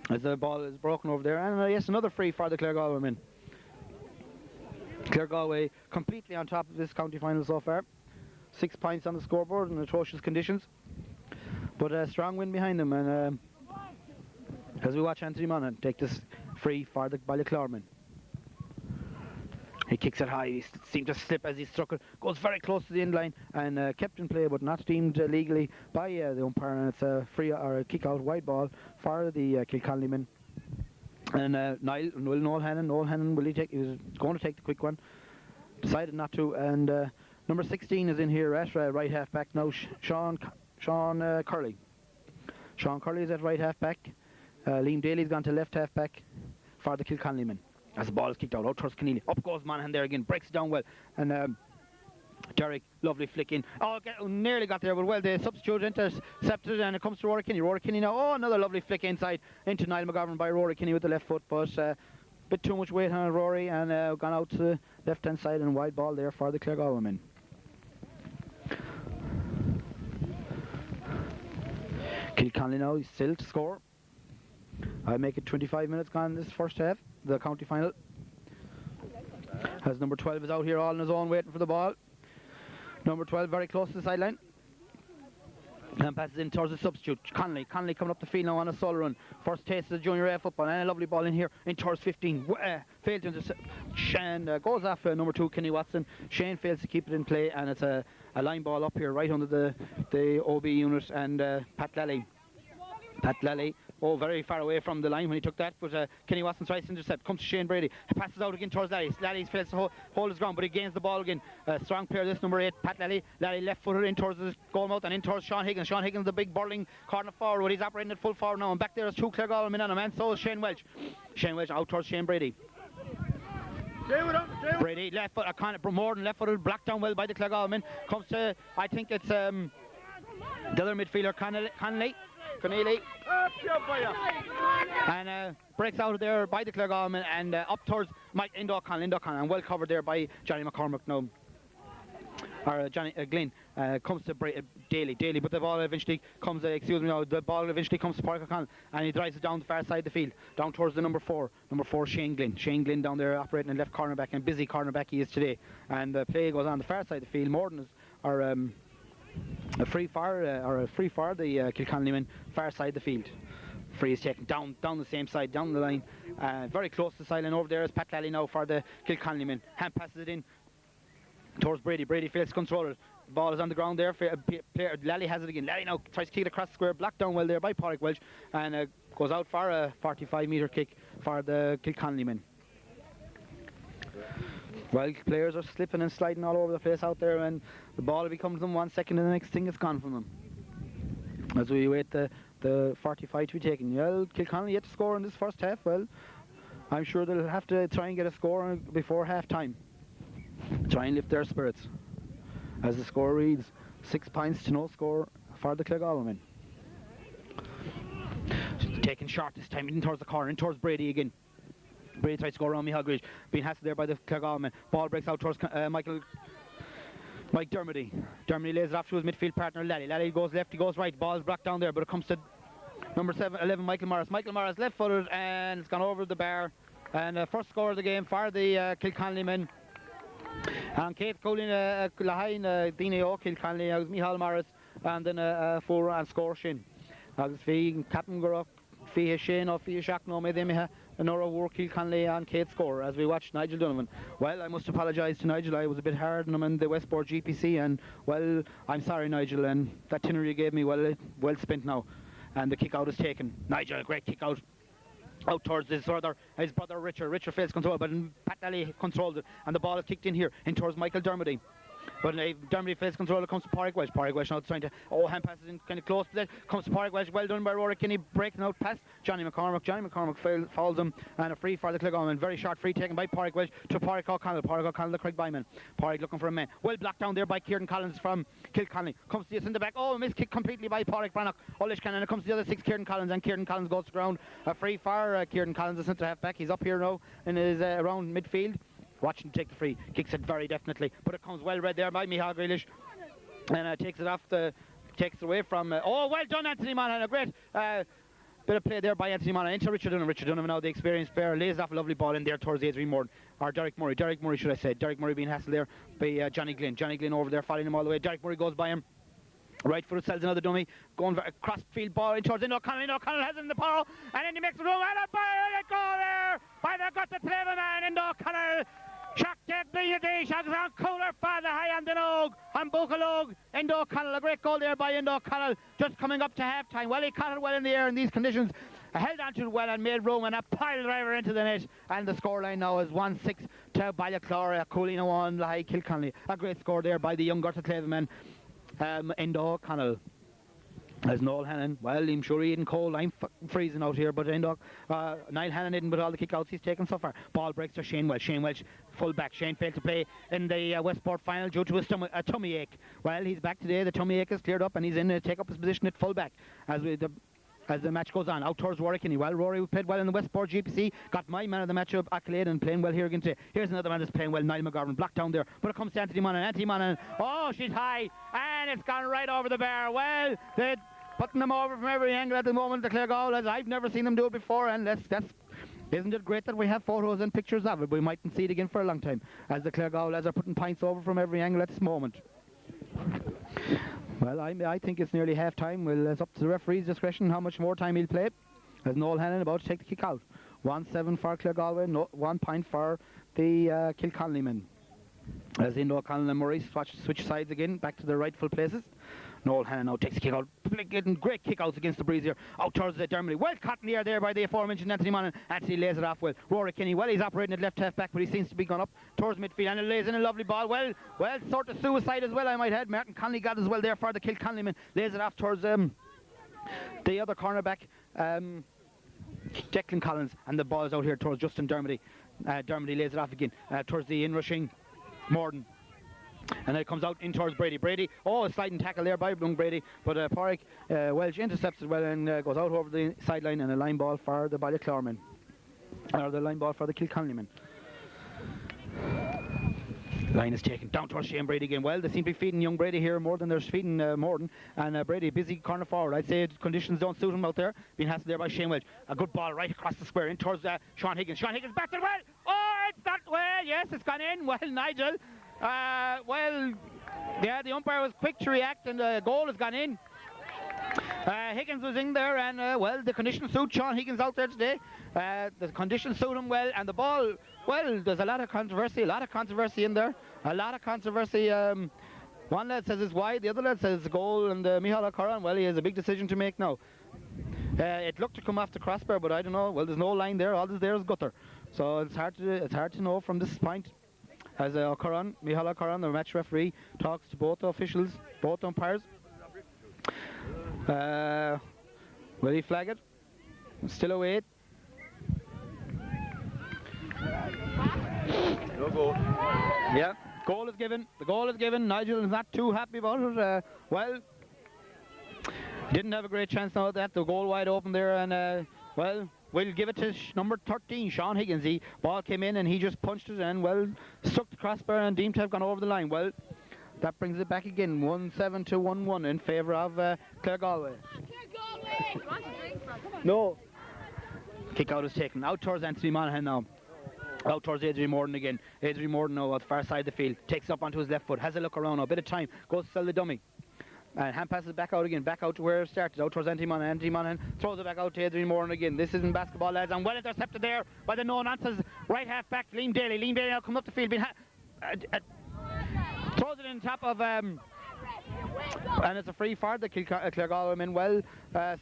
As the ball is broken over there, and yes, another free for the Claregalway men. Claregalway completely on top of this county final so far. 6 points on the scoreboard in atrocious conditions, but a strong win behind them. And as we watch Anthony Monaghan take this free for the Ballyclare men, he kicks it high. He seemed to slip as he struck it. Goes very close to the end line and kept in play, but not deemed legally by the umpire. And it's a free or a kick out wide ball for the Kilconly men. And Noel Hannon, he was going to take the quick one, decided not to, and number 16 is in here at right half back now, Sean Curley. Sean Curley is at right half back. Liam Daly's gone to left half back for the Kilconly men. As the ball is kicked out towards Keneally. Up goes Monaghan there again, breaks it down well, and Derek, lovely flick in. Nearly got there, but well, the substitute intercepted, and it comes to Rory Kinney. Rory Kinney now, another lovely flick inside into Niall McGovern by Rory Kinney with the left foot, but a bit too much weight on Rory, and gone out to the left-hand side, and wide ball there for the Claregalway men. Kilconly now is still to score. I make it 25 minutes gone this first half, the county final. As number 12 is out here all on his own waiting for the ball. Number 12 very close to the sideline. And passes in towards the substitute, Conley. Conley coming up the field now on a solo run. First taste of the Junior A football, and a lovely ball in here in towards 15. Failed to intercept, and goes off number 2, Kenny Watson. Shane fails to keep it in play, and it's a line ball up here right under the OB unit, and Pat Lally, very far away from the line when he took that, but Kenny Watson tries to intercept, comes to Shane Brady, passes out again towards Lally. Lally fails to hold his ground, but he gains the ball again. Strong player, this number 8, Pat Lally. Lally left footed in towards the goal mouth and in towards Sean Higgins. Sean Higgins, the big burling corner forward, he's operating at full forward now, and back there is 2 Claregalway men on him, and so is Shane Welch. Shane Welch out towards Shane Brady. Brady left foot, more than left footed, blocked down well by the Claregalway men. Comes to, I think it's the other midfielder, Connelly, and breaks out of there by the Claregalway and up towards Mike Indocon, and well covered there by Johnny McCormick now. or Johnny Glynn comes to Daly, but the ball eventually comes, the ball eventually comes to Pádraig O'Connell, and he drives it down the far side of the field, down towards the number 4 Shane Glynn down there operating in left cornerback, and busy cornerback he is today, and the play goes on the far side of the field. Morden is, or a free for the Kilconly men, far side of the field. Free is taken down the same side, down the line, very close to the sideline. Over there is Pat Lally now for the Kilconly men. Hand passes it in towards Brady. Brady fails to control it. The ball is on the ground there. Lally has it again. Lally now tries to kick it across the square, blocked down well there by Pádraig Welch, and goes out for a 45-metre kick for the Kilconly men. Well, players are slipping and sliding all over the place out there, and the ball becomes them 1 second and the next thing is gone from them. As we wait the 45 to be taken. Well, Kilconly yet to score in this first half. Well, I'm sure they'll have to try and get a score before half time. Try and lift their spirits. As the score reads, 6 points to no score for the Claregalway men. Taken short this time, in towards the corner, in towards Brady again. Brady tries to go around Micheal, being hassled there by the Claregalway men. Ball breaks out towards Mike Dermody. Dermody lays it off to his midfield partner Lally. Lally goes left, he goes right. Ball's blocked down there, but it comes to number 11 Michael Morris. Michael Morris left-footed, and it's gone over the bar. And first score of the game for the Kilconly men. And Kate Colin Lahain Dine O Kilconly, agus Micheal Morris, and then a 4 and score Shin. Agus fi Captain Gurrock, fi Shane or fi Shock no me them another work Kilconly and Kate score as we watch Nigel Donovan. Well, I must apologise to Nigel. I was a bit hard on him in the Westport GPC, and well, I'm sorry Nigel, and that tenner you gave me, well spent now. And the kick out is taken. Nigel, great kick out towards his brother Richard. Richard fails control, but Pat Lally controls it, and the ball is kicked in here, in towards Michael Dermody. But Dermody fails control, it comes to Pádraig Welch. Pádraig Welch now trying to, hand passes in kind of close to that, comes to Pádraig Welch, well done by Rory Kinney, breaking out past Johnny McCormick. Johnny McCormick fouls him, and a free for the Claregalway. Very short free taken by Pádraig Welch to Pádraig O'Connell. Pádraig O'Connell, the Craigbyman. Pádraig looking for a man. Well blocked down there by Kieran Collins from Kilconly. Comes to us in the back. Oh, miss kick completely by Pádraig Breathnachs. Olishkan, and it comes to the other 6, Kieran Collins, and Kieran Collins goes to ground. A free for Kieran Collins, the centre half back. He's up here now in his around midfield. Watch him take the free, kicks it very definitely, but it comes well read there by Micheal Grealish, and takes it away from. Oh, well done, Anthony Monaghan, a great bit of play there by Anthony Monaghan into Richard Donovan. Richard Donovan now the experienced player lays off a lovely ball in there towards Adrian Morden, or Derek Murray should I say. Derek Murray being hassled there by Johnny Glynn. Johnny Glynn over there following him all the way. Derek Murray goes by him. Right foot sells another dummy, going for a cross field ball in towards O'Connell. O'Connell has it in the power, and then he makes the room, and a goal there by the gut to play the man, O'Connell. Shock take the shock on cooler father high on the Nog, on Buchalog, O'Connell. A great goal there by O'Connell, just coming up to half time. Well, he caught it well in the air in these conditions, held on to it well and made room, and a pile driver into the net. And the scoreline now is 1-6 to Ballyclare, Coolina 1, Lahey Kilconly. A great score there by the young Gurta Claveman, O'Connell. As Noel Hannon, well, I'm sure he isn't cold. I'm freezing out here, but Niall Hannon isn't with all the kick-outs he's taken so far. Ball breaks to Shane Welch. Shane Welch, full-back. Shane failed to play in the Westport final due to a tummy ache. Well, he's back today. The tummy ache is cleared up, and he's in to take up his position at full-back as the match goes on. Out towards Rory Kinney. Well, Rory played well in the Westport GPC, got my man of the match accolade and playing well here again today. Here's another man that's playing well, Niall McGovern, blocked down there, but it comes to Anthony Monaghan. Anthony Monaghan, oh, she's high, and it's gone right over the bar. Well, they're putting them over from every angle at the moment, the Claregalway. I've never seen them do it before, and isn't it great that we have photos and pictures of it? We mightn't see it again for a long time, as the Claregalway are putting pints over from every angle at this moment. Well, I think it's nearly half time. Well, it's up to the referee's discretion how much more time he'll play. As Noel Hannon about to take the kick out. 1-7 for Claregalway, 1 point for the Kilconly men. As O'Connell and Murray switch sides again, back to their rightful places. Noel Hannon now takes a kick out, getting great kick outs against the breeze here, out towards the Dermody. Well caught in the air there by the aforementioned Anthony Monaghan. Anthony lays it off well. Rory Kinney, well, he's operating at left half back, but he seems to be gone up towards midfield, and it lays in a lovely ball. Well, sort of suicide as well, I might add. Martin Conley got as well there for the Kilconly man. Lays it off towards the other cornerback, Declan Collins, and the ball is out here towards Justin Dermody. Dermody lays it off again towards the inrushing Morden. And then it comes out in towards Brady. Brady, a sliding tackle there by young Brady, but Pádraig Welch intercepts it well and goes out over the sideline, and a line ball for the Ballyclare men, or the line ball for the Kilconly men. Line is taken down towards Shane Brady again. Well, they seem to be feeding young Brady here more than they're feeding Morton. And Brady, busy corner forward. I'd say conditions don't suit him out there. Being hassled there by Shane Welch. A good ball right across the square in towards Sean Higgins. Sean Higgins back to the well. Oh, it's not well. Yes, it's gone in. Well, Nigel. Well, yeah, the umpire was quick to react, and the goal has gone in. Higgins was in there, and well, the conditions suit Sean Higgins out there today. The conditions suit him well, and the ball, well, there's a lot of controversy in there. A lot of controversy. One lad says it's wide, the other lad says it's a goal, and Micheal O'Curran, well, he has a big decision to make now. It looked to come off the crossbar, but I don't know. Well, there's no line there. All there's there is gutter. So it's hard to know from this point. As Micheal O'Curran, the match referee, talks to both the officials, both umpires. Will he flag it? Still away. No goal. Yeah, goal is given. The goal is given. Nigel is not too happy about it. Well, didn't have a great chance now that the goal wide open there, and well, we'll give it to number 13, Sean Higgins. The ball came in and he just punched it and, well, struck the crossbar and deemed to have gone over the line. Well, that brings it back again, 1-7 to 1-1 in favour of Claregalway. No. Kick out is taken. Out towards Anthony Monaghan now. Out towards Adrian Morton again. Adrian Morton now at the far side of the field. Takes up onto his left foot. Has a look around now. A bit of time. Goes to sell the dummy. And hand passes back out again. Back out to where it started. Out towards Anthony Monaghan. Anthony Monaghan throws it back out to Adrian Morton again. This isn't basketball, lads. And well intercepted there by the no-nonsense right half back, Liam Daly. Liam Daly now coming up the field. Throws it in top of... and it's a free for the Claregalway men. Well,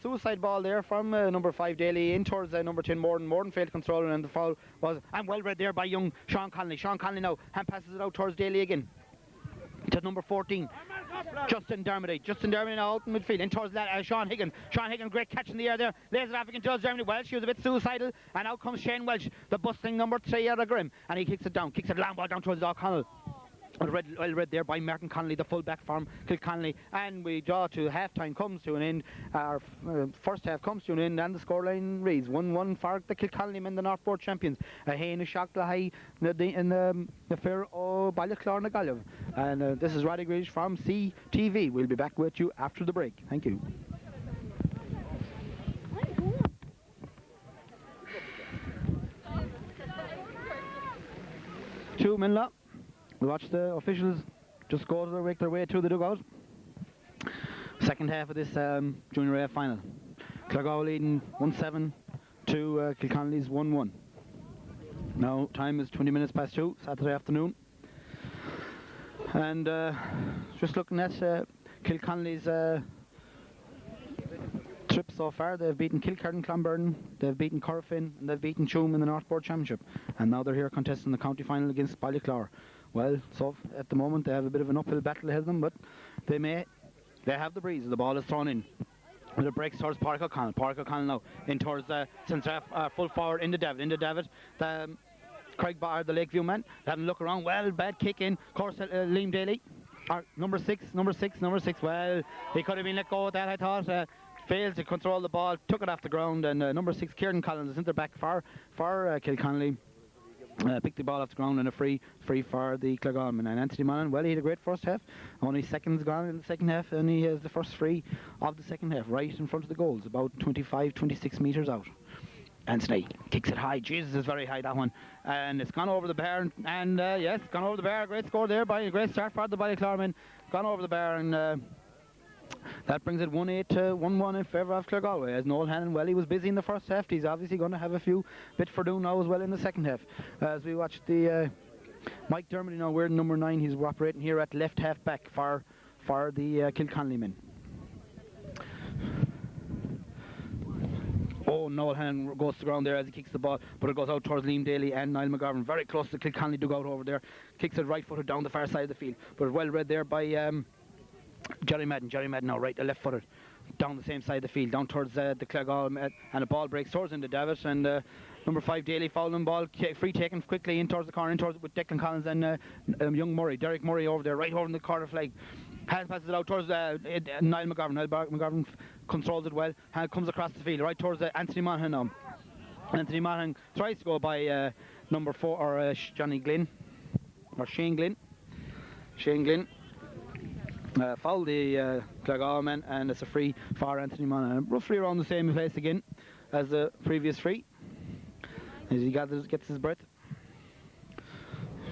suicide ball there from number 5 Daly in towards number 10 Morton. Morton failed to control it, and the foul was well read there by young Sean Conley. Sean Conley now hand passes it out towards Daly again to number 14 Justin Dermody. Justin Dermody now out in midfield in towards that Sean Higgins. Sean Higgins, great catch in the air there, lays it off against Judge Dermody. Welsh, he was a bit suicidal, and out comes Shane Welch, the busting number 3 out of Grim, and he kicks it long ball down towards O'Connell. Well read there by Martin Connolly, the full-back from Kilconly, and we draw to half-time comes to an end. Our first half comes to an end, and the scoreline reads 1-1 for the Kilconly men, the Northport champions. A hain shock the high in the fair of Ballyclare. And this is Roddy Gridge from CTV. We'll be back with you after the break. Thank you. Two men left. We watch the officials just go to make their way through the dugout. Second half of this Junior A final. Claregalway leading 1-7 to Kilconly's 1-1. Now time is 20 minutes past 2, Saturday afternoon. And just looking at Kilconly's trip so far, they've beaten Kilkerran, Clonburn, they've beaten Corofin, and they've beaten Tuam in the Northport Championship. And now they're here contesting the county final against Ballyclare. Well, so at the moment they have a bit of an uphill battle ahead of them, but they have the breeze. The ball is thrown in. And it breaks towards Pádraig O'Connell. Pádraig O'Connell now in towards centre full forward into David. The Craig Barr, the Lakeview man, having a look around. Well, bad kick in. Of course, Liam Daly, number six. Well, he could have been let go with that, I thought. Failed to control the ball, took it off the ground, and number 6 Kieran Collins, the centre back for Kilconly. Picked the ball off the ground and a free for the Claregalway. And Anthony Monaghan, well, he had a great first half. Only seconds gone in the second half, and he has the first free of the second half right in front of the goals, about 25-26 metres out. Anthony kicks it high. Jesus, it's very high, that one. And it's gone over the bar. And yes, gone over the bar. Great score there by a great start for the Ballyclare men. Gone over the bar, and that brings it 1-8 to 1-1 in favour of Claregalway. As Noel Hannon, well, he was busy in the first half. He's obviously going to have a few bit for doing now as well in the second half. As we watch the Mike Dermody now wearing number 9. He's operating here at left half back for the Kilconly men. Oh, Noel Hannon goes to the ground there as he kicks the ball, but it goes out towards Liam Daly and Niall McGovern. Very close to the Kilconly dugout over there. Kicks it right footed down the far side of the field, but well read there by Jerry Madden now right, left footed down the same side of the field, down towards the Claregalway, and the ball breaks towards into David, and number 5 Daly fouling ball, free taken quickly in towards the corner, in towards with Declan Collins and young Murray, Derek Murray over there, right over in the corner flag. Hand passes it out towards Niall McGovern. Niall McGovern controls it well, and comes across the field right towards Anthony Monaghan now. Anthony Monaghan tries to go by number 4 or Johnny Glynn or Shane Glynn. Shane Glynn fouled the Claregalway man, and it's a free for Anthony Monaghan. Roughly around the same place again as the previous free, as he gets his breath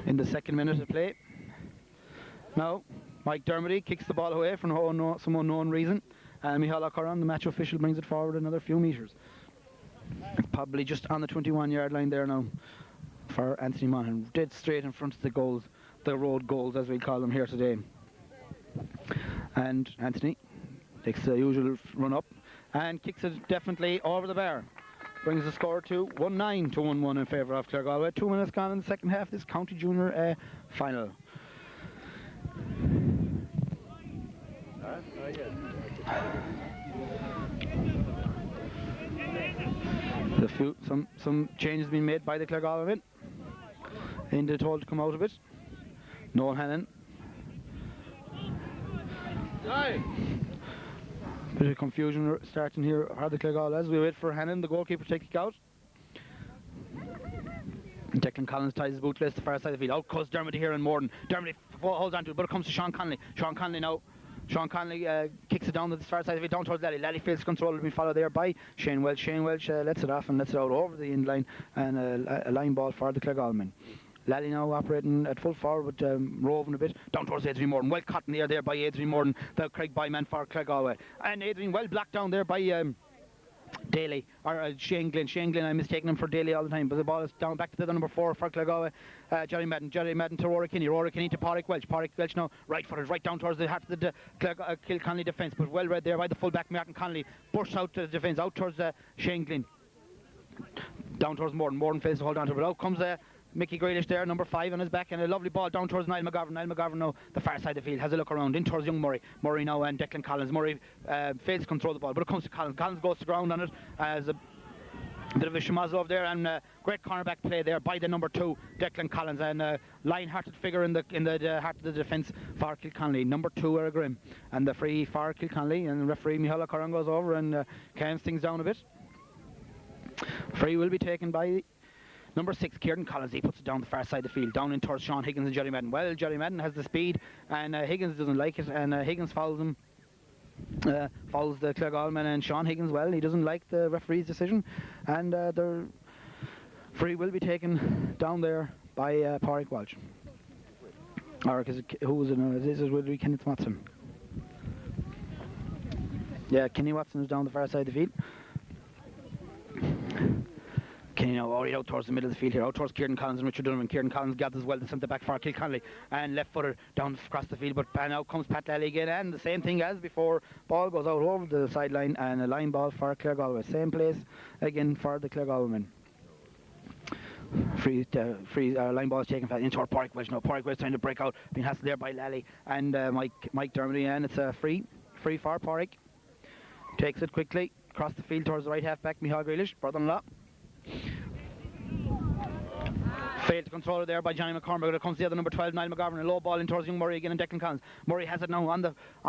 in the second minute of play. Now Mike Dermody kicks the ball away for some unknown reason, and Micheal O'Curran, the match official, brings it forward another few metres. Probably just on the 21-yard line there now for Anthony Monaghan, dead straight in front of the goals, the road goals as we call them here today. And Anthony takes the usual run up and kicks it definitely over the bar. Brings the score to 1-9 to 1-1 in favour of Claregalway. 2 minutes gone in the second half of this County Junior A final. Some changes been made by the Claregalway men. Inda told to come out of it. Noel Hannon. Bit of confusion starting here are the Claregalway as we wait for Hannon, the goalkeeper, to kick out. Declan Collins ties his boot to the far side of the field. Out goes Dermody here and Morden. Dermody holds on to it, but it comes to Sean Conley. Sean Conley now. Sean Conley kicks it down to the far side of the field, down towards Lally. Lally fails control, to be followed there by Shane Welch. Shane Welch lets it off and lets it out over the end line, and a line ball for the Claregalway men. Lally now operating at full forward, but roving a bit down towards Adrian Morden. Well caught in the air there by Adrian Morden, the Craig Byman for Claregalway. And Adrian well blocked down there by Daly, or Shane Glynn. Shane Glynn, I'm mistaking him for Daly all the time, but the ball is down back to the number 4 for Claregalway. Jerry Madden to Rory Kinney. Rory Kinney to Pádraig Welch. Pádraig Welch now right footed, right down towards the heart of the Kilconly defence, but well read there by the fullback Martin Conley. Bursts out to the defence, out towards Shane Glynn. Down towards Morden. Morden fails to hold on to it, but out comes Mickey Grealish there, number 5 on his back, and a lovely ball down towards Niall McGovern. Niall McGovern now, the far side of the field, has a look around, in towards young Murray. Murray now and Declan Collins. Murray fails to control the ball, but it comes to Collins. Collins goes to ground on it as a bit of a schmozzle over there, and great cornerback play there by the number 2, Declan Collins, and lion-hearted figure in the heart of the defence for Kilconly. Number 2, Eric Grimm, and the free for Kilconly, and referee Micheal O'Curran goes over and calms things down a bit. Free will be taken by number 6, Kieran Collins. He puts it down the far side of the field, down in towards Sean Higgins and Jerry Madden. Well, Jerry Madden has the speed, and Higgins doesn't like it, and Higgins fouls him. Fouls the Claregalway man, and Sean Higgins, well, he doesn't like the referee's decision, and the free will be taken down there by Pádraig Welch. Or who was it? No, this will be Kenneth Watson. Yeah, Kenny Watson is down the far side of the field. Kenny now already out towards the middle of the field here, out towards Kieran Collins and Richard Donovan. Kieran Collins gathers well the centre back for Kilconly, and left footer down across the field, but now comes Pat Lally again, and the same thing as before. Ball goes out over the sideline, and a line ball for Claregalway. Same place again for the Claregalway men. Free line ball is taken in toward Pádraig Welch. Now Pádraig Welch trying to break out, being hassled there by Lally and Mike Dermody, and it's a free for Pádraig. Takes it quickly across the field towards the right half back, Micheal Grealish, brother-in-law. Failed to control it there by Johnny McCormick, but it comes to the other number 12, Niall McGovern. A low ball in towards young Murray again, and Declan Collins. Murray has it now on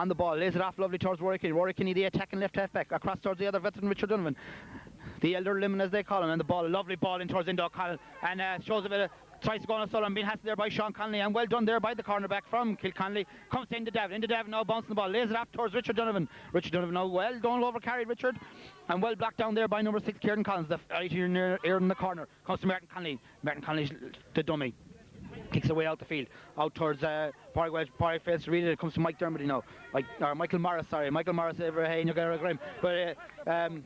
the ball, lays it off lovely towards Rory Kinney. Rory Kinney, the attacking left half back, across towards the other veteran Richard Donovan, the elder lemon as they call him, and the ball, a lovely ball in towards Enda O'Connell, and shows a bit of tries to go on a solo, and being hassled there by Sean Conley, and well done there by the cornerback from Kilconly. Comes to Enda Davin now bouncing the ball, lays it off towards Richard Donovan. Richard Donovan now well done, overcarried Richard, and well blocked down there by number 6, Kieran Collins, the right here near in the corner. Comes to Martin Conley. Martin Conley's the dummy. Kicks away out the field, out towards Pádraig Welch. Pádraig fails to read it. It comes to Mike Dermody now. Michael Morris over here in your Graham. But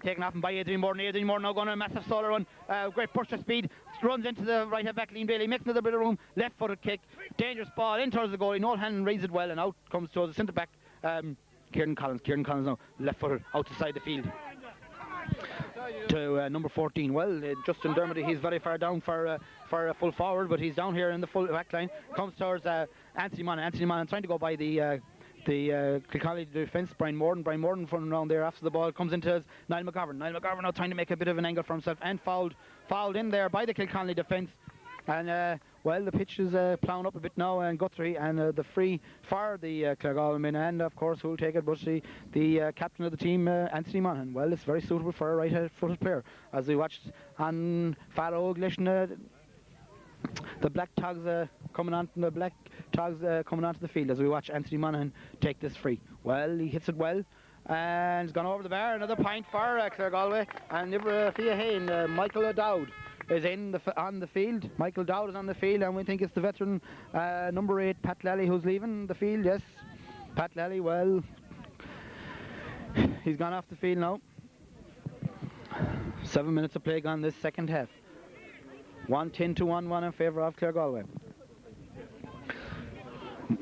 taken off by Adrian Morden. Adrian Morden now going on a massive solo run. Great push of speed. Runs into the right half back, Liam Bailey. Makes another bit of room. Left footed kick. Dangerous ball in towards the goalie. Noel Hannon reads it well, and out comes towards the centre back, Kieran Collins. Kieran Collins now left footed out the side of the field to number 14. Well, Justin Dermody, he's very far down for a full forward, but he's down here in the full back line. Comes towards Anthony Monaghan. Anthony Monaghan trying to go by the Kilconly defence. Brian Morden running around there after the ball. Comes into Niall McGovern. Niall McGovern now trying to make a bit of an angle for himself, and fouled in there by the Kilconly defence. And well, the pitch is ploughing up a bit now, and Guthrie, and the free for the Claregalway men, and of course who'll take it but the captain of the team, Anthony Monaghan. Well, it's very suitable for a right-footed player, as we watched on Faro English, the Black Togs coming on the black togs coming onto the field as we watch Anthony Monaghan take this free. Well, he hits it well. And he's gone over the bar. Another point for Claregalway. And Fia Hain, Michael O'Dowd is on the field. Michael Dowd is on the field, and we think it's the veteran number 8, Pat Lally, who's leaving the field. Yes, Pat Lally. Well, he's gone off the field now. 7 minutes of play gone this second half. 1-10 to 1-1 in favour of Claregalway.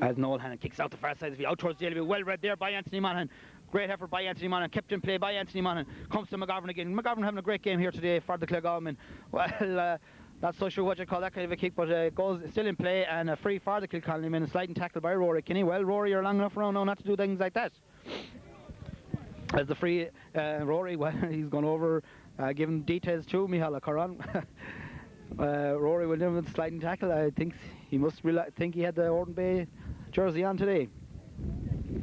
As Noel Hannon kicks out the far side of the field, out towards the LB, well read there by Anthony Monaghan. Great effort by Anthony Monaghan, kept in play by Anthony Monaghan. Comes to McGovern again. McGovern having a great game here today for the Claregalway men. Well, not so sure what you call that kind of a kick, but it goes still in play, and a free for the Kilconly men. A sliding tackle by Rory Kinney. Well, Rory, you're long enough around now not to do things like that. As the free, Rory, well, he's gone over, giving details to Micheal Curran. Rory will never sliding tackle. I think he must think he had the Orton Bay jersey on today.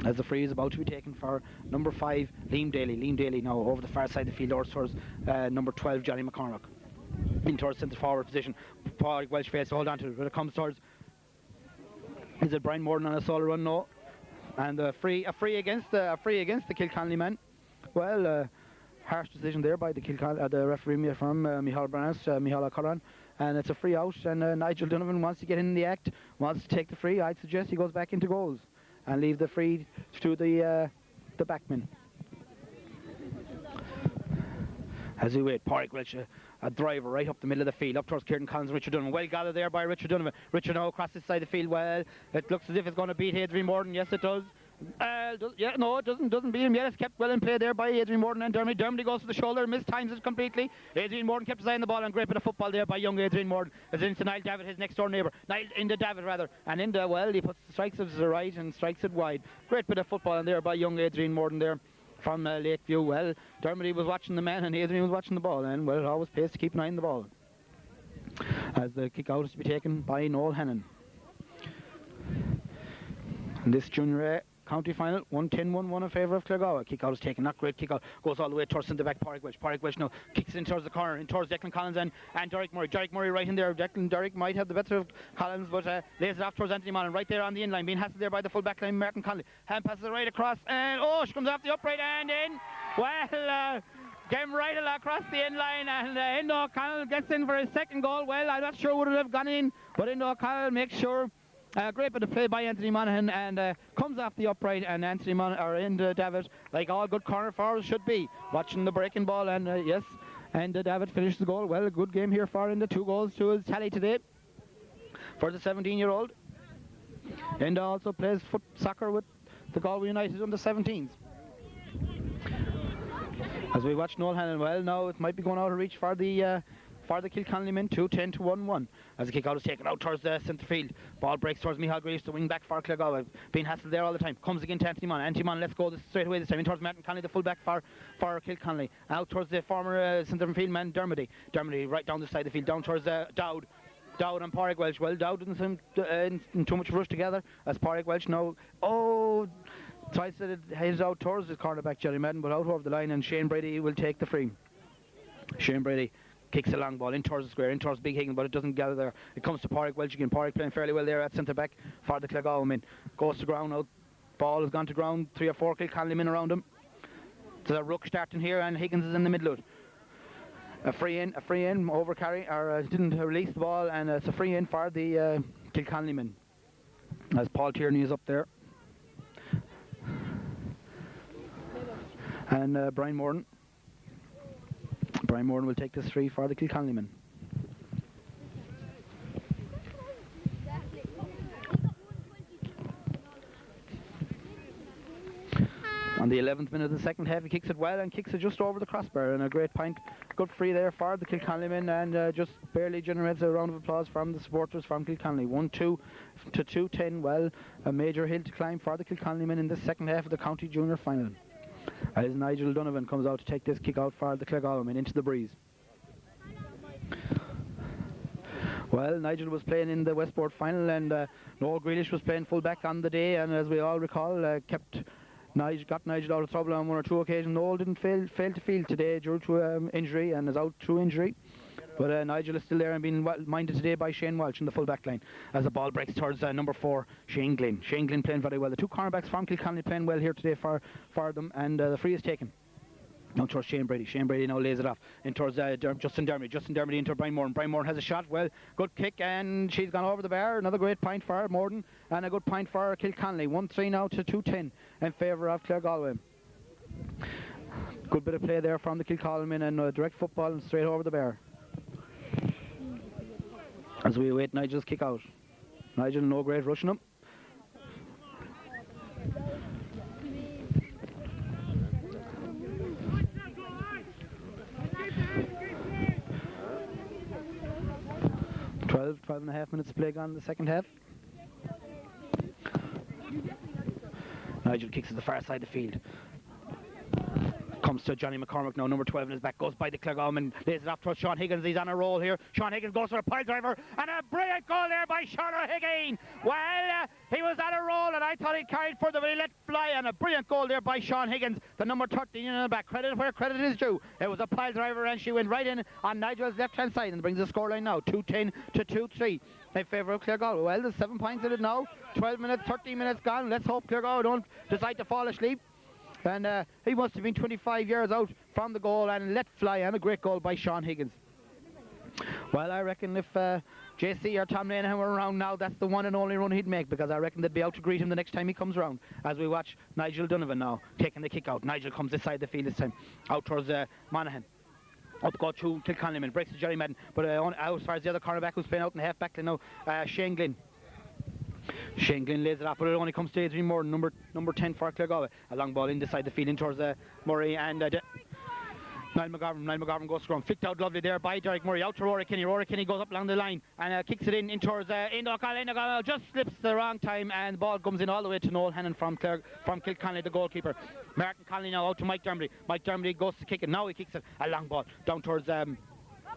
As the free is about to be taken for number 5, Liam Daly. Liam Daly now over the far side of the field, or towards number 12, Johnny McCormack. In towards centre forward position. Paul Welsh fails to hold on to it, but it comes towards. Is it Brian Morden on a solo run? No. And a free against the Kilconly man. Well, harsh decision there by the referee from Micheal Micheal Curran, and it's a free out. And Nigel Donovan wants to get in the act, wants to take the free. I'd suggest he goes back into goals and leave the free to the backman. As we wait, Pádraig Welch, a driver right up the middle of the field, up towards Kieran Collins and Richard Donovan. Well gathered there by Richard Donovan. Richard now across this side of the field. Well, it looks as if it's going to beat Adrian Morden. Yes, it does. No, it doesn't beat him yet. It's kept well in play there by Adrian Morden and Dermody. Dermody goes to the shoulder, mistimes it completely. Adrian Morden kept his eye on the ball, and great bit of football there by young Adrian Morden. As into Niall David, his next door neighbour. Into David rather. And into, well, he strikes it to the right and strikes it wide. Great bit of football in there by young Adrian Morden there from Lakeview. Well, Dermody was watching the man and Adrian was watching the ball, and well, it always pays to keep an eye on the ball. As the kick out is to be taken by Noel Hannon. And this junior A county final, 1-10-1-1 in favour of Claregalway. Kick out is taken, not great kick out, goes all the way towards the back. Pádraig Welch. Pádraig Welch now kicks in towards the corner, in towards Declan Collins and Derek Murray. Derek Murray right in there. Derek might have the better of Collins, but lays it off towards Anthony Monaghan, right there on the in-line, being hassled there by the full back line, Martin Conley. Hand passes it right across, and she comes off the upright and in. Well, came right across the in-line, and Endo O'Connell gets in for his second goal. Well, I'm not sure would it have gone in, but Endo O'Connell makes sure. Great bit of play by Anthony Monaghan, and comes off the upright, and Anthony David, like all good corner forwards should be, watching the breaking ball, and yes, and David finished the goal. Well, a good game here for Enda, 2 goals to his tally today for the 17-year-old. Enda also plays soccer with the Galway United under 17s. As we watch Noel Hannon, well, now it might be going out of reach for the Kilconly men, 2-10 to 1-1. As the kick out is taken out towards the centre field. Ball breaks towards Micheal Greaves, the wing back for Claregalway. Being hassled there all the time. Comes again to Anthony Monaghan. Anthony Monaghan, let's go straight away this time. In towards Martin Conley, the full back for Kilconly. Out towards the former centre field man, Dermody. Dermody right down the side of the field, down towards Dowd. Dowd and Pádraig Welch. Well, Dowd didn't seem in too much rush together. As Pádraig Welch now, tries to head out towards his cornerback, Jerry Madden, but out over the line, and Shane Brady will take the free. Shane Brady kicks a long ball in towards the square, in towards Big Higgin, but it doesn't gather there. It comes to Pádraig Welch again. Pádraig playing fairly well there at centre back for the Claregalway men. Goes to ground now. Ball has gone to ground. 3 or 4 Kilconly men around him. There's a ruck starting here, and Higgins is in the middle of it. A free in, over carry, or didn't release the ball, and it's a free in for the Kilconly men. As Paul Tierney is up there. And Brian Morden. Brian Morden will take this free for the Kilconly men. On the 11th minute of the second half, he kicks it well and kicks it just over the crossbar, and a great point. Good free there for the Kilconly men, and just barely generates a round of applause from the supporters from Kilconly. 1-2 to 2-10. Well, a major hill to climb for the Kilconly men in the second half of the county junior final. As Nigel Donovan comes out to take this kick out for the Claregalway men into the breeze. Well, Nigel was playing in the Westport final, and Noel Grealish was playing full back on the day, and as we all recall, got Nigel out of trouble on 1 or 2 occasions. Noel didn't fail to field today due to injury, and is out through injury. But Nigel is still there and being minded today by Shane Walsh in the full back line as the ball breaks towards number 4, Shane Glynn. Shane Glynn playing very well. The 2 cornerbacks from Kilconly playing well here today for them, and the free is taken. Now towards Shane Brady. Shane Brady now lays it off in towards Justin Dermody. Justin Dermody into Brian Moran. Brian Moran has a shot. Well, good kick, and she's gone over the bar. Another great point for Morden, and a good point for Kilconly. 1-3 now to 2-10 in favour of Claregalway. Good bit of play there from the Kilconly men, and direct football and straight over the bar. As we await Nigel's kick out. Nigel, no great rushing him. Twelve and a half minutes to play gone in the second half. Nigel kicks to the far side of the field. Comes to Johnny McCormick now, number 12 in his back, goes by the Claregalway, lays it up towards Sean Higgins. He's on a roll here. Sean Higgins goes for a pile driver, and a brilliant goal there by Sean Higgins. Well, he was on a roll, and I thought he carried further, but he let fly, and a brilliant goal there by Sean Higgins, the number 13 in the back. Credit where credit is due. It was a pile driver, and she went right in on Nigel's left-hand side, and brings the scoreline now 2-10 to 2-3 in favour of Claregalway. Well, there's 7 points in it now. 12 minutes, 13 minutes gone. Let's hope Claregalway don't decide to fall asleep. And he must have been 25 yards out from the goal and let fly, and a great goal by Sean Higgins. Well, I reckon if JC or Tom Lanahan were around now, that's the one and only run he'd make, because I reckon they'd be out to greet him the next time he comes around. As we watch Nigel Donovan now taking the kick out. Nigel comes this side of the field this time, out towards Monaghan. Up go through Kilconly, breaks to Jerry Madden, but out as far as the other cornerback who's playing out in the half back line now, Shane Glynn. Shane Glynn lays it off, but it only comes to Adrian Moore, number 10 for Claregalway. A long ball in the side of the field in towards Murray and Niall McGovern. Niall McGovern goes scrum. Flicked out lovely there by Derek Murray. Out to Rory Kinney. Rory Kinney goes up along the line and kicks it in towards O'Connell. Just slips the wrong time, and the ball comes in all the way to Noel Hannon from Kilconly, the goalkeeper. Martin Conley now out to Mike Dermody. Mike Dermody goes to kick it. Now he kicks it. A long ball down towards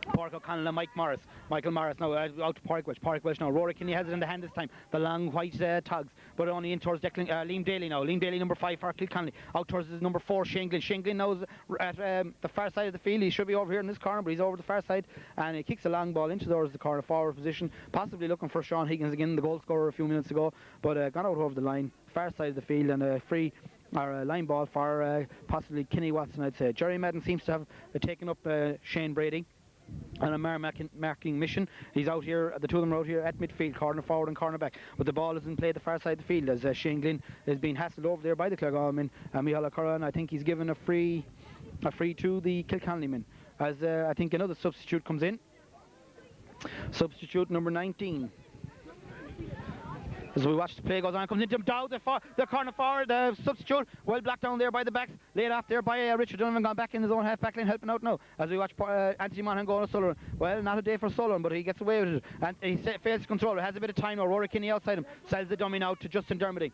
Pádraig O'Connell and Michael Morris now out to Pádraig Welch. Pádraig Welch now. Rory Kinney has it in the hand this time. The long white togs, but only in towards Liam Daly now. Liam Daly, number 5 for Kilconly. Out towards his number 4, Shane Glynn. Shane Glynn now is at the far side of the field. He should be over here in this corner, but he's over the far side, and he kicks a long ball into towards the corner forward position, possibly looking for Sean Higgins again, the goal scorer a few minutes ago, but gone out over the line, far side of the field, and a free or a line ball for possibly Kenny Watson, I'd say. Jerry Madden seems to have taken up Shane Brady on a marking mission. He's out here, the two of them are out here at midfield, corner forward and corner back, but the ball is in play the far side of the field as Shane Glynn is being hassled over there by the Claregalway men. Micheal Curran, I think he's given a free to the Kilconly men, as I think another substitute comes in. Substitute number 19. As we watch the play goes on, comes into Dowd, the corner forward, the substitute, well blocked down there by the backs, laid off there by Richard Donovan, gone back in his own half back line, helping out now. As we watch Anthony Monaghan going to Sullivan. Well, not a day for Sullivan, but he gets away with it, and he fails to control it. Has a bit of time now. Rory Kinney outside him, sells the dummy now to Justin Dermody.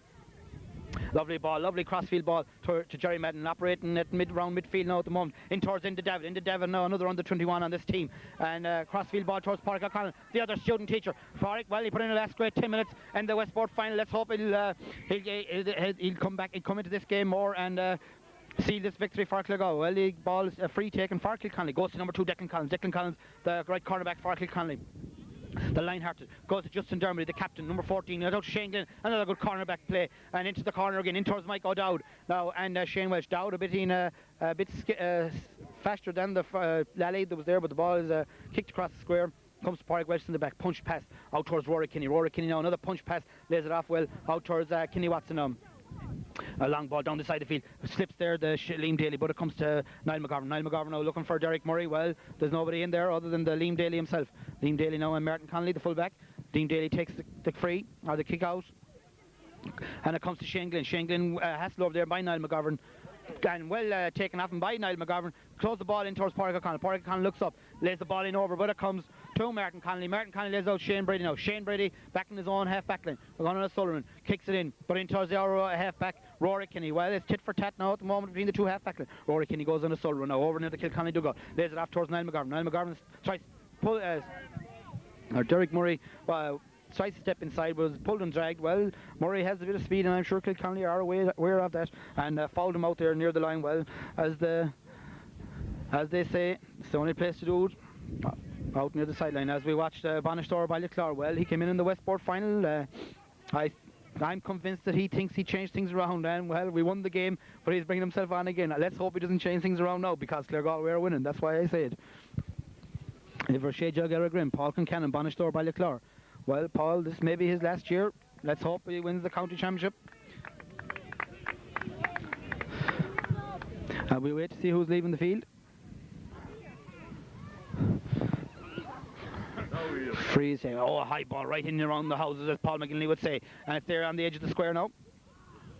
Lovely ball, lovely crossfield ball to Jerry Madden, operating at round midfield now at the moment. In towards into Devon now, another under 21 on this team. And crossfield ball towards Pádraig O'Connell, the other student teacher. Pádraig, well, he put in the last great 10 minutes in the Westport final. Let's hope he'll come back, he'll come into this game more and seal this victory for Claregalway. Well, the ball is a free taken for Kilconly. Goes to number 2, Declan Collins. Declan Collins, the right cornerback for Kilconly. The line-hearted goes to Justin Dermody, the captain, number 14, out to Shane Glynn, another good cornerback play, and into the corner again, in towards Mike O'Dowd now, and Shane Welch. Dowd a bit faster than the Lally that was there, but the ball is kicked across the square. Comes to Pádraig Welch in the back, punch pass out towards Rory Kinney. Rory Kinney now, another punch pass, lays it off well out towards Kenny Watson. A long ball down the side of the field, slips there, the Liam Daly, but it comes to Niall McGovern. Niall McGovern now looking for Derek Murray. Well, there's nobody in there other than the Liam Daly himself. Liam Daly now and Martin Conley, the fullback. Liam Daly takes the free, or the kick out, and it comes to Shane Glynn. Shane Glynn hassled over there by Niall McGovern, and well taken off him by Niall McGovern. Close the ball in towards Pádraig O'Connell. Pádraig O'Connell looks up, lays the ball in over, but it comes to Martin Conley. Martin Conley lays out Shane Brady now. Shane Brady back in his own half back line. We're going on a Sullivan, kicks it in, but in towards the half back, Rory Kinney. Well, it's tit for tat now at the moment between the two half back line. Rory Kinney goes on a Sullivan now, over near the Kilconly dugout, lays it off towards Niall McGovern. Niall McGovern tries to pull, or Derek Murray, tries to step inside, but was pulled and dragged. Well, Murray has a bit of speed, and I'm sure Kilconly are aware of that, and fouled him out there near the line. Well, as they say, it's the only place to do it. out near the sideline as we watched Bannister by Leclerc. Well, he came in the Westport final. I'm convinced that he thinks he changed things around, and well, we won the game, but he's bringing himself on again. Let's hope he doesn't change things around now, because Claregalway are winning. That's why I say it. Evershay Juggerra Grim, Paul Concannon, Bannister by Leclerc. Well, Paul, this may be his last year. Let's hope he wins the county championship. We wait to see who's leaving the field. Freeze saying, oh, a high ball right in around the houses, as Paul McGinley would say. And it's there on the edge of the square now.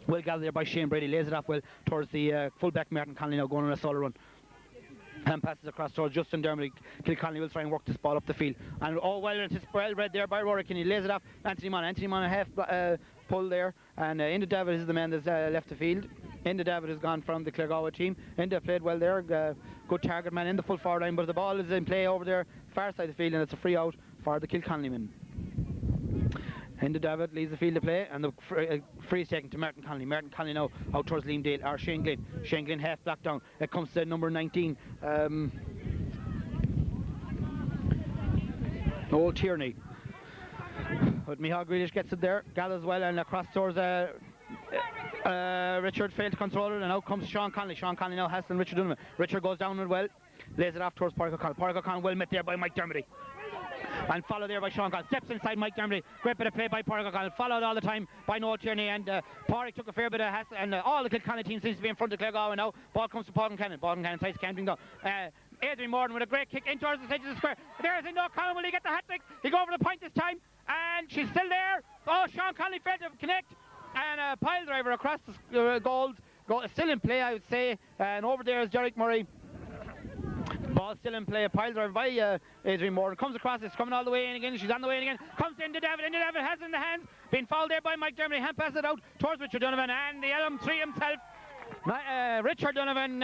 Well gathered there by Shane Brady, lays it off well towards the fullback Martin Conley now, going on a solo run. And passes across towards Justin Dermody. Kilconly will try and work this ball up the field. And oh, well, it's well read there by Rory Kinney. Lays it off Anthony Monaghan. Anthony Monaghan half pull there. And Enda David is the man that's left the field. Enda David has gone from the Claregalway team. Enda played well there. Good target man in the full forward line. But the ball is in play over there, far side of the field. And it's a free out for the Kilconly men. Enda David leaves the field to play, and the free is taken to Martin Conley. Martin Conley now out towards Liam Dale, or Shane Glynn. Shane Glynn half blocked down. It comes to number 19, Old Tierney. But Micheal Grealish gets it there, gathers well, and across towards Richard failed to control it, and out comes Sean Conley. Sean Conley now hassling Richard Donovan. Richard goes down and well, lays it off towards Pádraig O'Connell. Pádraig O'Connell well met there by Mike Dermody. And followed there by Sean Conley. Steps inside Mike Dermody. Great bit of play by Pádraig O'Connell. Followed all the time by Noel Tierney. And Pádraig took a fair bit of hassle. And all the Kilconly team seems to be in front of Claregalway now. Ball comes to Paul Concannon. Paul Concannon tries camping down. Adrian Morton with a great kick in towards the edge of the square. There's Enda O'Connell. Will he get the hat-trick? He go over the point this time. And she's still there. Oh, Sean Conley failed to connect. And a pile driver across the goal. Still in play, I would say. And over there is Derek Murray. Ball still in play, a pile drive by Adrian Morton. Comes across, it's coming all the way in again. She's on the way in again. Comes into David. Into David has it in the hands. Being fouled there by Mike Dermody. Hand passes it out towards Richard Donovan. And the LM3 himself, Richard Donovan.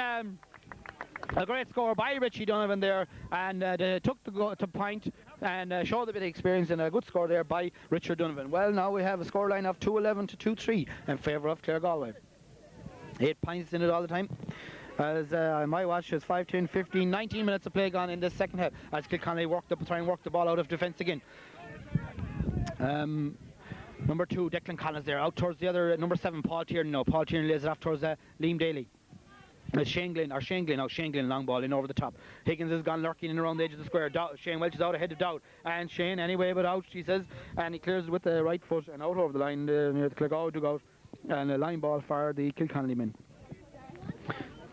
A great score by Richie Donovan there. And they took the goal to point and showed a bit of experience, and a good score there by Richard Donovan. Well, now we have a scoreline of 2-11 to 2-3 in favour of Claregalway. 8 points in it all the time. As my watch is 5, 10, 15, 19 minutes of play gone in this second half, as Kilconly try and work the ball out of defence again. Number 2, Declan Collins there, out towards the other, number 7, Paul Tierney now. Paul Tierney lays it off towards Liam Daly. Shane Glynn, long ball in over the top. Higgins has gone lurking in around the edge of the square. Shane Welch is out ahead of Dowd. And Shane anyway, but out, she says. And he clears it with the right foot and out over the line near the Claregalway dugout. And a line ball for the Kilconly men.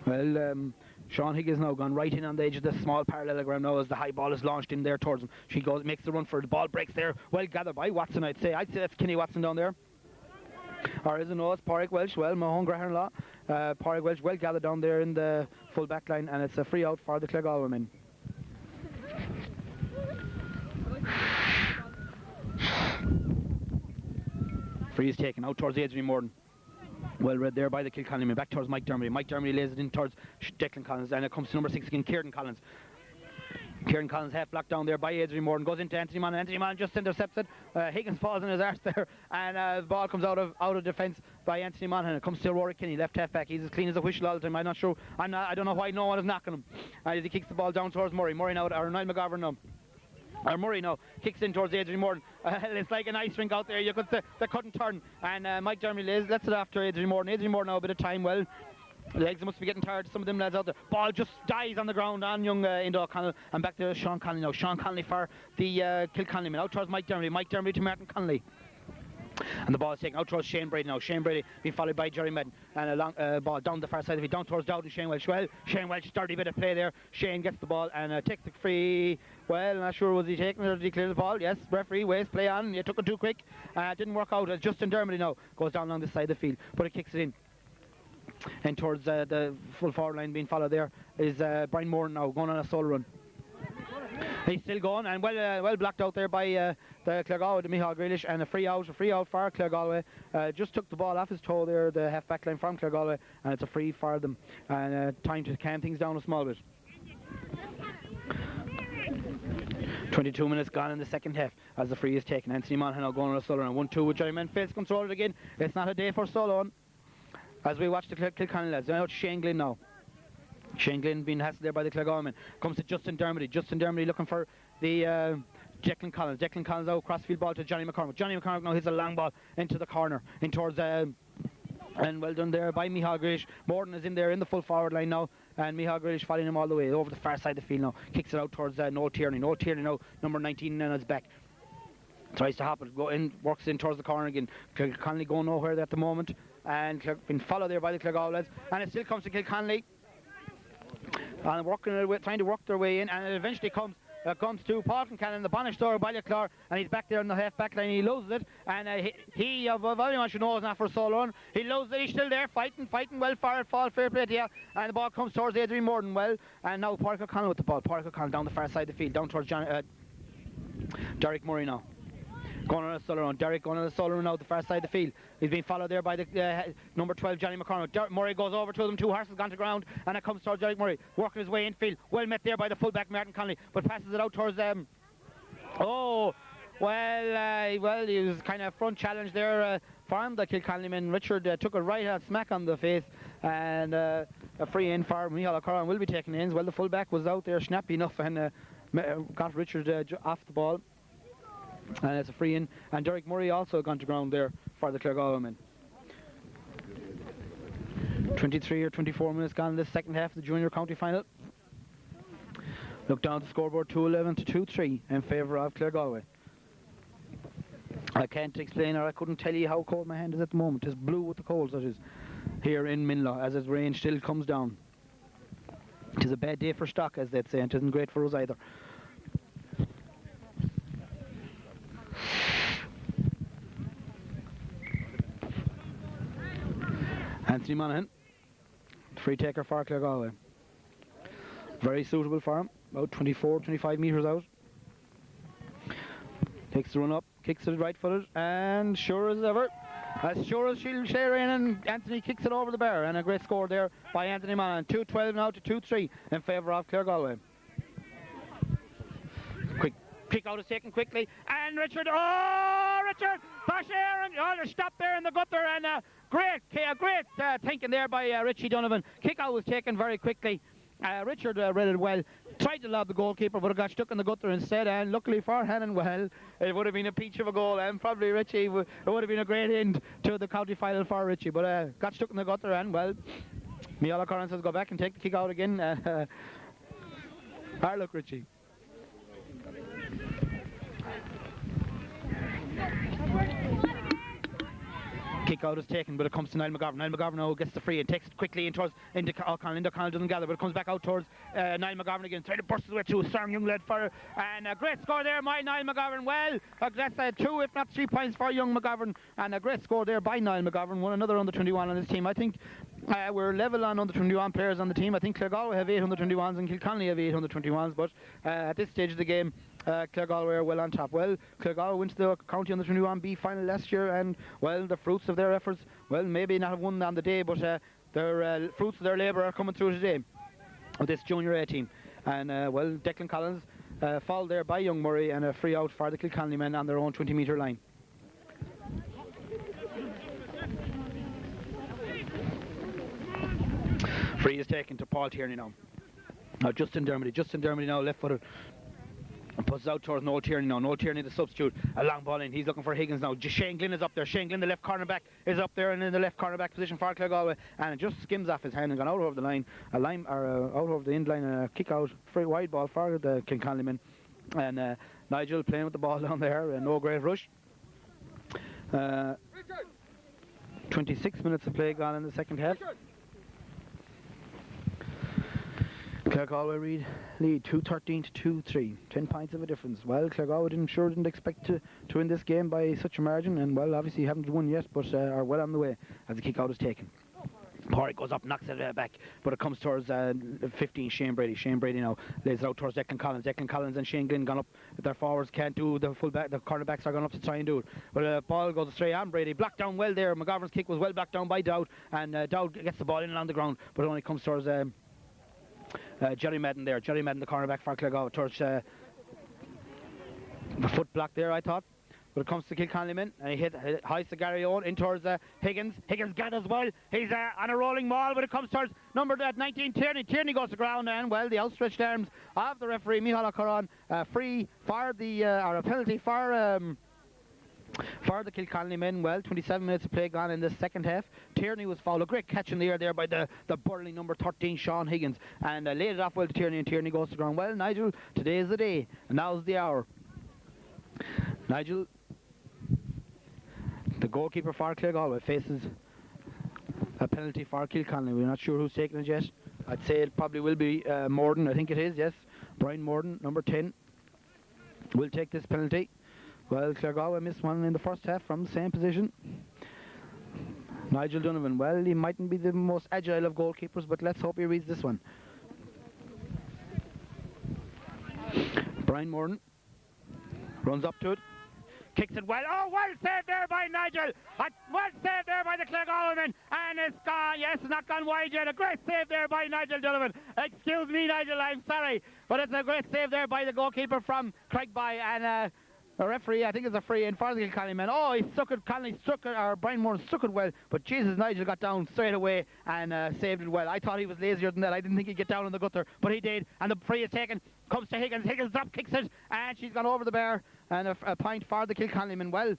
Well, Sean Higgins now gone right in on the edge of the small parallelogram now as the high ball is launched in there towards him. She goes, makes the run for the ball, breaks there. Well gathered by Watson, I'd say. That's Kenny Watson down there. Or is it no, it's Pádraig Welch. Well, Mahone Graham-Law. Pádraig Welch well gathered down there in the full back line, and it's a free out for the Claregalway men. Free is taken out towards Adrian Morton. Well read there by the Kilconly men. Back towards Mike Dermody. Mike Dermody lays it in towards Declan Collins, and it comes to number 6 again, Kieran Collins. Kieran Collins half blocked down there by Adrian Morton, goes into Anthony Monaghan. Anthony Monaghan just intercepts it. Higgins falls in his arse there, and the ball comes out of defence by Anthony Monaghan. It comes to Rory Kinney, left half back. He's as clean as a whistle all the time. I'm not sure. I don't know why no one is knocking him. As he kicks the ball down towards Murray. Murray now, or Niall McGovern now. Murray now kicks in towards Adrian Morton. It's like an ice rink out there. You could say they couldn't turn. And Mike Dermody lets it after Adrian Morton. Adrian Morton now a bit of time. Well, the legs must be getting tired. Some of them lads out there. Ball just dies on the ground on young Enda O'Connell. And back to Sean Conley now. Sean Conley for the Kilconly men. Out towards Mike Dermody. Mike Dermody to Martin Conley. And the ball is taken out towards Shane Brady now. Shane Brady being followed by Jerry Madden. And a long ball down the far side of it, down towards Dowd and Shane Welch. Well, Shane Welch, dirty bit of play there. Shane gets the ball and takes the free. Well, not sure was he taking it or did he clear the ball? Yes, referee, waste, play on. You took it too quick. Didn't work out. Justin Dermody now goes down along the side of the field, but he kicks it in. And towards the full forward line being followed there is Brian Moore now going on a solo run. He's still going and well blocked out there by the Claregalway, the Micheal Grealish, and a free out for Claregalway. Just took the ball off his toe there, the half back line from Claregalway, and it's a free for them. And time to calm things down a small bit. 22 minutes gone in the second half as the free is taken. Anthony Monaghan now going on a solo run. 1-2 with Jerry Mann. Fails to control it again. It's not a day for solo on. As we watch the Kilconly lads. Now Shane Glynn now. Shane Glynn being hassled there by the Claregalway men. Comes to Justin Dermody. Justin Dermody looking for the Declan Collins. Declan Collins out, crossfield ball to Johnny McCormick. Johnny McCormick now hits a long ball into the corner, in towards and well done there by Micheal Grealish. Morton is in there in the full forward line now, and Micheal Grealish following him all the way over the far side of the field now. Kicks it out towards Noel Tierney. Noel Tierney now, number 19 on his back. Tries to hop it, go in, works in towards the corner again. Kilconly going nowhere at the moment, and been followed there by the Claregalway lads, and it still comes to Kilconly, and trying to work their way in, and it eventually comes to Paul Kincannon, the Bonnish store of Ballyclare, and he's back there in the half back line. He loses it, and he everyone should know is not for so long. He loses it. He's still there fighting well for it. Fall fair play to you, and the ball comes towards Adrian Morton. Well, and now Pádraig O'Connell with the ball. Pádraig O'Connell down the far side of the field, down towards Derek Murray now. Going on a solo run. Derek going on a solo run now the far side of the field. He's being followed there by the number 12 Johnny McCormick. Derek Murray goes over to them. Two horses gone to ground, and it comes towards Derek Murray, working his way infield. Well met there by the fullback Martin Connolly, but passes it out towards them. Well, he was kind of front challenge there for him. The Kilconly man Richard took it right at smack on the face, and a free in for Micheal O'Connell will be taken in. Well, the fullback was out there snappy enough and got Richard off the ball. And it's a free in, and Derek Murray also gone to ground there for the Claregalway men. 23 or 24 minutes gone in the second half of the junior county final. Look down at the scoreboard, 2-11 to 2-3 in favour of Claregalway. I can't explain, or I couldn't tell you how cold my hand is at the moment. It's blue with the cold that is here in Minlaw as its rain still comes down. It is a bad day for stock, as they'd say, and it isn't great for us either. Anthony Monaghan, free taker for Claregalway. Very suitable for him, about 24-25 metres out. Takes the run up, kicks it right footed, and sure as ever, as sure as she'll share in, and Anthony kicks it over the bar, and a great score there by Anthony Monaghan. 2-12 now to 2-3 in favour of Claregalway. Quick kick out is taken quickly, and Richard, Pash Aaron, they're stopped there in the gutter, and great thinking there by Richie Donovan. Kick out was taken very quickly. Richard read it well, tried to lob the goalkeeper, but it got stuck in the gutter instead, and luckily for Hannon, well, it would have been a peach of a goal, and probably Richie, it would have been a great end to the county final for Richie, but got stuck in the gutter, and well, Micheal O'Connell says go back and take the kick out again. Hard luck, Richie. Kick out is taken, but it comes to Niall McGovern. Niall McGovern now gets the free and takes it quickly in towards O'Connell. O'Connell doesn't gather, but it comes back out towards Niall McGovern again. Trying to burst his way through a strong young lad for, and a great score there by Niall McGovern. Well, that's 2 if not 3 points for young McGovern, and a great score there by Niall McGovern. Won another under 21 on his team. I think we're level on under 21 players on the team. I think Claregalway have 821s and Kilconly have 821s, but at this stage of the game, Claregalway are well on top. Well, Claregalway went to the county under 21B final last year, and well, the fruits of their efforts, well, maybe not have won on the day, but their fruits of their labour are coming through today with this junior A team. And well, Declan Collins fouled there by young Murray, and a free out for the Kilconly men on their own 20-metre line. Free is taken to Paul Tierney now. Justin Dermody now left-footed. And puts it out towards Noel Tierney now. Noel Tierney, the substitute. A long ball in. He's looking for Higgins now. Shane Glynn is up there. Shane Glynn, the left cornerback, is up there and in the left cornerback position for Claregalway. And it just skims off his hand and gone out over the line. Out over the end line, and a kick out. Free wide ball for the Kilconly men. And Nigel playing with the ball down there. No great rush. 26 minutes of play gone in the second half. Claregalway lead 2-13 to 2-3, 10 points of a difference. Well, Claregalway didn't expect to win this game by such a margin, and well, obviously haven't won yet, but are well on the way as the kick out is taken. Pádraig goes up, knocks it back, but it comes towards 15, Shane Brady. Shane Brady now lays it out towards Declan Collins. Declan Collins and Shane Glynn gone up. Their forwards can't do the fullback. The cornerbacks are going up to try and do it. But ball goes astray on Brady. Blocked down well there. McGovern's kick was well blocked down by Dowd, and Dowd gets the ball in along the ground, but it only comes towards Jerry Madden there. Jerry Madden, the cornerback for Claregalway, towards the foot block there, I thought. But it comes to Kilconly men, and he hit high to Gary Owen in towards Higgins. Higgins got as well. He's on a rolling ball, but it comes towards number 19, Tierney. Tierney goes to ground, and well, the outstretched arms of the referee, Micheal O'Curran, free for the or a penalty for the Kilconly men. Well, 27 minutes of play gone in the second half. Tierney was fouled. A great catch in the air there by the burly number 13, Sean Higgins, and laid it off well to Tierney, and Tierney goes to ground. Well, Nigel, today is the day, and now's the hour. Nigel, the goalkeeper for Claregalway, faces a penalty for Kilconly. We're not sure who's taking it yet. I'd say it probably will be Morden. I think it is, yes. Brian Morden, number 10, will take this penalty. Well, Claregalway missed one in the first half from the same position. Nigel Donovan, well, he mightn't be the most agile of goalkeepers, but let's hope he reads this one. Brian Morden runs up to it. Kicks it well. Oh, well saved there by Nigel. Well saved there by the Claregalway men. And it's gone. Yes, it's not gone wide yet. A great save there by Nigel Donovan. Excuse me, Nigel, I'm sorry. But it's a great save there by the goalkeeper from Craigby. And a referee, I think it's a free in for the Kilconly men. Oh, he struck it. Conley struck it, or Brian Moore struck it well. But Jesus, Nigel got down straight away and saved it well. I thought he was lazier than that. I didn't think he'd get down in the gutter, but he did. And the free is taken. Comes to Higgins. Higgins drop kicks it, and she's gone over the bar. And a point for the Kilconly men. Well,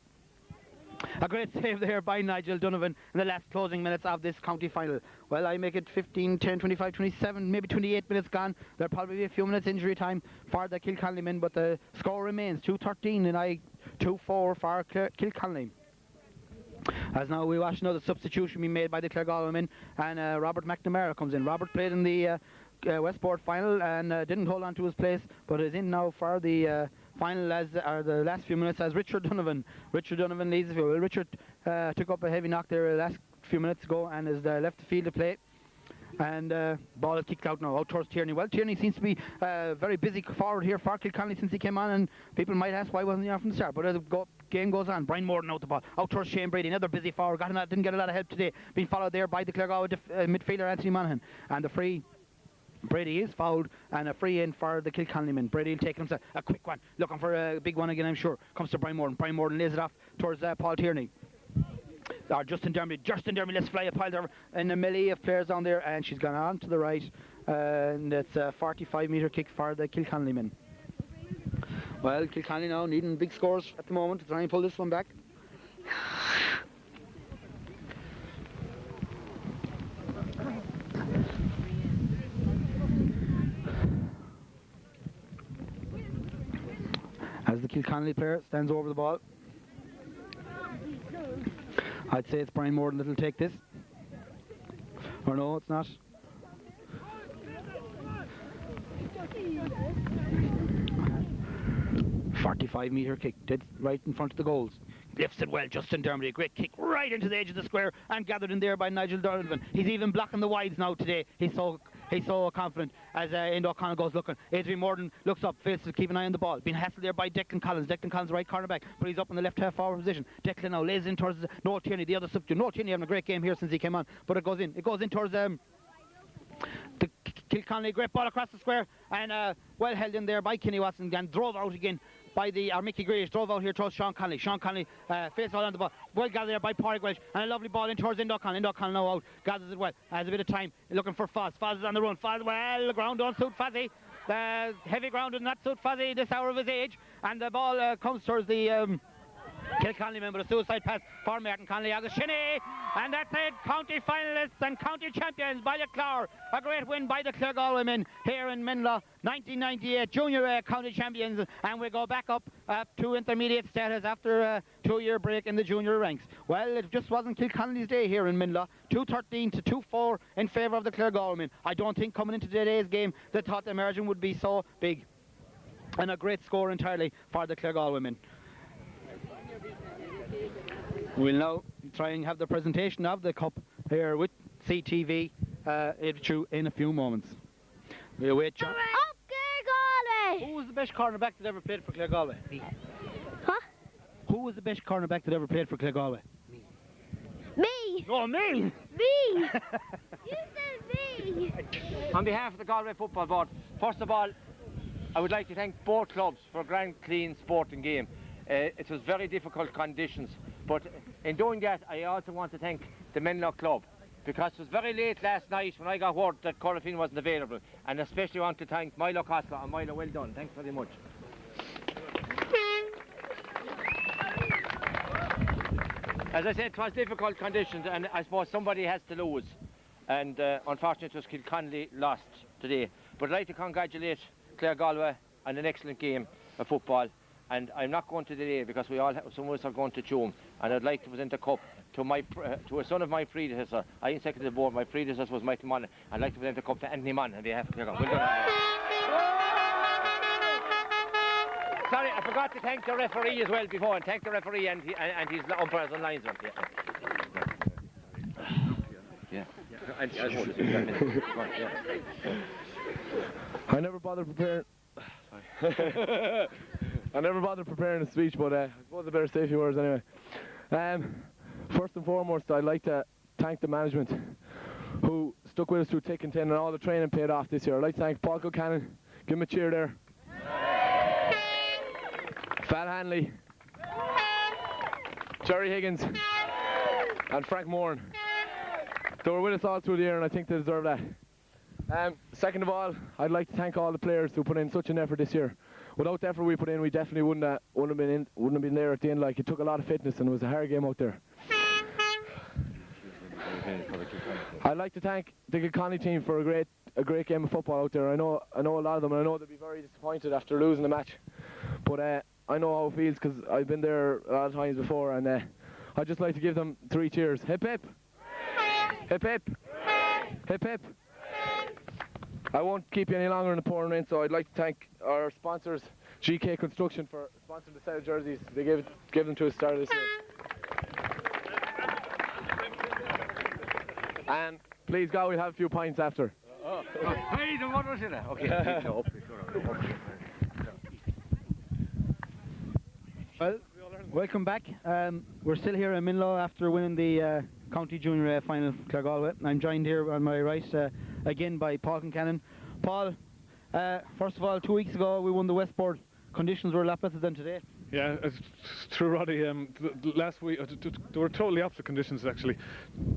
a great save there by Nigel Donovan in the last closing minutes of this county final. Well, I make it 15, 10, 25, 27, maybe 28 minutes gone. There'll probably be a few minutes injury time for the Kilconly men, but the score remains 2-13 and 2-4 for Kilconly. As now we watch another substitution being made by the Claregalway men, and Robert McNamara comes in. Robert played in the Westport final and didn't hold on to his place, but is in now for the final as the last few minutes as Richard Donovan. Richard Donovan leads the field. Well, Richard took up a heavy knock there last few minutes ago and is left the field to play. And ball is kicked out now, out towards Tierney. Well, Tierney seems to be very busy forward here for Kilconly since he came on, and people might ask why wasn't he on from the start. But as the game goes on, Brian Morden out the ball, out towards Shane Brady, another busy forward. Didn't get a lot of help today, being followed there by the Claregalway midfielder Anthony Monaghan. And the free, Brady is fouled, and a free in for the Kilconly men. Brady will take him a quick one, looking for a big one again, I'm sure. Comes to Brian Morden. Brian Morden lays it off towards Paul Tierney. Or Justin Dermy, let's fly a pile there in a melee of players down there, and she's gone on to the right, and it's a 45-metre kick for the Kilconly men. Well, Kilconly now needing big scores at the moment to try and pull this one back. As the Kilconly player stands over the ball, I'd say it's Brian Morden that'll take this. Or no, it's not. "45-metre kick, dead right in front of the goals. Lifts it well, Justin Dermody, a great kick right into the edge of the square and gathered in there by Nigel Donovan. He's even blocking the wides now today. He's so confident as Enda O'Connell goes looking. Adrian Morden looks up, fails to keep an eye on the ball. Being hassled there by Declan Collins. Declan Collins, right cornerback, but he's up in the left half forward position. Declan now lays in towards Noel Tierney, the other substitute. Noel Tierney having a great game here since he came on, but it goes in. It goes in towards the Kilconly. Great ball across the square and well held in there by Kenny Watson and drove out again by Mickey Grealish, drove out here towards Sean Conley. Sean Conley fails all on the ball. Well gathered there by Pádraig Welsh, and a lovely ball in towards Enda O'Connell. Enda O'Connell now out, gathers it well, has a bit of time, looking for Foz. Foz is on the run. Foz, well, the ground don't suit Fozzie. The heavy ground does not suit Fozzie this hour of his age, and the ball comes towards the Kilconly member, a suicide pass for Martin Conley. Agashini, and that's it. County finalists and county champions by the Clare. A great win by the Claregalway men here in Minla. 1998 Junior A county champions, and we go back up to intermediate status after a 2-year break in the junior ranks. Well, it just wasn't Kilconly's day here in Minla. 2-13 to 2-4 in favour of the Claregalway men. I don't think coming into today's game they thought the margin would be so big, and a great score entirely for the Claregalway men. We'll now try and have the presentation of the cup here with CTV in a few moments. We await John. Up Claregalway! Who was the best cornerback that ever played for Claregalway? Me. Huh? Who was the best cornerback that ever played for Claregalway? Me. Oh, me! Me! You said me! On behalf of the Galway Football Board, first of all, I would like to thank both clubs for a grand, clean sporting game. It was very difficult conditions, but in doing that, I also want to thank the Menlo Club, because it was very late last night when I got word that Corofin wasn't available, and especially want to thank Milo Costa and Milo, well done. Thanks very much. As I said, it was difficult conditions, and I suppose somebody has to lose. And unfortunately, it was Kilconly lost today. But I'd like to congratulate Claregalway on an excellent game of football. And I'm not going to delay because some of us are going to Tuam. And I'd like to present a cup to a son of my predecessor. I seconded the board. My predecessor was Michael Monaghan. I'd like to present a cup to Anthony Monaghan on behalf of Claregalway. Well done. Sorry, I forgot to thank the referee as well before, and thank the referee and his umpires and linesmen. Yeah. I never bothered preparing. I never bothered preparing a speech, but I suppose I better say a few words anyway. First and foremost, I'd like to thank the management who stuck with us through thick and thin, and all the training paid off this year. I'd like to thank Paul Kilcannon. Give him a cheer there. Fat Hanley, Jerry Higgins, and Frank Moran. They were with us all through the year, and I think they deserve that. Second of all, I'd like to thank all the players who put in such an effort this year. Without the effort we put in, we definitely wouldn't have been there at the end. Like, it took a lot of fitness, and it was a hard game out there. I'd like to thank the Kilconly team for a great game of football out there. I know a lot of them, and I know they'll be very disappointed after losing the match. But I know how it feels because I've been there a lot of times before, and I'd just like to give them 3 cheers. Hip hip! Hip hip! Hip hip! I won't keep you any longer in the pouring rain, so I'd like to thank our sponsors, GK Construction, for sponsoring the set of jerseys. They gave them to us at the start of this year. And please God, we'll have a few pints after. Hey, the one was in there. Okay. Well, welcome back. We're still here in Minlow after winning the County Junior A final for Claregalway. I'm joined here on my right again by Paul Kilcannon. Paul, first of all, 2 weeks ago we won the Westport. Conditions were a lot better than today. Yeah, it's true, Roddy. Last week there were totally opposite conditions actually.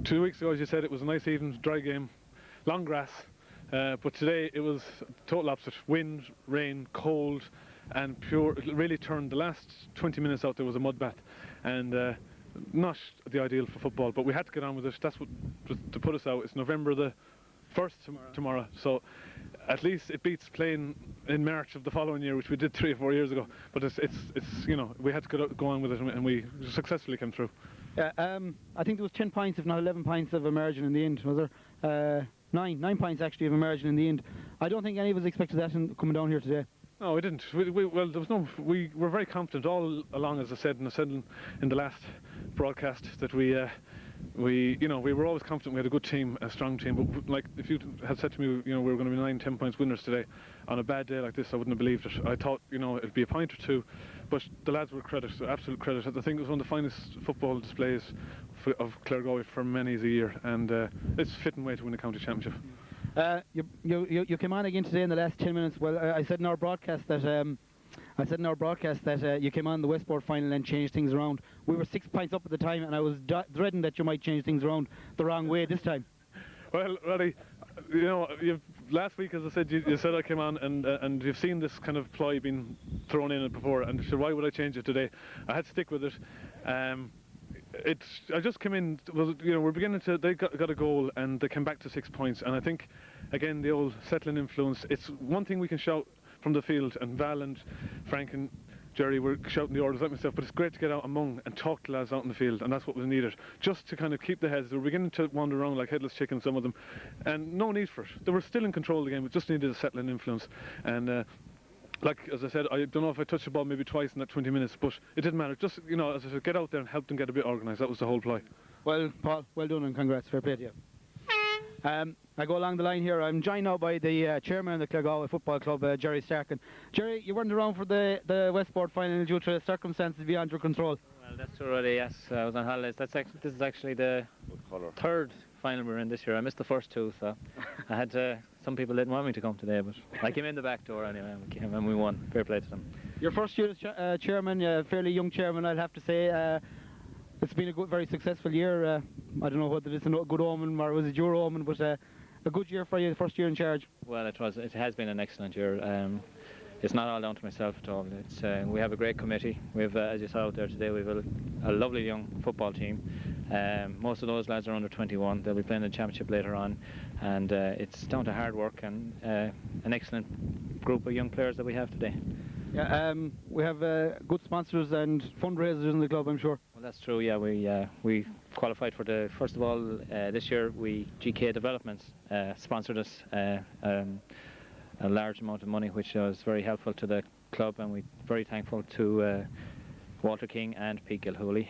2 weeks ago, as you said, it was a nice even dry game, long grass. But today it was total opposite. Wind, rain, cold, and pure. It really turned the last 20 minutes out there was a mud bath, and not the ideal for football. But we had to get on with it. That's what to put us out. It's November the 1st tomorrow. So at least it beats playing in March of the following year, which we did 3 or 4 years ago. But it's you know, we had to go on with it, and we successfully came through. Yeah, I think there was 10 points, if not 11 points of a margin in the end. Was there? 9 points actually of a margin in the end. I don't think any of us expected that coming down here today. No, we didn't. Well, there was no. We were very confident all along, as I said, and I said in the last broadcast that we were always confident we had a good team, a strong team. But like, if you had said to me, we were going to be 9-10 points winners today, on a bad day like this, I wouldn't have believed it. I thought, it'd be a point or two, but the lads were credit, absolute credit. I think it was one of the finest football displays of Claregalway for many a year, and it's a fitting way to win a county championship. You came on again today in the last 10 minutes. Well, I said in our broadcast that you came on the Westport final and changed things around. We were 6 points up at the time, and I was dreading that you might change things around the wrong way this time. Well, Roddy, last week, as I said, you said I came on, and you've seen this kind of ploy being thrown in it before, and so why would I change it today? I had to stick with it. I just came in. We're beginning to. They got a goal, and they came back to 6 points. And I think, again, the old settling influence. It's one thing we can shout from the field, and Val and Frank and Jerry were shouting the orders like myself. But it's great to get out among and talk to lads out in the field, and that's what was needed. Just to kind of keep the heads. They were beginning to wander around like headless chickens, some of them, and no need for it. They were still in control of the game. It just needed a settling influence, and. Like, as I said, I don't know if I touched the ball maybe twice in that 20 minutes, but it didn't matter. Just, as I said, get out there and help them get a bit organised. That was the whole ploy. Well, Paul, well done and congrats. Fair play to you. I go along the line here. I'm joined now by the chairman of the Claregalway Football Club, Jerry Starkin. Jerry, you weren't around for the Westport final due to circumstances beyond your control. Well, that's true, really, yes. I was on holidays. This is actually the 3rd final we're in this year. I missed the first 2, so I had some people didn't want me to come today, but I came in the back door anyway, and we won. Fair play to them. Your first year as chairman, fairly young chairman, I'll have to say. It's been a very successful year. I don't know whether it's a good omen or was it your omen, but a good year for you, the first year in charge. Well, it has been an excellent year. It's not all down to myself at all. We have a great committee. We've, as you saw out there today, we've a lovely young football team. Most of those lads are under 21. They'll be playing the championship later on, and it's down to hard work and an excellent group of young players that we have today. Yeah, we have good sponsors and fundraisers in the club, I'm sure. Well, that's true. Yeah, we qualified for first of all this year. GK Developments sponsored us a large amount of money, which was very helpful to the club, and we're very thankful to Walter King and Pete Gilhooly,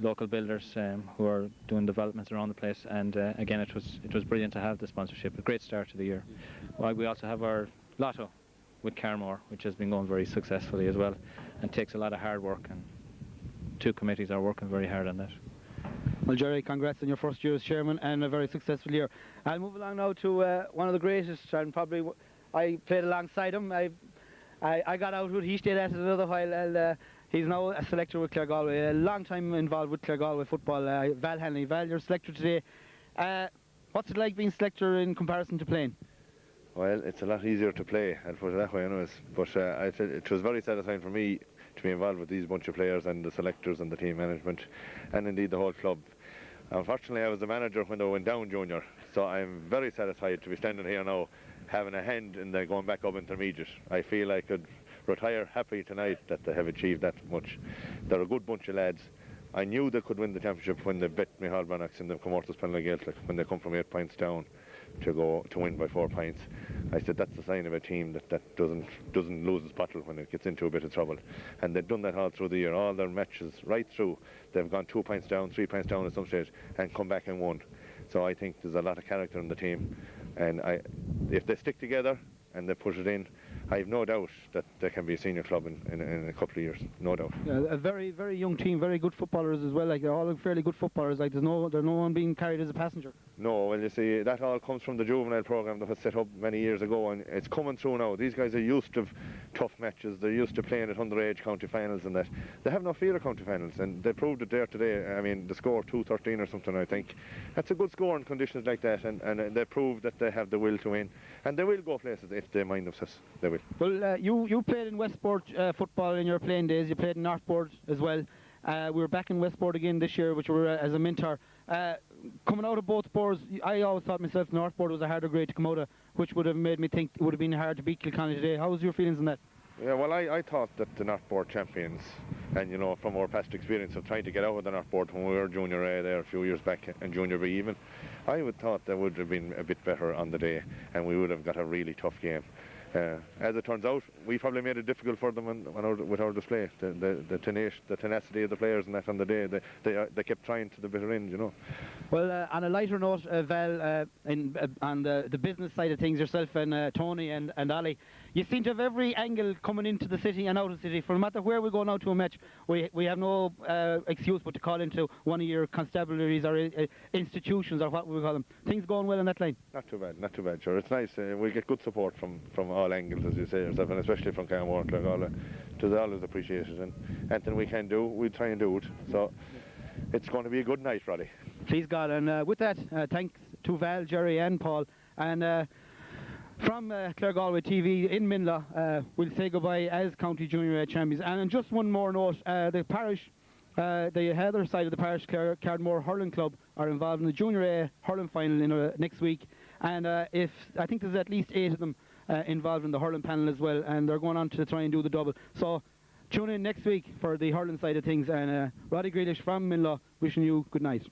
local builders who are doing developments around the place. And again, it was brilliant to have the sponsorship. A great start to the year. Well, we also have our lotto with Carmore, which has been going very successfully as well, and takes a lot of hard work, and two committees are working very hard on that. Well, Jerry, congrats on your first year as chairman and a very successful year. I'll move along now to one of the greatest, and probably I played alongside him. I got out with he stayed at it another while, and he's now a selector with Claregalway, a long time involved with Claregalway football. Val Hanley. Val, you're selector today. What's it like being selector in comparison to playing? Well, it's a lot easier to play, I'll put it that way anyways. But I feel it was very satisfying for me to be involved with these bunch of players and the selectors and the team management, and indeed the whole club. Unfortunately, I was the manager when they went down junior, so I'm very satisfied to be standing here now, having a hand in the going back up intermediate. I feel I could retire happy tonight that they have achieved that much. They're a good bunch of lads. I knew they could win the championship when they beat Micheal Breathnachs in the Comortas penalty Gaelic, when they come from 8 points down to win by 4 points. I said that's the sign of a team that doesn't lose its battle when it gets into a bit of trouble. And they've done that all through the year, all their matches right through. They've gone 2 points down, 3 points down at some stage and come back and won. So I think there's a lot of character in the team, and if they stick together and they push it in, I have no doubt that they can be a senior club in a couple of years, no doubt. Yeah, a very, very young team, very good footballers as well. Like, they're all fairly good footballers. Like, there's no one being carried as a passenger. No, well, you see, that all comes from the juvenile programme that was set up many years ago, and it's coming through now. These guys are used to tough matches. They're used to playing at underage county finals and that. They have no fear of county finals, and they proved it there today. I mean, the score 2-13 or something, I think. That's a good score in conditions like that, and they proved that they have the will to win. And they will go places if they mind themselves. They will. Well, you played in Westport football in your playing days. You played in Northport as well. We were back in Westport again this year, which were as a mentor. Coming out of both boards, I always thought myself Northport was a harder grade to come out of, which would have made me think it would have been hard to beat Kilconly today. How was your feelings on that? Yeah, well, I thought that the Northport champions, and you know, from our past experience of trying to get out of the Northport when we were Junior A there a few years back, and Junior B even, I would thought they would have been a bit better on the day, and we would have got a really tough game. As it turns out, we probably made it difficult for them with our display. The tenacity of the players and that on the day, they kept trying to the bitter end, you know. Well, on a lighter note, Val, on the business side of things, yourself and Tony and Ali, you seem to have every angle coming into the city and out of the city. For no matter where we go now to a match, we have no excuse but to call into one of your constabularies or institutions or what we call them. Things going well in that line? Not too bad, sure. It's nice. We get good support from all angles, as you say yourself, and especially from Carmore and Claregalway. It is always appreciated, and anything we can do, we try and do it. So it's going to be a good night, Roddy. Please God, and with that, thanks to Val, Jerry and Paul, and from Claregalway TV in Minla, we'll say goodbye as County Junior A champions. And just one more note, the parish, the other side of the parish, Cardmore Hurling Club, are involved in the Junior A hurling final next week, and I think there's at least 8 of them involved in the hurling panel as well, and they're going on to try and do the double. So tune in next week for the hurling side of things, and Roddy Grealish from Minla wishing you good night.